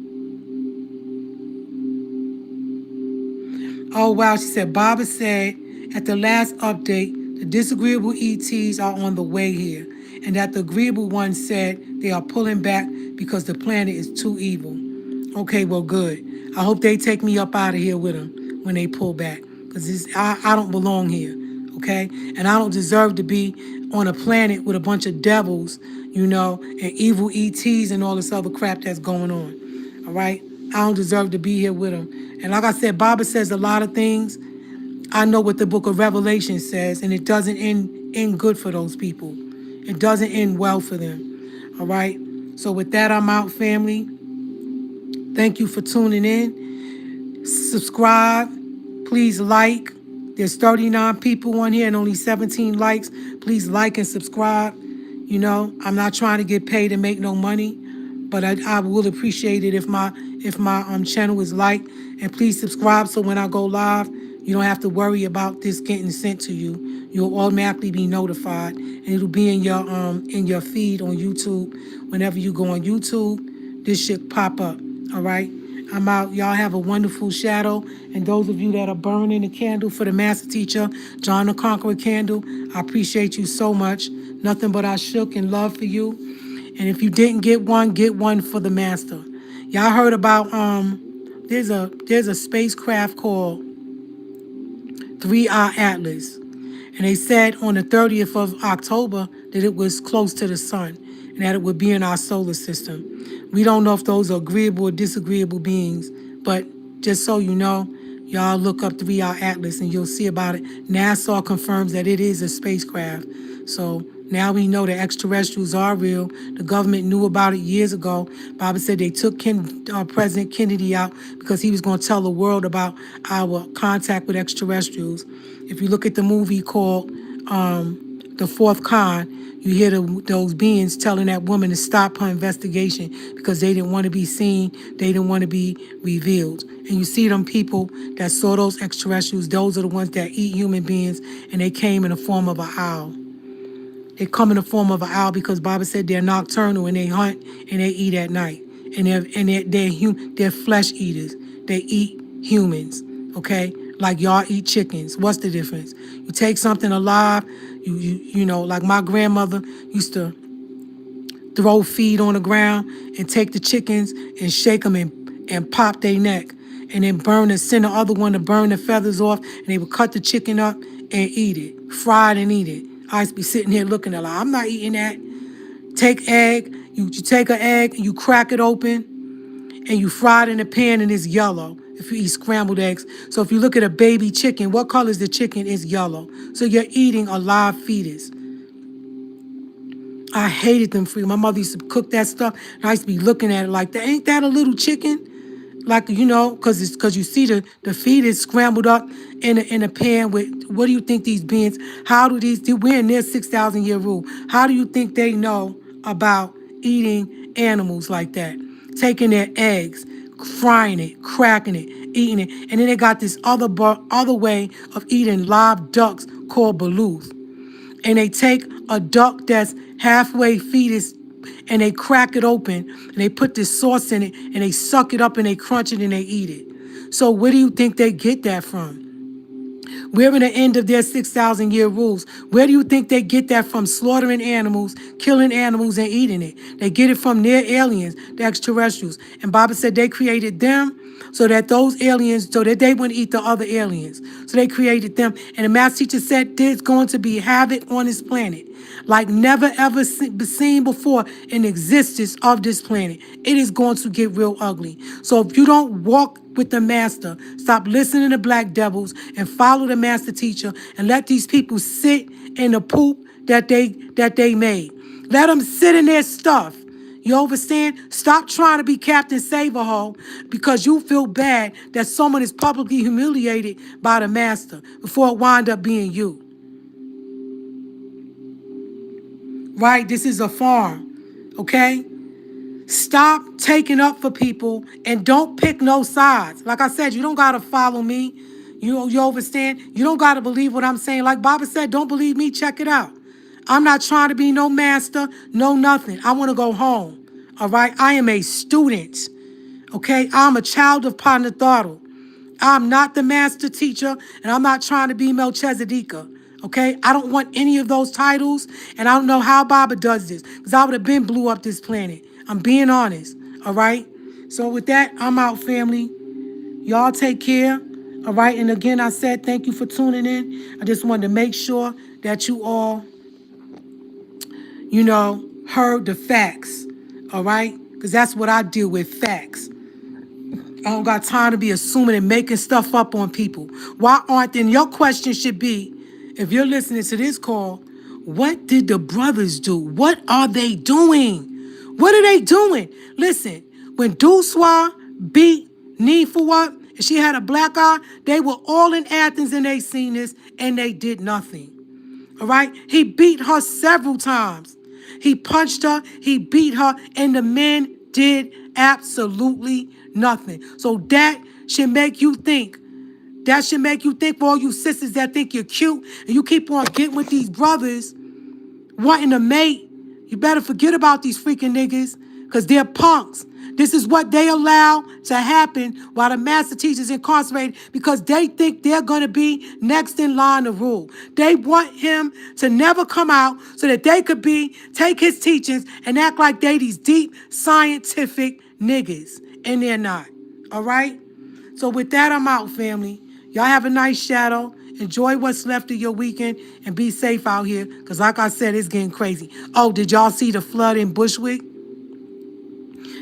Oh, wow. She said, Baba said at the last update, the disagreeable ETs are on the way here, and that the agreeable ones said they are pulling back because the planet is too evil. Okay, well, good. I hope they take me up out of here with them when they pull back, because I don't belong here, okay? And I don't deserve to be on a planet with a bunch of devils, and evil ETs and all this other crap that's going on, all right? I don't deserve to be here with them. And like I said, Baba says a lot of things. I know what the book of Revelation says, and it doesn't end good for those people. It doesn't end well for them, all right? So with that, I'm out, family. Thank you for tuning in. Subscribe. Please like. There's 39 people on here and only 17 likes. Please like and subscribe. I'm not trying to get paid and make no money, but I will appreciate it if my channel is liked. And please subscribe so when I go live, you don't have to worry about this getting sent to you. You'll automatically be notified, and it'll be in your feed on YouTube. Whenever you go on YouTube, this should pop up. All right, I'm out. Y'all have a wonderful shadow. And those of you that are burning the candle for the master teacher, John the Conqueror candle, I appreciate you so much. Nothing but I shook and love for you. And if you didn't get one for the master. Y'all heard about there's a spacecraft called 3-Eye Atlas. And they said on the 30th of October that it was close to the sun and that it would be in our solar system. We don't know if those are agreeable or disagreeable beings, but just so you know, y'all look up 3-Eye Atlas and you'll see about it. NASA confirms that it is a spacecraft. So now we know that extraterrestrials are real. The government knew about it years ago. Baba said they took President Kennedy out because he was going to tell the world about our contact with extraterrestrials. If you look at the movie called The Fourth Con, you hear those beings telling that woman to stop her investigation because they didn't want to be seen, they didn't want to be revealed. And you see them people that saw those extraterrestrials, those are the ones that eat human beings, and they came in the form of an owl. They come in the form of an owl because Baba said they're nocturnal and they hunt and they eat at night. And they're flesh eaters. They eat humans, okay? Like y'all eat chickens. What's the difference? You take something alive, like my grandmother used to throw feed on the ground and take the chickens and shake them and pop their neck, and then send the other one to burn the feathers off, and they would cut the chicken up and eat it, fry it and eat it. I used to be sitting here looking at it like, I'm not eating that. Take egg, you take an egg and you crack it open and you fry it in a pan and it's yellow if you eat scrambled eggs. So if you look at a baby chicken, what color is the chicken? It's yellow. So you're eating a live fetus. I hated them for you. My mother used to cook that stuff, and I used to be looking at it like, ain't that a little chicken? Like, because you see the fetus scrambled up in a pan with, what do you think these beings, we're in their 6,000 year rule. How do you think they know about eating animals like that? Taking their eggs, frying it, cracking it, eating it. And then they got this other way of eating live ducks called baluth. And they take a duck that's halfway fetus and they crack it open and they put this sauce in it and they suck it up and they crunch it and they eat it. So where do you think they get that from? We're in the end of their 6,000 year rules. Where do you think they get that from? Slaughtering animals, killing animals, and eating it. They get it from their aliens, the extraterrestrials. And Baba said they created them so that those aliens, so that they wouldn't eat the other aliens. So they created them. And the master teacher said there's going to be havoc on this planet like never ever seen before in existence of this planet. It is going to get real ugly. So if you don't walk with the master, stop listening to black devils and follow the master teacher and let these people sit in the poop that they made. Let them sit in their stuff. You understand? Stop trying to be Captain Save-A-Ho because you feel bad that someone is publicly humiliated by the master before it wind up being you. Right? This is a farm. Okay? Stop taking up for people and don't pick no sides. Like I said, you don't got to follow me. You understand? You don't got to believe what I'm saying. Like Baba said, don't believe me, check it out. I'm not trying to be no master, no nothing. I want to go home. All right? I am a student. Okay? I'm a child of Panatharu. I'm not the master teacher, and I'm not trying to be Melchizedek. Okay? I don't want any of those titles, and I don't know how Baba does this, because I would have been blew up this planet. I'm being honest. All right? So with that, I'm out, family. Y'all take care. All right? And again, I said thank you for tuning in. I just wanted to make sure that you all, heard the facts. All right? Because that's what I deal with, facts. I don't got time to be assuming and making stuff up on people. Why aren't then? Your question should be, if you're listening to this call, what did the brothers do? What are they doing? What are they doing? Listen, when Dooswa beat Nefu up and she had a black eye, they were all in Athens and they seen this and they did nothing. All right? He beat her several times. He punched her, he beat her, and the men did absolutely nothing. So that should make you think. That should make you think, for all you sisters that think you're cute and you keep on getting with these brothers wanting to mate. You better forget about these freaking niggas because they're punks. This is what they allow to happen while the master teacher's incarcerated because they think they're going to be next in line to rule. They want him to never come out so that they could take his teachings and act like they these deep scientific niggas. And they're not. All right? So with that, I'm out, family. Y'all have a nice shadow. Enjoy what's left of your weekend and be safe out here because like I said, it's getting crazy. Oh, did y'all see the flood in Bushwick?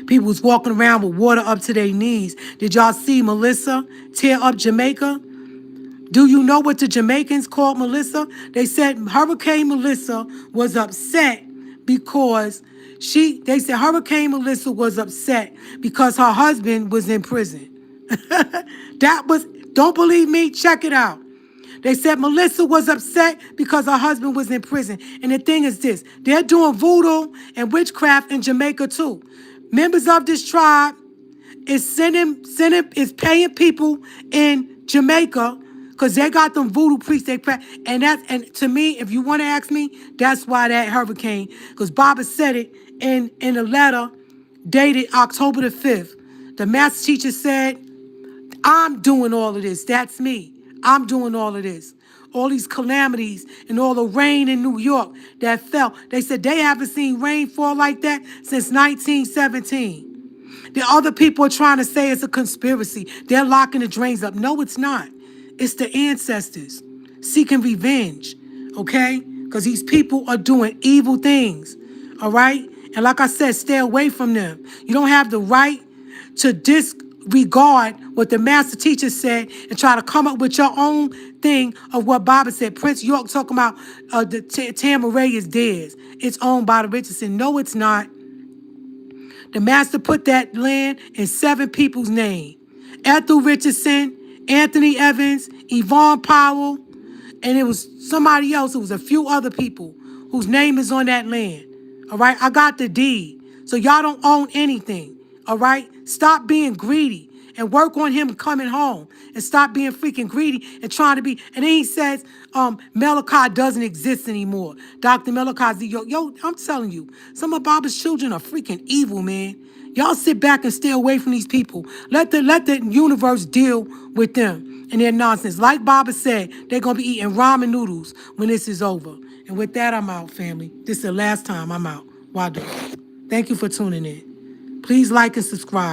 People was walking around with water up to their knees. Did y'all see Melissa tear up Jamaica? Do you know what the Jamaicans called Melissa? They said Hurricane Melissa was upset because they said Hurricane Melissa was upset because her husband was in prison. Don't believe me? Check it out. They said Melissa was upset because her husband was in prison. And the thing is this, they're doing voodoo and witchcraft in Jamaica too. Members of this tribe is paying people in Jamaica because they got them voodoo priests. And to me, if you want to ask me, that's why that hurricane, because Baba said it in a letter dated October the 5th. The master teacher said, I'm doing all of this. That's me. I'm doing all of this. All these calamities and all the rain in New York that fell. They said they haven't seen rain fall like that since 1917. The other people are trying to say it's a conspiracy. They're locking the drains up. No, it's not. It's the ancestors seeking revenge, okay? Because these people are doing evil things, all right? And like I said, stay away from them. You don't have the right to disregard what the master teacher said and try to come up with your own thing of what Baba said. Prince York talking about the Tamaray is theirs. It's owned by the Richardson. No, it's not. The master put that land in 7 people's name. Ethel Richardson, Anthony Evans, Yvonne Powell, and it was somebody else. It was a few other people whose name is on that land. All right, I got the deed. So y'all don't own anything. All right, stop being greedy and work on him coming home and stop being freaking greedy and trying to be. And then he says, Malachi doesn't exist anymore. Dr. Malachi's yo, I'm telling you, some of Baba's children are freaking evil, man. Y'all sit back and stay away from these people. Let the universe deal with them and their nonsense. Like Baba said, they're gonna be eating ramen noodles when this is over. And with that, I'm out, family. This is the last time I'm out. Wado. Thank you for tuning in. Please like and subscribe.